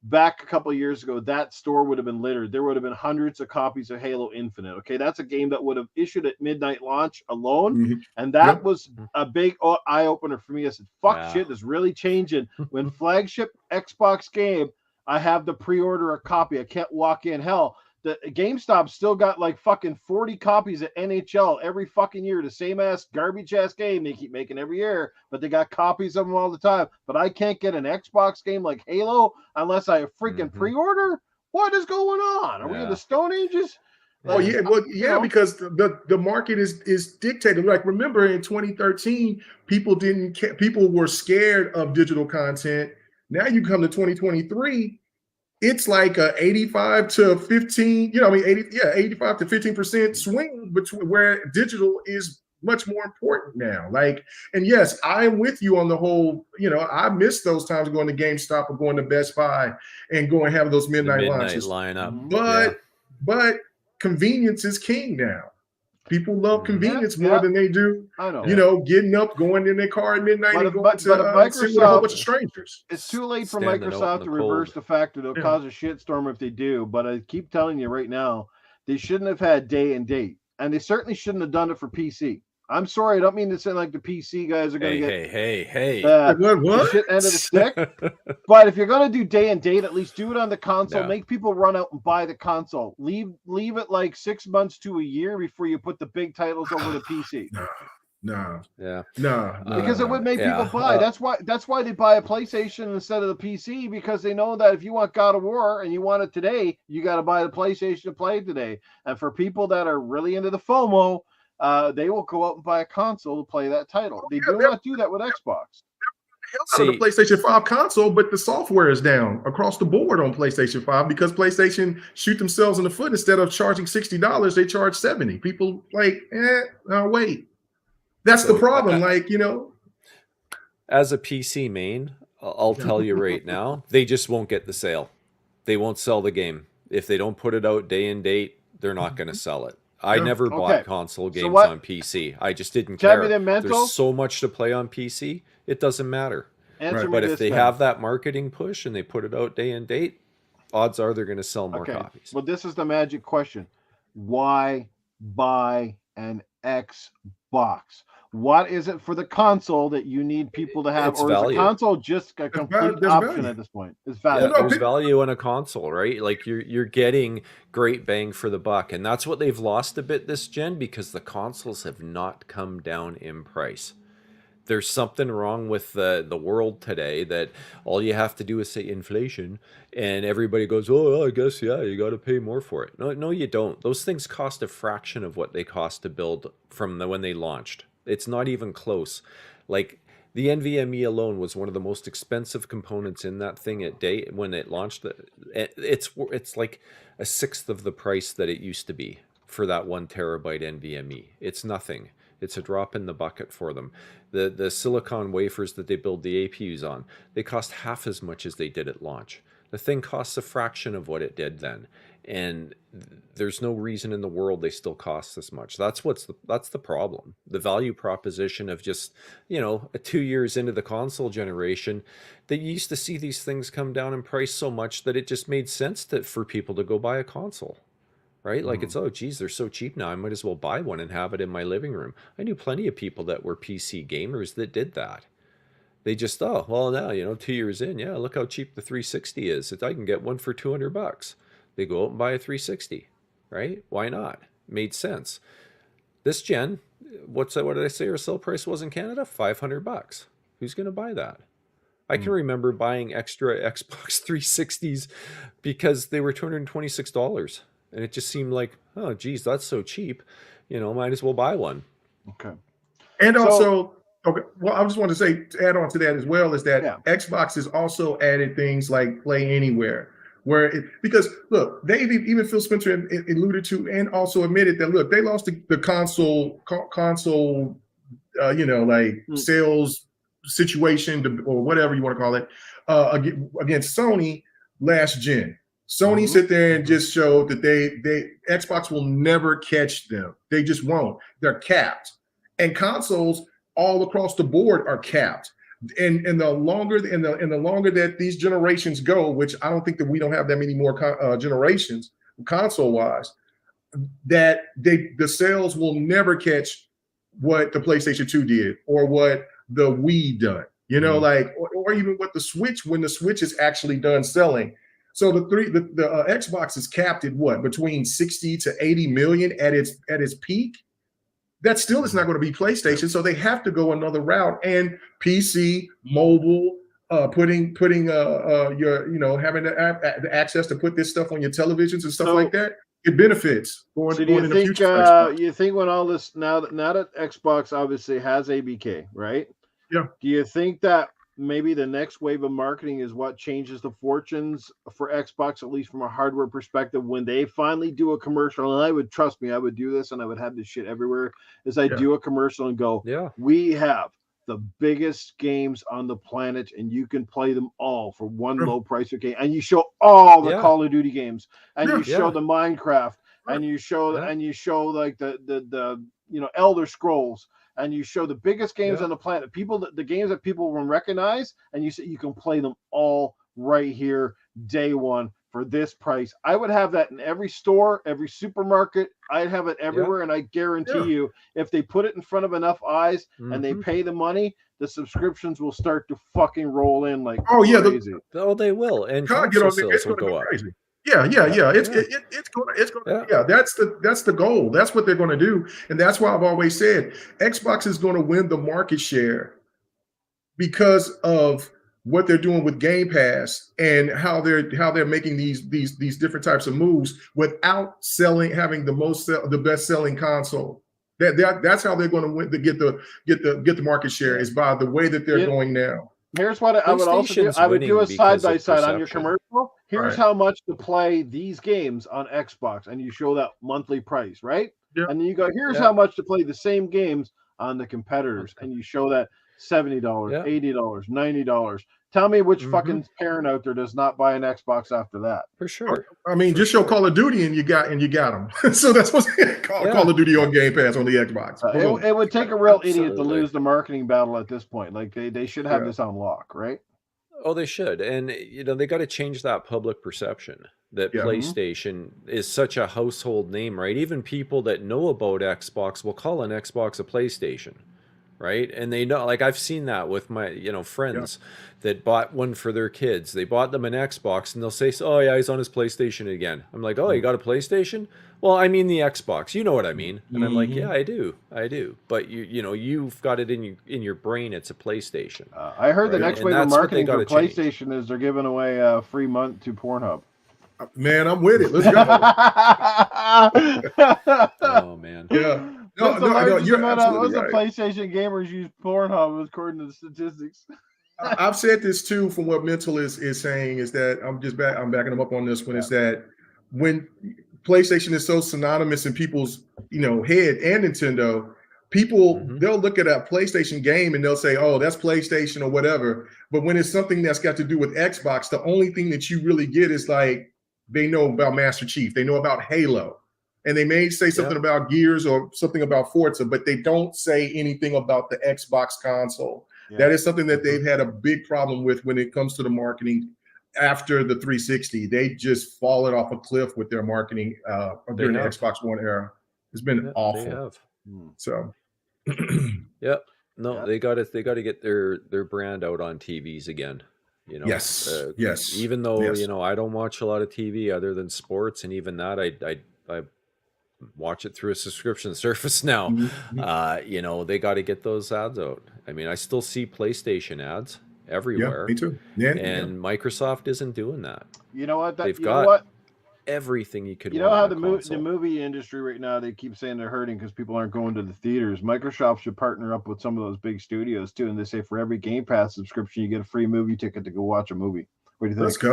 Speaker 1: Back a couple of years ago, that store would have been littered. There would have been hundreds of copies of Halo Infinite. Okay, that's a game that would have issued at midnight launch alone. And that was a big eye-opener for me. I said, fuck shit, it's really changing. When flagship Xbox game, I have to pre-order a copy. I can't walk in. Hell, the GameStop still got like fucking 40 copies of NHL every fucking year. The same ass garbage ass game they keep making every year, but they got copies of them all the time. But I can't get an Xbox game like Halo unless I freaking pre-order. What is going on? Are we in the Stone Ages?
Speaker 4: Like, because the market is dictated. Like, remember in 2013, people were scared of digital content. Now you come to 2023. It's like a 85 to 15, 85 to 15% swing between where digital is much more important now. Like, and yes, I'm with you on the whole, I miss those times going to GameStop or going to Best Buy and going have those midnight launches.
Speaker 2: Lineup.
Speaker 4: But convenience is king now. People love convenience more than they do, getting up, going in their car at midnight and going to sit with a whole bunch of strangers.
Speaker 1: It's too late for Microsoft to reverse the fact that it'll cause a shitstorm if they do. But I keep telling you right now, they shouldn't have had day and date. And they certainly shouldn't have done it for PC. I'm sorry, I don't mean to sound like the PC guys are going to get
Speaker 2: Hey.
Speaker 1: the shit end of the stick. But if you're going to do day and date, at least do it on the console.
Speaker 2: Yeah.
Speaker 1: Make people run out and buy the console. Leave it like 6 months to a year before you put the big titles over the PC.
Speaker 4: No.
Speaker 2: Yeah.
Speaker 1: Because it would make people buy. That's why they buy a PlayStation instead of the PC, because they know that if you want God of War and you want it today, you got to buy the PlayStation to play it today. And for people that are really into the FOMO, they will go out and buy a console to play that title. They do not do that with Xbox.
Speaker 4: Hell out of the PlayStation 5 console, but the software is down across the board on PlayStation 5 because PlayStation shoot themselves in the foot. Instead of charging $60, they charge $70. People like, wait. That's the problem.
Speaker 2: As a PC main, I'll tell you right now, they just won't get the sale. They won't sell the game. If they don't put it out day and date, they're not going to sell it. I never bought console games on PC. I just didn't care. There's so much to play on PC, it doesn't matter. But if they have that marketing push and they put it out day and date, odds are they're going to sell more copies.
Speaker 1: Well, this is the magic question. Why buy an Xbox? What is it for the console that you need people to have?
Speaker 2: It's
Speaker 1: or
Speaker 2: value.
Speaker 1: Is the console just a complete option at this point? It's value.
Speaker 2: Yeah, there's value in a console, right? Like you're getting great bang for the buck. And that's what they've lost a bit this gen, because the consoles have not come down in price. There's something wrong with the world today that all you have to do is say inflation and everybody goes, oh, I guess, yeah, you got to pay more for it. No, you don't. Those things cost a fraction of what they cost to build from when they launched. It's not even close. Like the NVMe alone was one of the most expensive components in that thing when it launched. It's like a sixth of the price that it used to be for that 1 terabyte NVMe. It's nothing. It's a drop in the bucket for them. The silicon wafers that they build the APUs on, they cost half as much as they did at launch. The thing costs a fraction of what it did then. And there's no reason in the world they still cost this much. That's the problem. The value proposition of just, 2 years into the console generation, they used to see these things come down in price so much that it just made sense for people to go buy a console. Right? Like it's, oh, geez, they're so cheap now. I might as well buy one and have it in my living room. I knew plenty of people that were PC gamers that did that. They just, oh, well, now, 2 years in, yeah, look how cheap the 360 is. I can get one for $200. They go out and buy a 360, right? Why not? Made sense. This gen, what did I say our sale price was in Canada? $500. Who's going to buy that? I can remember buying extra Xbox 360s because they were $226. And it just seemed like, oh, geez, that's so cheap. Might as well buy one.
Speaker 1: Okay.
Speaker 4: And also, well, I just want to say, to add on to that as well, is that Xbox has also added things like Play Anywhere, because look, even Phil Spencer alluded to and also admitted that, look, they lost the console, sales situation or whatever you want to call it, against Sony last gen. Sony sit there and just showed that Xbox will never catch them. They just won't. They're capped. And consoles all across the board are capped. And the longer that these generations go, which I don't think that we don't have that many more generations console wise, that the sales will never catch what the PlayStation 2 did or what the Wii done. Or even what the Switch, when the Switch is actually done selling. So the Xbox is capped at what, between 60 to 80 million at its peak. That still is not going to be PlayStation, so they have to go another route. And PC, mobile, having the access to put this stuff on your televisions and stuff like that, it benefits going in the future.
Speaker 1: You think when all this now that Xbox obviously has ABK, right?
Speaker 4: Yeah.
Speaker 1: Do you think that maybe the next wave of marketing is what changes the fortunes for Xbox, at least from a hardware perspective, when they finally do a commercial? And I would do this and I would have this shit everywhere, do a commercial and go, we have the biggest games on the planet and you can play them all for one low price of game. And you show all the Call of Duty games and you show the Minecraft and you show like the Elder Scrolls. And you show the biggest games on the planet, the games that people will recognize, and you say you can play them all right here, day one, for this price. I would have that in every store, every supermarket. I'd have it everywhere, and I guarantee you, if they put it in front of enough eyes and they pay the money, the subscriptions will start to fucking roll in like crazy.
Speaker 2: They will, and console sales will go up.
Speaker 4: Crazy. Yeah. It's gonna. Yeah, that's the goal. That's what they're going to do, and that's why I've always said Xbox is going to win the market share because of what they're doing with Game Pass and how they're making these different types of moves without having the best selling console. That's how they're going to win to get the market share is by the way that they're going now.
Speaker 1: Here's what I would also do. I would do a side by side on your commercial. Here's how much to play these games on Xbox, and you show that monthly price, right? Yeah. And then you go, here's how much to play the same games on the competitors, and you show that $70, $80, $90. Tell me which fucking parent out there does not buy an Xbox after that.
Speaker 2: For sure.
Speaker 4: I mean, just show Call of Duty and you got them. So that's what's Call of Duty on Game Pass on the Xbox.
Speaker 1: It would take a real idiot to lose the marketing battle at this point. Like they should have this on lock, right?
Speaker 2: Oh, they should. And they got to change that public perception that PlayStation is such a household name, right? Even people that know about Xbox will call an Xbox a PlayStation. Right. And they know, like I've seen that with my, friends that bought one for their kids. They bought them an Xbox and they'll say, oh, yeah, he's on his PlayStation again. I'm like, oh, you got a PlayStation? Well, I mean the Xbox. You know what I mean? And I'm like, yeah, I do. But you've got it in your brain. It's a PlayStation.
Speaker 1: I heard the next wave of marketing for PlayStation is they're giving away a free month to Pornhub.
Speaker 4: Man, I'm with it. Let's go.
Speaker 2: Oh, man.
Speaker 4: Yeah.
Speaker 1: What's the PlayStation gamers use Pornhub according to the statistics?
Speaker 4: I've said this too from what Mental is saying is that I'm backing him up on this one is that when PlayStation is so synonymous in people's head and Nintendo, people they'll look at a PlayStation game and they'll say, oh, that's PlayStation or whatever. But when it's something that's got to do with Xbox, the only thing that you really get is like they know about Master Chief, they know about Halo. And they may say something about Gears or something about Forza, but they don't say anything about the Xbox console. Yeah. That is something that they've had a big problem with when it comes to the marketing after the 360. They just fallen off a cliff with their marketing during the Xbox One era. It's been awful. They have. So,
Speaker 2: they got to get their brand out on TVs again.
Speaker 4: Yes.
Speaker 2: Even though I don't watch a lot of TV other than sports, and even that I watch it through a subscription service now. They got to get those ads out. I mean, I still see PlayStation ads everywhere.
Speaker 4: Yeah, me too.
Speaker 2: And Microsoft isn't doing that.
Speaker 1: You know what?
Speaker 2: They've got everything you could.
Speaker 1: You know how the movie industry right now, they keep saying they're hurting because people aren't going to the theaters. Microsoft should partner up with some of those big studios too, and they say for every Game Pass subscription, you get a free movie ticket to go watch a movie. What do you think?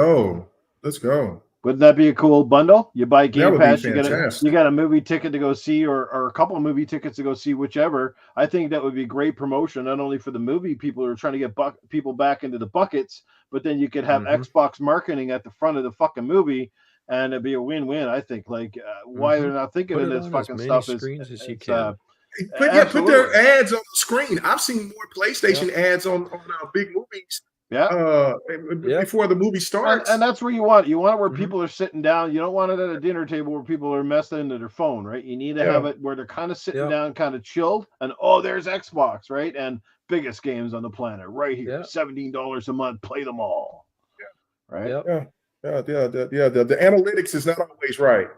Speaker 4: Let's go.
Speaker 1: Wouldn't that be a cool bundle? You buy Game Pass, you got a movie ticket to go see, or a couple of movie tickets to go see, whichever. I think that would be great promotion, not only for the movie people who are trying to get people back into the buckets, but then you could have Xbox marketing at the front of the fucking movie, and it'd be a win-win. I think. Like, why they're not thinking of this fucking stuff is
Speaker 4: put their ads on the screen. I've seen more PlayStation ads on big movies. Before the movie starts,
Speaker 1: and that's where you want it. You want it where people are sitting down. You don't want it at a dinner table where people are messing into their phone, right? You need to have it where they're kind of sitting down, kind of chilled, and there's Xbox, right? And biggest games on the planet, right here, $17 a month, play them all, right?
Speaker 4: The analytics is not always right.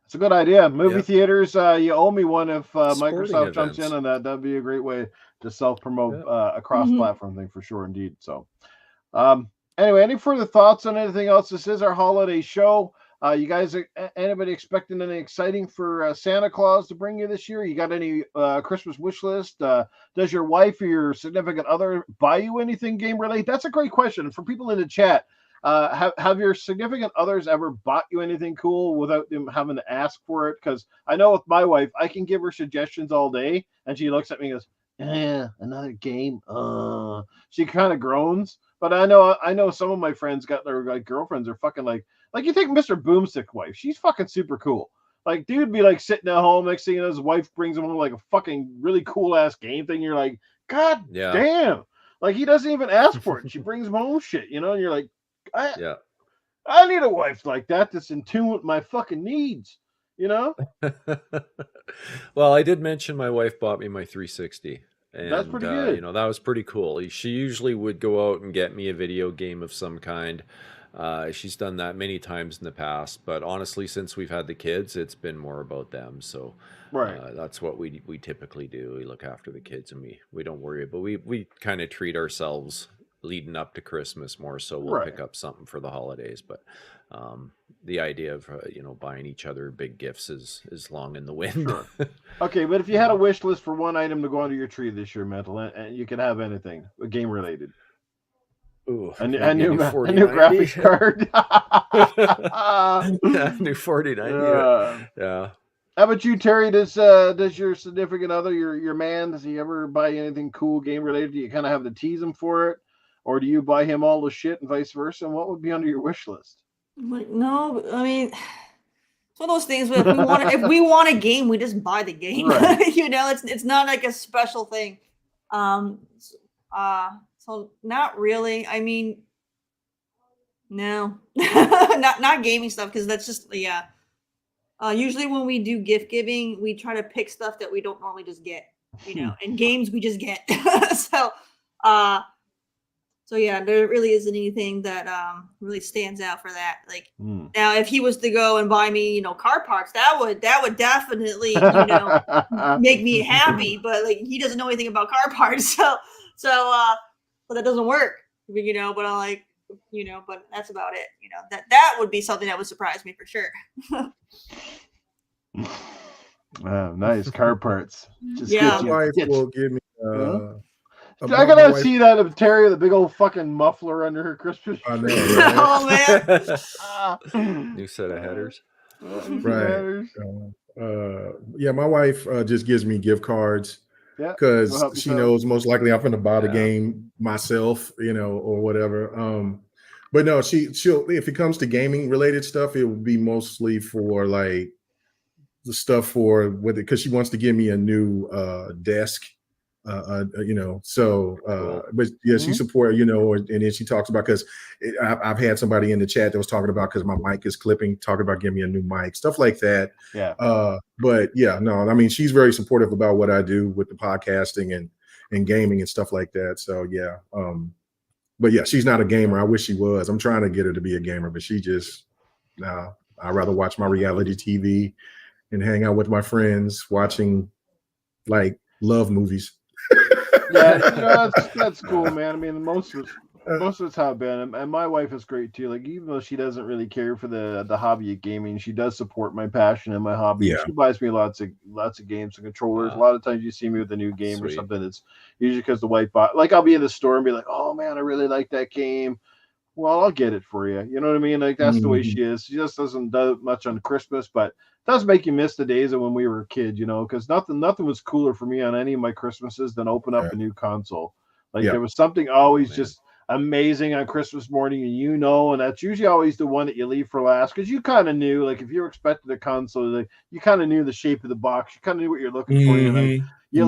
Speaker 1: It's a good idea. Movie theaters, you owe me one if Microsoft jumps in on that. That'd be a great way to self-promote a cross-platform thing for sure, indeed. So, anyway, any further thoughts on anything else? This is our holiday show. You guys, anybody expecting anything exciting for Santa Claus to bring you this year? You got any Christmas wish list? Does your wife or your significant other buy you anything game related? That's a great question. For people in the chat, have your significant others ever bought you anything cool without them having to ask for it? Because I know with my wife, I can give her suggestions all day, and she looks at me and goes, another game. She kind of groans, but I know some of my friends got their girlfriends are fucking like you think Mr. Boomstick wife, she's fucking super cool. Like, dude be like sitting at home, next thing you know, his wife brings him home like a fucking really cool ass game thing. You're like, God damn. Like, he doesn't even ask for it. She brings him home shit, and you're like, I need a wife like that that's in tune with my fucking needs. You know,
Speaker 2: Well, I did mention my wife bought me my 360,
Speaker 1: that's
Speaker 2: and
Speaker 1: pretty good.
Speaker 2: that was pretty cool. She usually would go out and get me a video game of some kind. She's done that many times in the past, but honestly, since we've had the kids, it's been more about them. So
Speaker 1: Right.
Speaker 2: that's what we typically do. We look after the kids, and we don't worry, but we kind of treat ourselves leading up to Christmas more. So we'll
Speaker 1: Right.
Speaker 2: pick up something for the holidays, but the idea of buying each other big gifts is long in the wind.
Speaker 1: Sure. Okay, but if you had a wish list for one item to go under your tree this year, Mental, and you could have anything, game related.
Speaker 2: Ooh,
Speaker 1: A new,
Speaker 2: maybe
Speaker 1: a new
Speaker 2: 4090.
Speaker 1: graphics card.
Speaker 2: Yeah, new 4090. Yeah.
Speaker 1: How about you, Terry? Does your significant other, your man, does he ever buy anything cool game related? Do you kind of have to tease him for it, or do you buy him all the shit and vice versa? And what would be under your wish list?
Speaker 3: Like, no, I mean, it's one of those things where if we want a game, we just buy the game.
Speaker 1: Right.
Speaker 3: You know, it's not like a special thing. So not really. I mean, no, not gaming stuff, because that's just usually when we do gift giving, we try to pick stuff that we don't normally just get, you know, and games we just get. So yeah, there really isn't anything that really stands out for that. Like now, if he was to go and buy me, you know, car parts, that would definitely, you know, make me happy. But like, he doesn't know anything about car parts, so but that doesn't work, you know. But I'm like, you know, but that's about it. You know, that would be something that would surprise me for sure.
Speaker 1: Nice car parts. Just
Speaker 3: Yeah.
Speaker 5: My wife will give me.
Speaker 1: I gotta see that of Terry with a big old fucking muffler under her Christmas
Speaker 5: I
Speaker 1: tree.
Speaker 5: know, right?
Speaker 3: Oh man.
Speaker 2: New set of headers.
Speaker 5: Right. Yeah, my wife just gives me gift cards because she knows most likely I'm going to buy the game myself, you know, or whatever. But no, she'll if it comes to gaming related stuff, it will be mostly for like the stuff for with it because she wants to give me a new desk. You know, so but yeah, she support, you know, and then she talks about because I've had somebody in the chat that was talking about because my mic is clipping, talking about giving me a new mic, stuff like that.
Speaker 1: Yeah.
Speaker 5: But yeah, no, I mean, she's very supportive about what I do with the podcasting and gaming and stuff like that. So yeah, but yeah, she's not a gamer. I wish she was. I'm trying to get her to be a gamer, but she just I'd rather watch my reality TV and hang out with my friends watching like love movies.
Speaker 1: Yeah, you know, that's cool, man. I mean, most of us have been, and my wife is great too. Like, even though she doesn't really care for the hobby of gaming, she does support my passion and my hobby.
Speaker 5: Yeah.
Speaker 1: She buys me lots of games and controllers. A lot of times, you see me with a new game or something. It's usually because the wife bought. Like, I'll be in the store and be like, "Oh man, I really like that game." Well, I'll get it for you. You know what I mean? Like, that's the way she is. She just doesn't do much on Christmas, but it does make you miss the days of when we were a kid, you know, because nothing was cooler for me on any of my Christmases than open up a new console. Like, there was something always just amazing on Christmas morning, and you know, and that's usually always the one that you leave for last because you kind of knew, like, if you were expecting a console, like, you kind of knew the shape of the box, you kind of knew what you're looking for. You're like, you're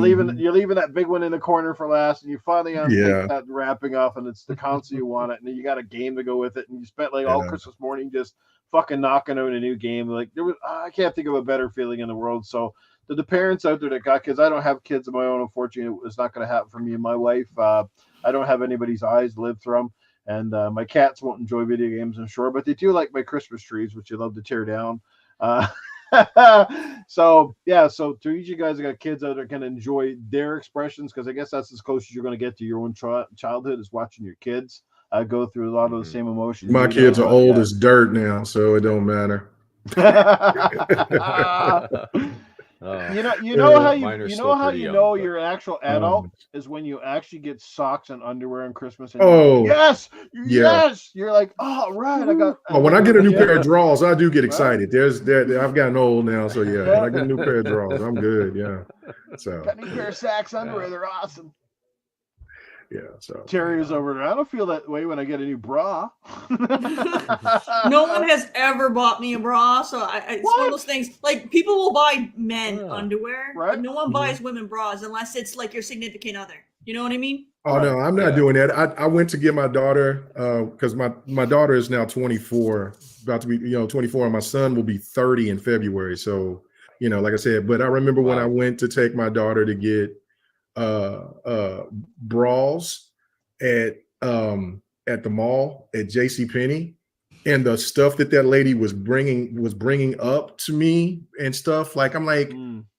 Speaker 1: leaving that big one in the corner for last, and you finally unpick that wrapping off, and it's the console you want it, and you got a game to go with it, and you spent like all Christmas morning just fucking knocking out a new game. Like, there was, I can't think of a better feeling in the world. So to the parents out there that got kids, I don't have kids of my own. Unfortunately, it's not going to happen for me and my wife. I don't have anybody's eyes to live through them, and my cats won't enjoy video games, I'm sure, but they do like my Christmas trees, which they love to tear down. So to each of you guys that got kids out there can enjoy their expressions, because I guess that's as close as you're going to get to your own childhood is watching your kids go through a lot of the same emotions.
Speaker 5: My kids are old as dirt now, so it don't matter.
Speaker 1: You know how you know you're an actual adult is when you actually get socks and underwear on Christmas. And yes, you're like, oh right, I got.
Speaker 5: When I get a new pair of drawers, I do get excited. I've gotten old now, so when I get a new pair of drawers, I'm good. Yeah, so
Speaker 1: got a new pair of Saks underwear. They're awesome.
Speaker 5: Yeah, so
Speaker 1: Terry is over there. I don't feel that way when I get a new bra.
Speaker 3: No one has ever bought me a bra, so it's one of those things. Like, people will buy men underwear,
Speaker 1: right?
Speaker 3: but no one buys women bras unless it's like your significant other. You know what I mean?
Speaker 5: Oh no, I'm not doing that. I went to get my daughter because my daughter is now 24, about to be 24, and my son will be 30 in February. So like I said, but I remember when I went to take my daughter to get bras at the mall at JCPenney, and the stuff that lady was bringing up to me and stuff, like I'm like,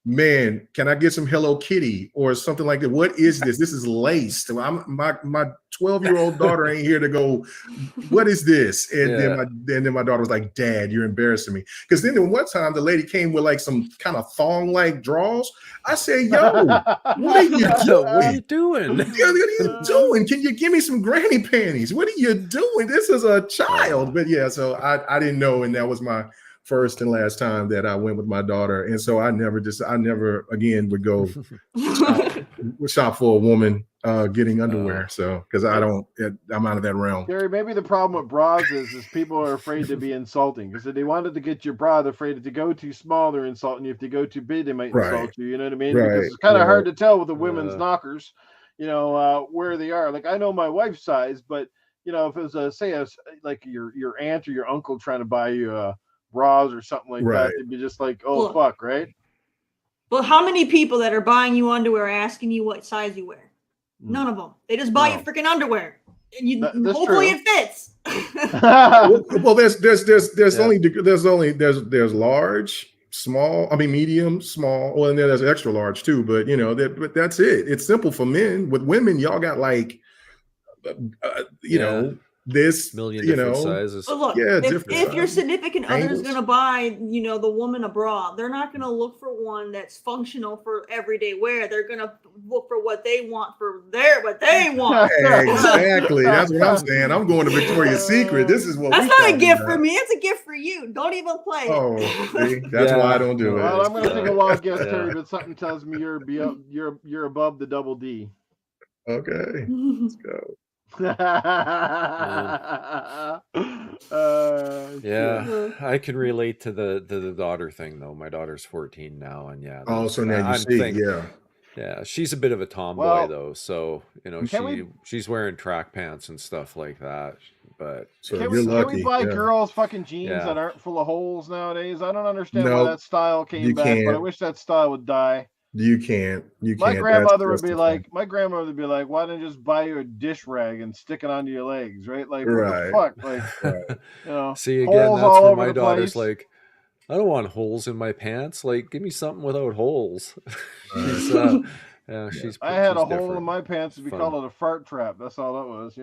Speaker 5: man, can I get some Hello Kitty or something like that? What is this? This is laced. My 12-year-old daughter ain't here to go, what is this? And then my daughter was like, Dad, you're embarrassing me. Because then one time the lady came with like some kind of thong-like drawers. I said, yo, what are you doing?
Speaker 2: What are you doing?
Speaker 5: What are you doing? Can you give me some granny panties? What are you doing? This is a child. But yeah, so I didn't know, and that was my first and last time that I went with my daughter, and so I never again would go shop for a woman getting underwear. So because I'm out of that realm.
Speaker 1: Gary, maybe the problem with bras is people are afraid to be insulting, because if they wanted to get your bra, they're afraid to go too small, they're insulting you. If they go too big, they might insult you. You know what I mean?
Speaker 5: Right.
Speaker 1: Because it's kind of hard to tell with the women's knockers, where they are. Like I know my wife's size, but if it was like your aunt or your uncle trying to buy you bras or something like that, they'd be just like, oh, fuck, right?
Speaker 3: Well, how many people that are buying you underwear are asking you what size you wear? None of them. They just buy you freaking underwear. And hopefully it fits.
Speaker 5: Well, there's large, small, medium, small. Well, and then there's extra large too, but but that's it. It's simple for men. With women, y'all got like this
Speaker 2: million different sizes.
Speaker 3: But look, if your significant other is going to buy, the woman a bra, they're not going to look for one that's functional for everyday wear. They're going to look for what they want for what they want.
Speaker 5: Exactly. That's what I'm saying. I'm going to Victoria's Secret. This is what.
Speaker 3: That's not a gift for me. It's a gift for you. Don't even play it.
Speaker 5: Oh, see? That's why I don't do it.
Speaker 1: Well, I'm going to take a wild guess, Terry, but something tells me you're above the double D.
Speaker 5: Okay, let's go.
Speaker 2: I can relate to the daughter thing though. My daughter's 14 now, and
Speaker 5: so now
Speaker 2: she's a bit of a tomboy though, so she's wearing track pants and stuff like that. But
Speaker 1: can we buy girls fucking jeans that aren't full of holes nowadays? I don't understand why that style came back, but I wish that style would die.
Speaker 5: You can't.
Speaker 1: My grandmother would be like, why don't you just buy you a dish rag and stick it onto your legs, right? Like, what the fuck? Like,
Speaker 2: see, again, that's where my daughter's like, I don't want holes in my pants. Like, give me something without holes. She's I
Speaker 1: had a hole in my pants. We call it a fart trap. That's all that was,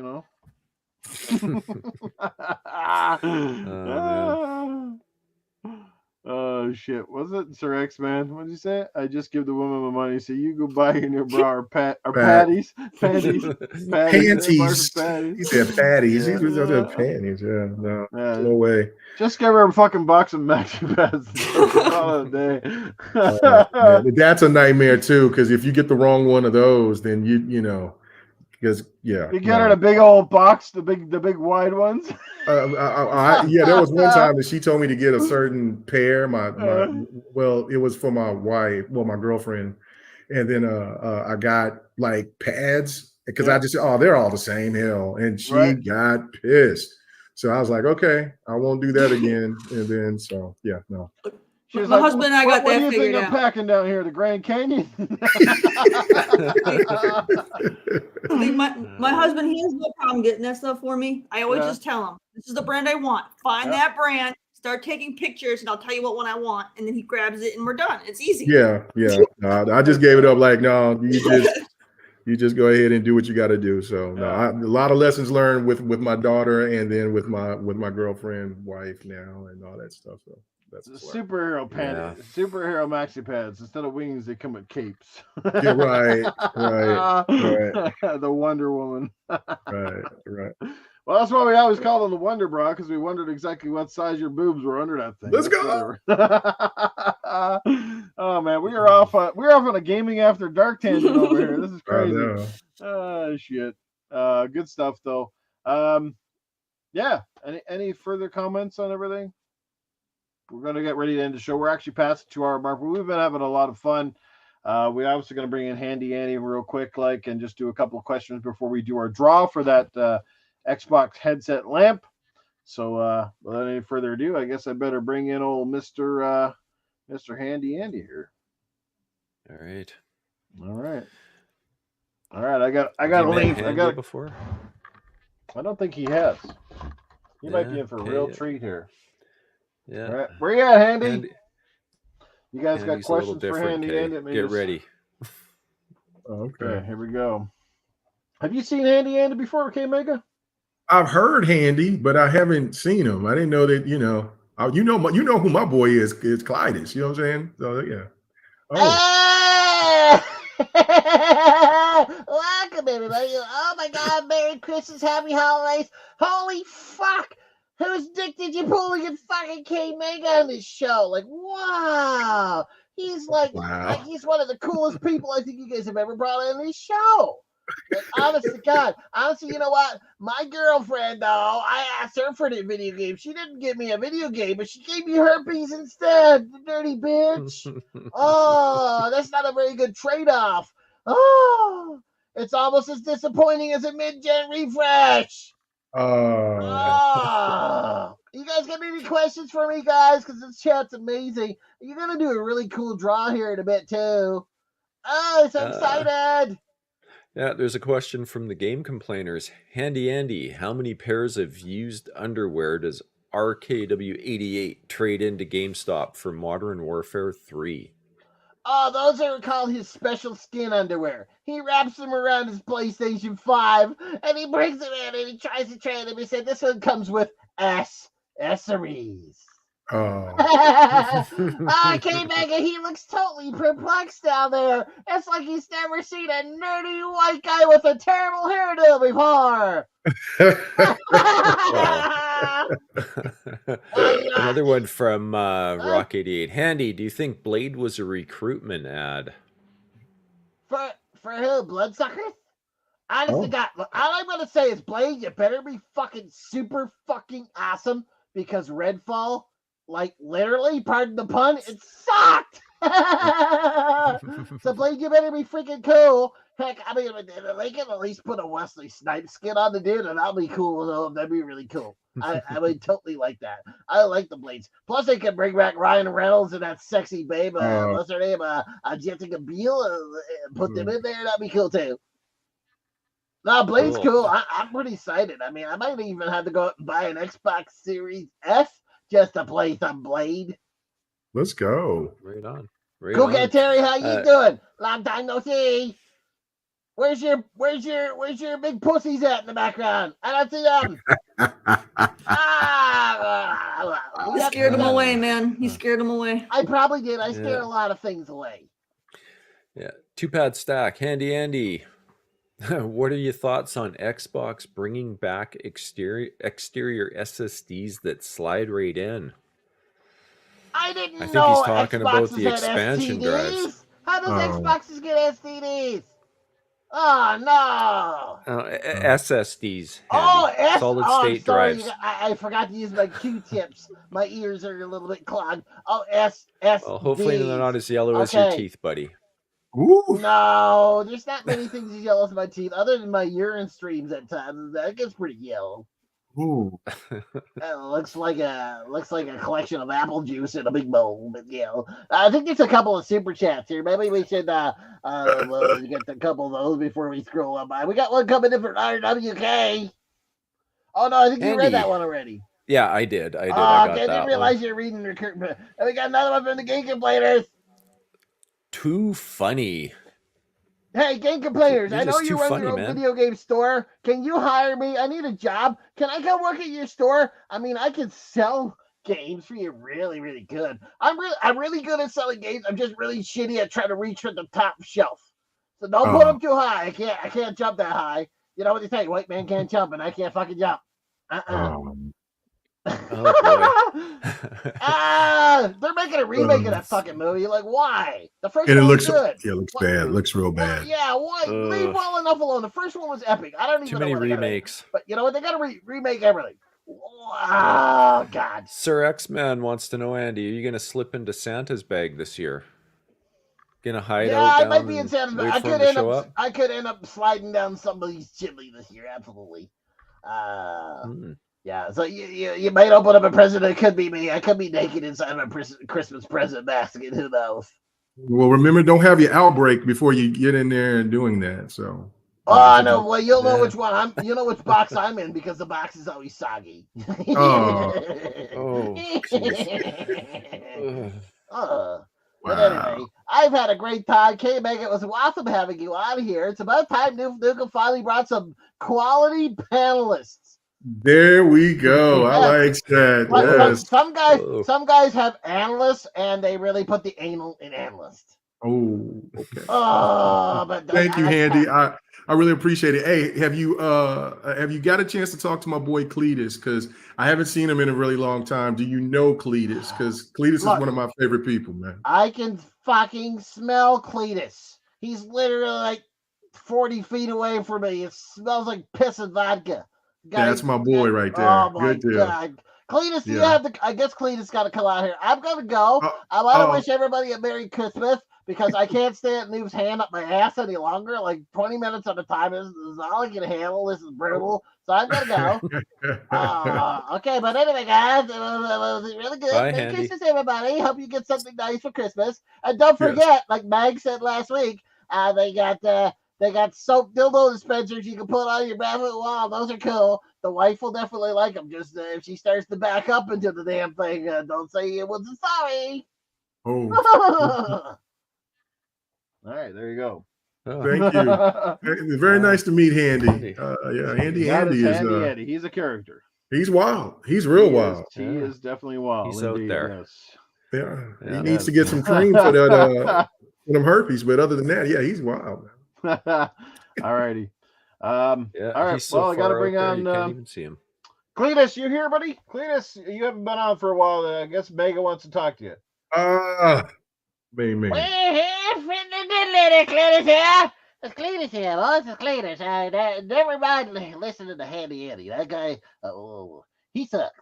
Speaker 1: Oh shit! Was it Sir X Man? What did you say? I just give the woman my money, so you go buy your new bra or panties.
Speaker 5: Panties. He said patties. He was out there panties. Yeah, no way.
Speaker 1: Just give her a fucking box of maxi pads. All day.
Speaker 5: That's a nightmare too, because if you get the wrong one of those, then because
Speaker 1: you get her the big old box, the big wide ones.
Speaker 5: There was one time that she told me to get a certain pair. It was for my wife, my girlfriend, and then I got like pads because I just they're all the same hell, and she got pissed. So I was like, okay, I won't do that again. And then
Speaker 1: She was
Speaker 3: my husband and I got that figured out. What do you think I'm
Speaker 1: packing down here? The Grand Canyon?
Speaker 3: my husband, he has no problem getting that stuff for me. I always just tell him, this is the brand I want. Find that brand, start taking pictures, and I'll tell you what one I want. And then he grabs it, and we're done. It's easy.
Speaker 5: Yeah. I just gave it up. Like, no, you just go ahead and do what you got to do. So a lot of lessons learned with my daughter, and then with my girlfriend, wife now, and all that stuff. So. That's
Speaker 1: superhero pants, superhero maxi pads. Instead of wings, they come with capes.
Speaker 5: Yeah, right.
Speaker 1: The Wonder Woman.
Speaker 5: Right.
Speaker 1: Well, that's why we always call them the Wonder Bra, because we wondered exactly what size your boobs were under that thing.
Speaker 5: Let's go.
Speaker 1: Oh man, we are off on a gaming after dark tangent over here. This is crazy. Oh shit. Good stuff though. Any further comments on everything? We're going to get ready to end the show. We're actually past the 2-hour mark, but we've been having a lot of fun. We're obviously going to bring in Handy Andy real quick, and just do a couple of questions before we do our draw for that Xbox headset lamp. So, without any further ado, I guess I better bring in old Mr. Handy Andy here.
Speaker 2: All right.
Speaker 1: I got a link.
Speaker 2: Before.
Speaker 1: I don't think he has. He might be in for a real treat here.
Speaker 2: Yeah.
Speaker 1: All right. Where you at, Handy? You guys got questions for Handy Andy?
Speaker 2: Get ready.
Speaker 1: Okay, here we go. Have you seen Handy Andy before, KMEGA?
Speaker 5: I've heard Handy, but I haven't seen him. I didn't know that. You know who my boy is Clytus. You know what I'm saying? So yeah.
Speaker 6: Welcome everybody. Oh my God! Merry Christmas, Happy Holidays! Holy fuck! Whose dick did you pull to get fucking KMEGA on this show? Like, wow! He's like he's one of the coolest people I think you guys have ever brought on this show. Like, honest to God. Honestly, you know what? My girlfriend, though, I asked her for the video game. She didn't give me a video game, but she gave me herpes instead. The dirty bitch. Oh, that's not a very good trade-off. Oh, it's almost as disappointing as a mid-gen refresh. You guys got any questions for me, guys? Because this chat's amazing. You're going to do a really cool draw here in a bit, too. Oh, so excited.
Speaker 2: Yeah, there's a question from the game complainers. Handy Andy, how many pairs of used underwear does RKW88 trade into GameStop for Modern Warfare 3?
Speaker 6: Oh, those are called his special skin underwear. He wraps them around his PlayStation 5, and he brings them in, and he tries to trade them. He said, this one comes with accessories. KMEGA, he looks totally perplexed down there. It's like he's never seen a nerdy white guy with a terrible hairdo before.
Speaker 2: Another one from Rock88. Handy, do you think Blade was a recruitment ad?
Speaker 6: For who? Bloodsuckers? Honestly, God, all I'm going to say is, Blade, you better be fucking super fucking awesome, because Redfall, like, literally, pardon the pun, it sucked! So, Blade, you better be freaking cool. Heck, I mean, they can at least put a Wesley Snipes skin on the dude, and that'll be cool. Though. That'd be really cool. I would totally like that. I like the Blades. Plus, they can bring back Ryan Reynolds and that sexy babe, what's her name, Jessica Biel, put them in there. That'd be cool, too. No, Blade's cool. I'm pretty excited. I mean, I might even have to go out and buy an Xbox Series S just to play some Blade.
Speaker 5: Let's go.
Speaker 2: Right on.
Speaker 6: Cool Cat Terri, how you doing? Long time no see. Where's your big pussies at in the background? I don't see them.
Speaker 3: You scared them away, man. You scared them away.
Speaker 6: I probably did. I scared a lot of things away.
Speaker 2: Yeah. 2-pad stack. Handy Andy. What are your thoughts on Xbox bringing back exterior SSDs that slide right in?
Speaker 6: I think
Speaker 2: he's talking about the expansion drives.
Speaker 6: How does Xboxes get SSDs? Oh no!
Speaker 2: SSDs. Solid state drives.
Speaker 6: I forgot to use my Q-tips. My ears are a little bit clogged. Oh,
Speaker 2: Well, hopefully they're not as yellow as your teeth, buddy.
Speaker 6: Ooh. No, there's not many things as yellow as my teeth, other than my urine streams at times. That gets pretty yellow.
Speaker 5: Ooh.
Speaker 6: Looks like a collection of apple juice in a big bowl. But I think there's a couple of super chats here. Maybe we should get a couple of those before we scroll up. We got one coming in from RWK. Oh no, I think you read that one already.
Speaker 2: Yeah, I did.
Speaker 6: I didn't realize you're reading the curtain. And we got another one from the Game Complainers.
Speaker 2: Too funny.
Speaker 6: Hey, Game Complainers, I know you run your own video game store. Can you hire me? I need a job. Can I come work at your store? I mean, I can sell games for you really, really good. I'm really good at selling games. I'm just really shitty at trying to reach for the top shelf. So don't put them too high. I can't jump that high. You know what they say? White man can't jump, and I can't fucking jump.
Speaker 2: Oh boy.
Speaker 6: They're making a remake of that fucking movie. Like, why? The first
Speaker 5: one
Speaker 6: was good.
Speaker 5: Yeah, it looks bad. It looks real bad.
Speaker 6: Yeah, why? Leave well enough alone. The first one was epic. I don't even
Speaker 2: Too
Speaker 6: know
Speaker 2: many remakes.
Speaker 6: But you know what? They got to remake everything. Oh, God.
Speaker 2: Sir X-Man wants to know, Andy, are you going to slip into Santa's bag this year? gonna hide
Speaker 6: Yeah,
Speaker 2: out
Speaker 6: I
Speaker 2: down
Speaker 6: might be in
Speaker 2: and
Speaker 6: Santa Fe.
Speaker 2: wait
Speaker 6: I
Speaker 2: for him
Speaker 6: could
Speaker 2: to
Speaker 6: end
Speaker 2: show
Speaker 6: up.
Speaker 2: up?
Speaker 6: I could end up sliding down somebody's chimney this year. Absolutely. Yeah. So you might open up a present. It could be me. I could be naked inside my Christmas present basket. Who knows?
Speaker 5: Well, remember, don't have your outbreak before you get in there and doing that. So.
Speaker 6: Oh no! Well, you'll know which one you know which box I'm in because the box is always soggy.
Speaker 2: Oh, jeez.
Speaker 6: But anyway, I've had a great time. KMEGA, it was awesome having you on here. It's about time Nukem finally brought some quality panelists.
Speaker 5: There we go. I like that. Yes.
Speaker 6: Some guys have analysts, and they really put the anal in analyst.
Speaker 5: Oh, okay.
Speaker 6: But
Speaker 5: thank you, Handy. I really appreciate it. Hey, have you got a chance to talk to my boy Cletus? Because I haven't seen him in a really long time. Do you know Cletus? Because Cletus is one of my favorite people, man.
Speaker 6: I can fucking smell Cletus. He's literally like 40 feet away from me. It smells like piss and vodka.
Speaker 5: That's my boy right there.
Speaker 6: Oh my
Speaker 5: Good deal.
Speaker 6: God. Cletus, do you have to? I guess Cletus got to come out here. I'm gonna go. I want to wish everybody a Merry Christmas because I can't stay at Noob's hand up my ass any longer. Like 20 minutes at a time is all I can handle. This is brutal. So I'm gonna go. Okay, but anyway, guys, it was really good.
Speaker 2: Bye,
Speaker 6: Merry
Speaker 2: Handy.
Speaker 6: Christmas, everybody. Hope you get something nice for Christmas. And don't forget, like Mag said last week, they got soap dildo dispensers you can put on your bathroom wall. Those are cool. The wife will definitely like them. Just if she starts to back up into the damn thing, don't say it wasn't sorry.
Speaker 5: Oh.
Speaker 1: All right, there you go.
Speaker 5: Thank you. Very nice to meet Handy. Handy is
Speaker 1: Handy. He's a character.
Speaker 5: He's wild. He's real wild.
Speaker 1: He is definitely wild.
Speaker 2: He's out there.
Speaker 1: Yes.
Speaker 5: He needs to get some cream for that for them herpes, but other than that, he's wild.
Speaker 1: All righty. All right.
Speaker 2: So
Speaker 1: I got to bring on.
Speaker 2: You can't even see him.
Speaker 1: Cletus, you here, buddy? Cletus, you haven't been on for a while. I guess Mega wants to talk to you.
Speaker 5: Man.
Speaker 6: We're here for the Cletus here. It's Cletus here, boys. It's Cletus. Never mind listening to Handy Eddie. That guy, he sucks.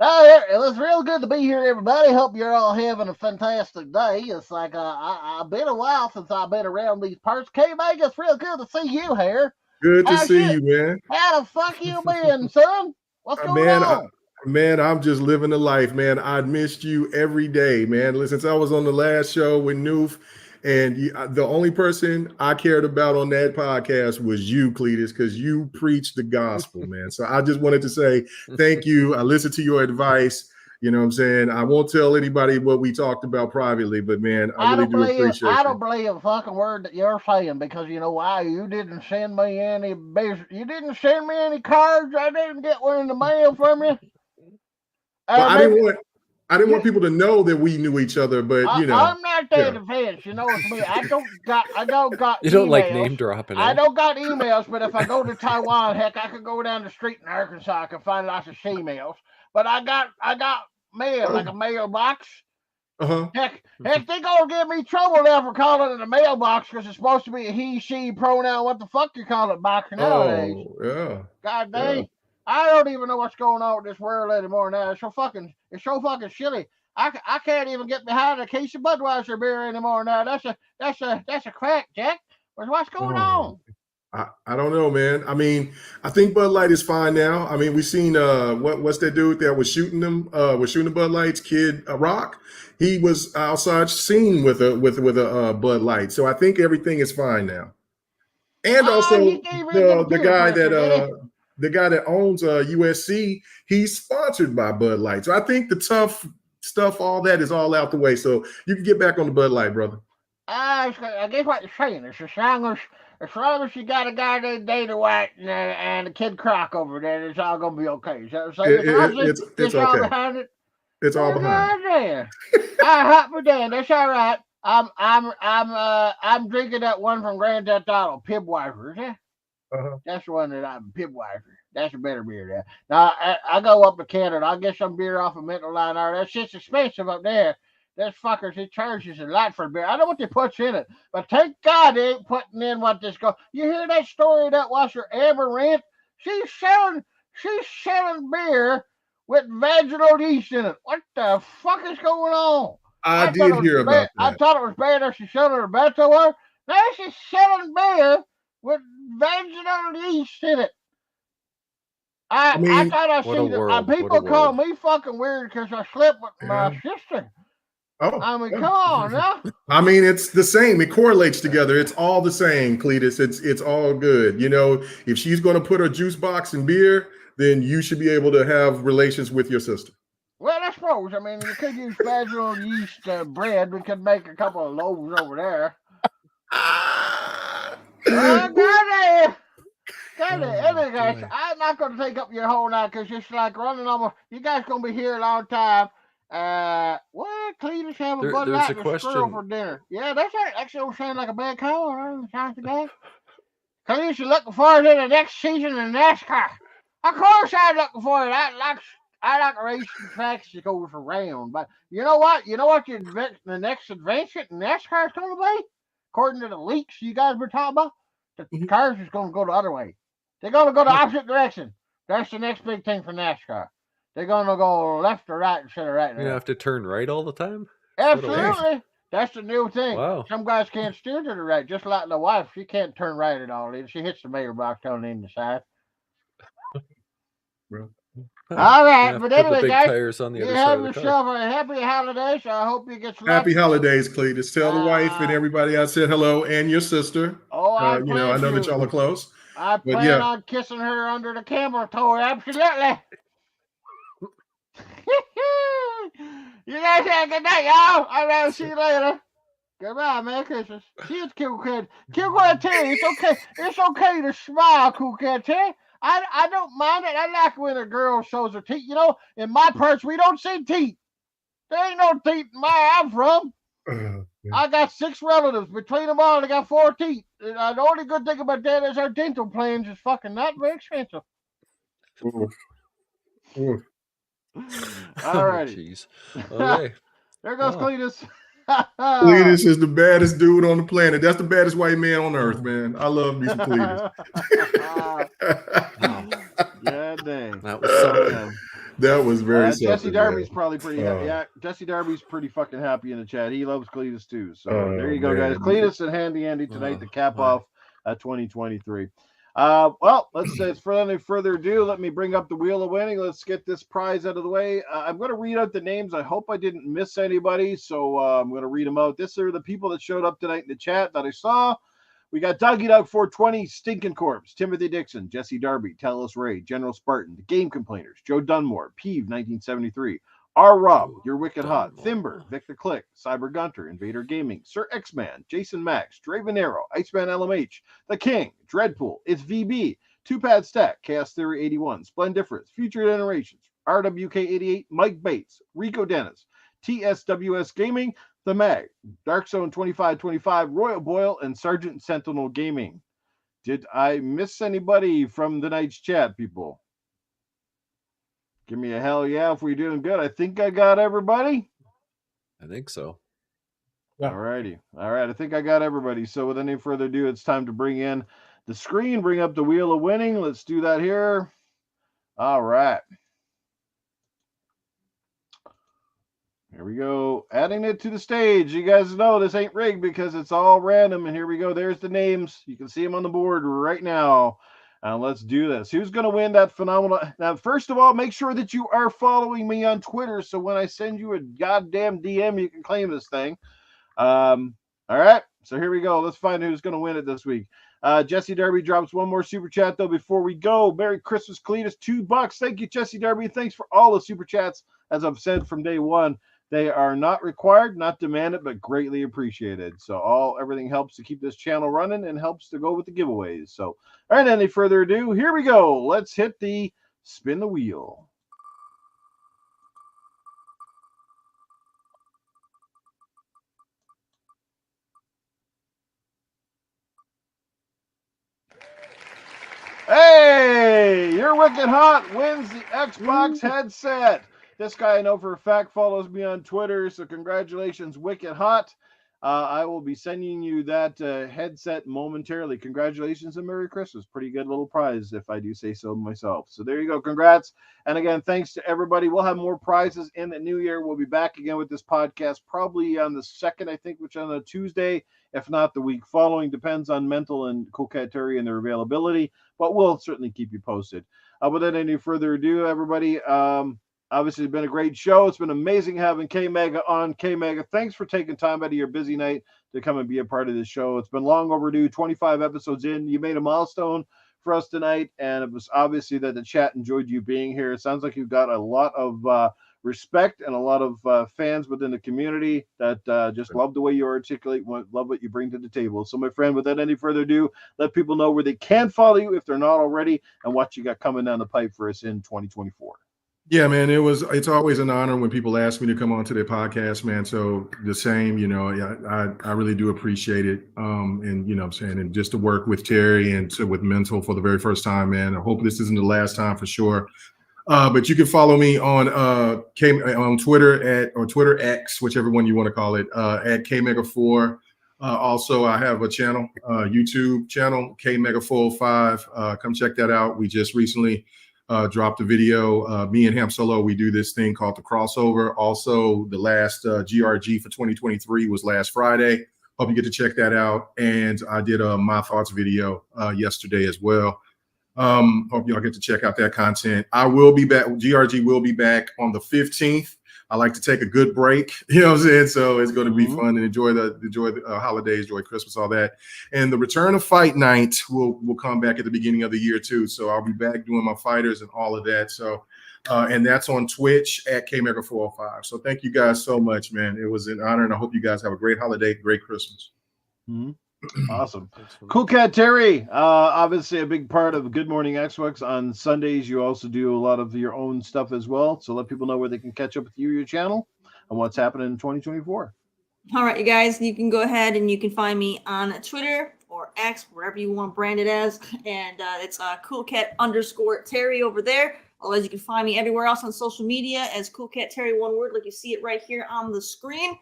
Speaker 6: It was real good to be here, everybody. Hope you're all having a fantastic day. It's like I've been a while since I've been around these parts. KMEGA, it's real good to see you here.
Speaker 5: Good to see you, man.
Speaker 6: How the fuck you been, son? What's going on?
Speaker 5: Man, I'm just living the life, man. I missed you every day, man. Since I was on the last show with Noof, and the only person I cared about on that podcast was you, Cletus, because you preached the gospel, man. So I just wanted to say thank you. I listened to your advice. You know what I'm saying? I won't tell anybody what we talked about privately, but man, I really do appreciate it.
Speaker 6: I don't believe a fucking word that you're saying because you know why? You didn't send me any cards. I didn't get one in the mail from you.
Speaker 5: Well, I didn't want people to know that we knew each other, but you know,
Speaker 6: I'm not there to fence. You know what I mean? I don't got.
Speaker 2: You don't
Speaker 6: emails.
Speaker 2: like name dropping.
Speaker 6: I don't got emails, but if I go to Taiwan, heck, I could go down the street in Arkansas. I can find lots of she-mails. But I got mail, like a mailbox. Heck, they gonna give me trouble now for calling it a mailbox because it's supposed to be a he, she pronoun. What the fuck you call it box nowadays?
Speaker 5: Oh, yeah.
Speaker 6: God dang.
Speaker 5: Yeah.
Speaker 6: I don't even know what's going on with this world anymore now. It's so fucking shitty. I can't even get behind a case of Budweiser beer anymore now. That's a crack, Jack. What's going on?
Speaker 5: I don't know, man. I mean, I think Bud Light is fine now. I mean, we've seen what's that dude that was shooting them, was shooting the Bud Lights, Kid Rock. He was outside seen with a Bud Light. So I think everything is fine now. And also the guy that owns USC, he's sponsored by Bud Light. So I think the tough stuff, all that is all out the way. So you can get back on the Bud Light, brother.
Speaker 6: I guess what you're saying is as long as you got a guy named Dana White and a Kid Croc over there, it's all gonna be okay. Is that what you're saying?
Speaker 5: It's okay.
Speaker 6: All behind it.
Speaker 5: It's all behind.
Speaker 6: There. Hot for Dan. That's all right. I'm drinking that one from Grand Theft Auto, Pibweiser. Yeah. That's the one that I'm Pibweiser. That's a better beer there. Now I go up to Canada. I'll get some beer off of Mental Line. That shit's expensive up there. This fuckers, it charges a lot for beer. I don't know what they put in it, but thank God they ain't putting in what this go. You hear that story that was her Amaranth? She's selling beer with vaginal yeast in it. What the fuck is going on?
Speaker 5: I did hear about that.
Speaker 6: I thought it was bad that she's selling her bad to her. Now she's selling beer with vaginal yeast in it. I thought I seen it. People call me fucking weird because I slept with my sister.
Speaker 5: Oh,
Speaker 6: I mean, come on now.
Speaker 5: I mean, it's the same. It correlates together. It's all the same, Cletus. It's all good. You know, if she's going to put her juice box in beer, then you should be able to have relations with your sister.
Speaker 6: Well, I suppose. I mean, you could use vaginal yeast bread. We could make a couple of loaves over there. Got it. Anyway, guys, I'm not going to take up your whole night because it's like running almost. You guys going to be here a long time. What? Cletus have a Bud Light and a squirrel for dinner. Yeah, that's right. That don't sound like a bad call. Sounds good. Cletus, you're looking forward to the next season in NASCAR. Of course, I'm looking forward. I like racing tracks that goes around. But you know what? The next advancement in NASCAR is going to be, according to the leaks you guys were talking about, the cars is going to go the other way. They're going to go the opposite direction. That's the next big thing for NASCAR. They're going to go left or right instead of right.
Speaker 2: You have to turn right all the time?
Speaker 6: Absolutely. That's the new thing.
Speaker 2: Wow.
Speaker 6: Some guys can't steer to the right, just like the wife. She can't turn right at all. She hits the mailbox on the inside. All right, but anyway, guys,
Speaker 2: tires on the other
Speaker 6: you
Speaker 2: side
Speaker 6: have
Speaker 2: of the
Speaker 6: yourself
Speaker 2: car.
Speaker 6: a happy holidays. I hope you get some
Speaker 5: happy holidays, Cletus. Tell the wife and everybody I said hello, and your sister.
Speaker 6: I
Speaker 5: know that y'all are close.
Speaker 6: I plan on kissing her under the camera toy. Absolutely. You guys have a good night, y'all. I'll see you later. Goodbye, Merry Christmas. See you, Cool Cat. Cool Cat Terri, it's okay to smile, Cool Cat Terri. I don't mind it. I like when a girl shows her teeth. You know, in my parts, we don't see teeth. There ain't no teeth in I'm from. I got 6 relatives. Between them all, they got 4 teeth. And the only good thing about that is our dental plans is fucking not very expensive. All righty.
Speaker 2: Jeez. Okay.
Speaker 6: There goes Cletus.
Speaker 5: Cletus is the baddest dude on the planet. That's the baddest white man on earth, man. I love me some Cletus.
Speaker 6: God dang.
Speaker 2: That was something.
Speaker 5: That was very
Speaker 6: Jesse Darby's probably pretty happy. Yeah, Jesse Darby's pretty fucking happy in the chat. He loves Cletus too. So there you go, guys. Cletus and Handy Andy tonight to cap off 2023. Well, let's say for any further ado, let me bring up the wheel of winning. Let's get this prize out of the way. I'm going to read out the names. I hope I didn't miss anybody, so I'm going to read them out. These are the people that showed up tonight in the chat that I saw. We got Doggy Dog 420, Stinking Corpse, Timothy Dixon, Jesse Darby, Talos Ray, General Spartan, The Game Complainers, Joe Dunmore, Peeve 1973, R. Rob, You're Wicked Hot, Thimber, Victor Click, Cyber Gunter, Invader Gaming, Sir X-Man, Jason Max, Draven Arrow, Iceman LMH, The King, Dreadpool, It's VB, Two Pad Stack, Chaos Theory 81, Splendiferous, Future Generations, RWK 88, Mike Bates, Rico Dennis, TSWS Gaming, The Mag, Dark Zone 2525, Royal Boyle, and Sergeant Sentinel Gaming. Did I miss anybody from tonight's chat, people? Give me a hell yeah if we're doing good. I think I got everybody.
Speaker 2: I think so.
Speaker 6: Yeah. All righty. All right. I think I got everybody. So with any further ado, it's time to bring in the screen, bring up the wheel of winning. Let's do that here. All right. Here we go. Adding it to the stage. You guys know this ain't rigged because it's all random. And here we go. There's the names. You can see them on the board right now. Let's do this. Who's going to win that phenomenal? Now, first of all, make sure that you are following me on Twitter. So when I send you a goddamn DM, you can claim this thing. All right. So here we go. Let's find who's going to win it this week. Jesse Darby drops one more super chat, though, before we go. Merry Christmas, Cletus. $2. Thank you, Jesse Darby. Thanks for all the super chats. As I've said from day one, they are not required, not demanded, but greatly appreciated. So everything helps to keep this channel running and helps to go with the giveaways. So, all right, any further ado, here we go. Let's hit the spin the wheel. Hey, You're Wicked Hot wins the Xbox headset. This guy I know for a fact follows me on Twitter, so congratulations, Wicked Hot.
Speaker 1: I will be sending you that headset momentarily. Congratulations and Merry Christmas. Pretty good little prize, if I do say so myself. So there you go. Congrats. And again, thanks to everybody. We'll have more prizes in the new year. We'll be back again with this podcast probably on the 2nd, I think, which on a Tuesday, if not the week following. Depends on Mental and Cat Terri and their availability, but we'll certainly keep you posted. Without any further ado, everybody, obviously, it's been a great show. It's been amazing having KMEGA on. KMEGA, thanks for taking time out of your busy night to come and be a part of this show. It's been long overdue, 25 episodes in. You made a milestone for us tonight, and it was obviously that the chat enjoyed you being here. It sounds like you've got a lot of respect and a lot of fans within the community that just love the way you articulate, love what you bring to the table. So, my friend, without any further ado, let people know where they can follow you if they're not already, and what you got coming down the pipe for us in 2024.
Speaker 5: Yeah, man, it's always an honor when people ask me to come on to their podcast, man. So the same, I really do appreciate it. And I'm saying, and just to work with Terry and with Mental for the very first time, man. I hope this isn't the last time for sure. But you can follow me on Twitter or Twitter X, whichever one you want to call it, at KMEGA4. Also, I have a channel, YouTube channel, KMEGA405. Come check that out. We just recently dropped a video. Me and Ham Solo, we do this thing called the crossover. Also, the last GRG for 2023 was last Friday. Hope you get to check that out. And I did a My Thoughts video yesterday as well. Hope y'all get to check out that content. I will be back. GRG will be back on the 15th. I like to take a good break, you know what I'm saying? So it's going to be fun and enjoy the holidays, enjoy Christmas, all that. And the return of Fight Night will come back at the beginning of the year too. So I'll be back doing my fighters and all of that. So, and that's on Twitch at KMEGA405. So thank you guys so much, man. It was an honor, and I hope you guys have a great holiday, great Christmas.
Speaker 1: Mm-hmm. Awesome. Cool Cat Terri, obviously a big part of Good Morning Xbox. On Sundays, you also do a lot of your own stuff as well. So let people know where they can catch up with you, your channel, and what's happening in 2024.
Speaker 3: All right, you guys, you can go ahead and you can find me on Twitter or X, wherever you want to brand it as. And it's CoolCat_Terri over there. Otherwise, you can find me everywhere else on social media as Cool Cat Terri, one word, like you see it right here on the screen.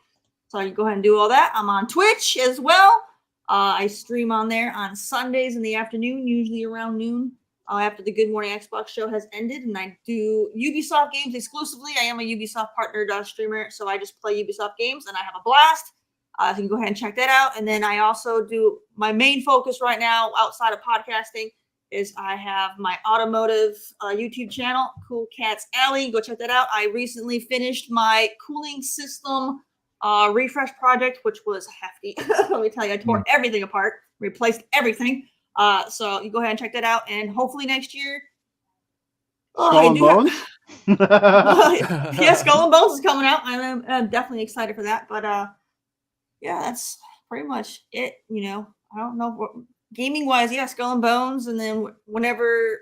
Speaker 3: So you go ahead and do all that. I'm on Twitch as well. I stream on there on Sundays in the afternoon, usually around noon, after the Good Morning Xbox show has ended. And I do Ubisoft games exclusively. I am a Ubisoft partnered streamer, so I just play Ubisoft games, and I have a blast. So you can go ahead and check that out. And then I also do my main focus right now outside of podcasting is I have my automotive YouTube channel, Cool Cat's Alley. Go check that out. I recently finished my cooling system refresh project, which was hefty. Let me tell you, I tore everything apart, replaced everything. So you go ahead and check that out, and hopefully next year.
Speaker 1: Skull and Bones?
Speaker 3: Yeah, Skull and Bones is coming out. I'm definitely excited for that. But yeah, that's pretty much it. I don't know what gaming wise. Yeah, Skull and Bones, and then whenever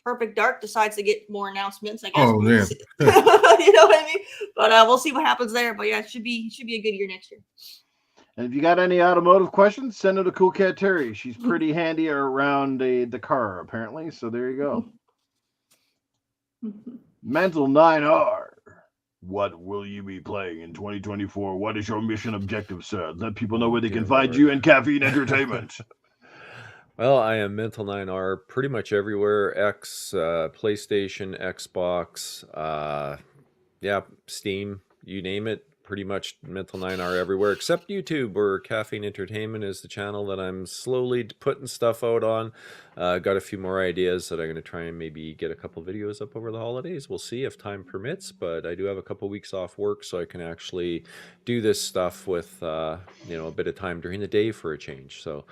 Speaker 3: Perfect Dark decides to get more announcements, I guess.
Speaker 5: Oh, man.
Speaker 3: You know what I mean? But we'll see what happens there. But yeah, it should be a good year next year.
Speaker 1: And if you got any automotive questions, send it to Cool Cat Terri. She's pretty handy around the car, apparently. So there you go. Mental 9R. What will you be playing in 2024? What is your mission objective, sir? Let people know where they can find you and Caffeine Entertainment.
Speaker 2: Well, I am Mental 9R pretty much everywhere. X, PlayStation, Xbox, Steam, you name it. Pretty much Mental 9R everywhere, except YouTube, where Caffeine Entertainment is the channel that I'm slowly putting stuff out on. Got a few more ideas that I'm going to try and maybe get a couple videos up over the holidays. We'll see if time permits, but I do have a couple weeks off work, so I can actually do this stuff with a bit of time during the day for a change. So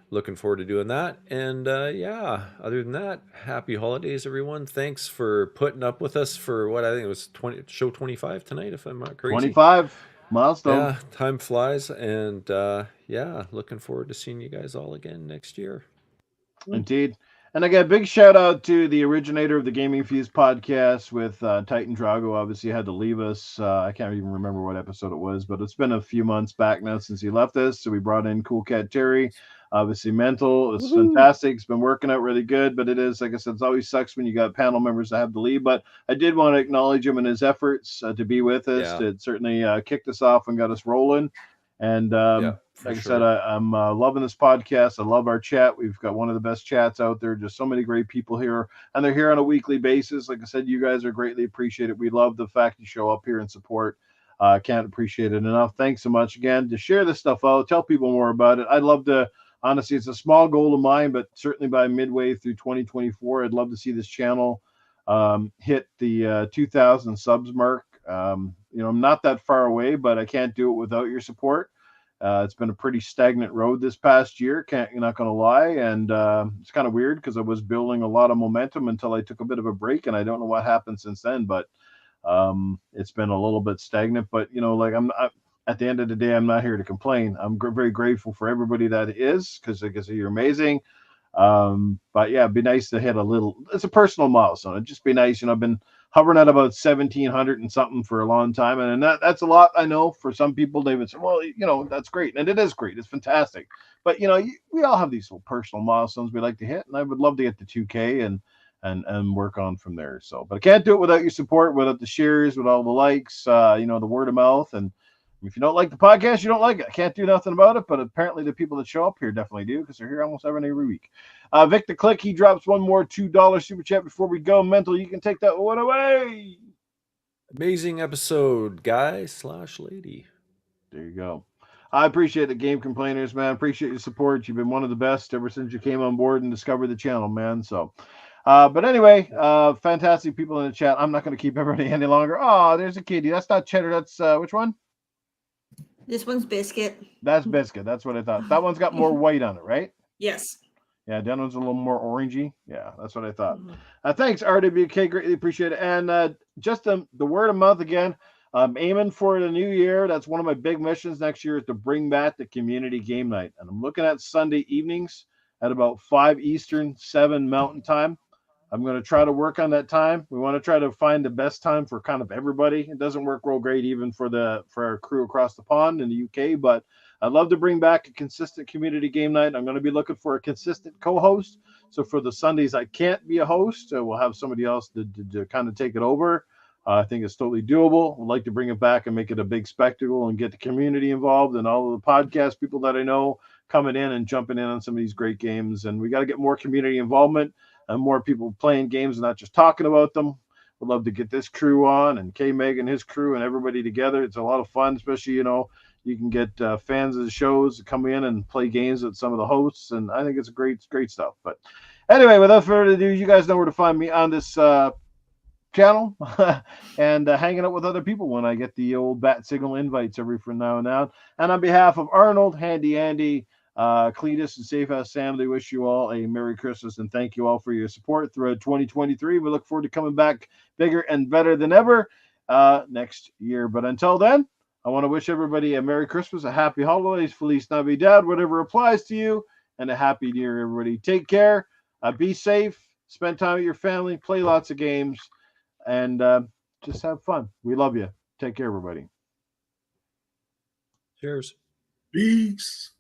Speaker 2: looking forward to doing that. And other than that, happy holidays, everyone. Thanks for putting up with us for what I think it was show 25 tonight, if I'm not crazy.
Speaker 1: 25 milestone.
Speaker 2: Yeah, time flies. And looking forward to seeing you guys all again next year.
Speaker 1: Indeed. And again, big shout out to the originator of the Gaming Fuse podcast with Titan Drago. Obviously, had to leave us. I can't even remember what episode it was, but it's been a few months back now since he left us. So we brought in Cool Cat Terri. Obviously, Mental is fantastic. It's been working out really good, but it is, like I said, it always sucks when you got panel members that have to leave. But I did want to acknowledge him and his efforts to be with us. It certainly kicked us off and got us rolling. And like
Speaker 2: sure.
Speaker 1: I said, I'm loving this podcast. I love our chat. We've got one of the best chats out there. Just so many great people here, and they're here on a weekly basis. Like I said, you guys are greatly appreciated. We love the fact you show up here and support. Can't appreciate it enough. Thanks so much again. To share this stuff out, tell people more about it. I'd love to. Honestly, it's a small goal of mine, but certainly by midway through 2024, I'd love to see this channel hit the 2,000 subs mark. I'm not that far away, but I can't do it without your support. It's been a pretty stagnant road this past year. You're not going to lie. And it's kind of weird because I was building a lot of momentum until I took a bit of a break, and I don't know what happened since then, but it's been a little bit stagnant. But, at the end of the day, I'm not here to complain. I'm very grateful for everybody that is, because like I say, you're amazing. But yeah, it'd be nice to hit it's a personal milestone. It'd just be nice. I've been hovering at about 1,700 and something for a long time. And that's a lot. I know for some people, they would say, well, that's great. And it is great. It's fantastic. But, we all have these little personal milestones we like to hit. And I would love to get to 2K and work on from there. So, but I can't do it without your support, without the shares, with all the likes, the word of mouth. And if you don't like the podcast, you don't like it. I can't do nothing about it, but apparently the people that show up here definitely do, because they're here almost every week. Vic the Click, he drops one more $2 super chat before we go. Mental, you can take that one away.
Speaker 2: Amazing episode, guy/lady.
Speaker 1: There you go. I appreciate the Game Complainers, man. Appreciate your support. You've been one of the best ever since you came on board and discovered the channel, man. So, but anyway, fantastic people in the chat. I'm not going to keep everybody any longer. Oh, there's a kitty. That's not Cheddar. That's which one?
Speaker 3: This one's Biscuit.
Speaker 1: That's Biscuit. That's what I thought. That one's got more white on it, right?
Speaker 3: Yes.
Speaker 1: Yeah, that one's a little more orangey. Yeah, that's what I thought. Thanks, RWK. Greatly appreciate it. And just the word of mouth again. I'm aiming for the new year. That's one of my big missions next year, is to bring back the community game night. And I'm looking at Sunday evenings at about 5 Eastern, 7 Mountain Time. I'm going to try to work on that time. We want to try to find the best time for kind of everybody. It doesn't work real great even for our crew across the pond in the UK, but I'd love to bring back a consistent community game night. I'm going to be looking for a consistent co-host. So for the Sundays I can't be a host, we'll have somebody else to kind of take it over. I think it's totally doable. I'd like to bring it back and make it a big spectacle and get the community involved and all of the podcast people that I know coming in and jumping in on some of these great games. And we got to get more community involvement and more people playing games and not just talking about them. We'd love to get this crew on, and KMEGA and his crew and everybody together. It's a lot of fun, especially, you can get fans of the shows to come in and play games with some of the hosts. And I think it's great stuff. But anyway, without further ado, you guys know where to find me on this channel and hanging out with other people when I get the old bat signal invites every from now and now. And on behalf of Arnold, Handy Andy, Cletus, and Safe House Sam, they wish you all a Merry Christmas and thank you all for your support throughout 2023. We look forward to coming back bigger and better than ever next year. But until then, I want to wish everybody a Merry Christmas, a Happy Holidays, Feliz Navidad, whatever applies to you, and a Happy New Year, everybody. Take care, be safe, spend time with your family, play lots of games, and just have fun. We love you. Take care, everybody.
Speaker 2: Cheers.
Speaker 4: Peace.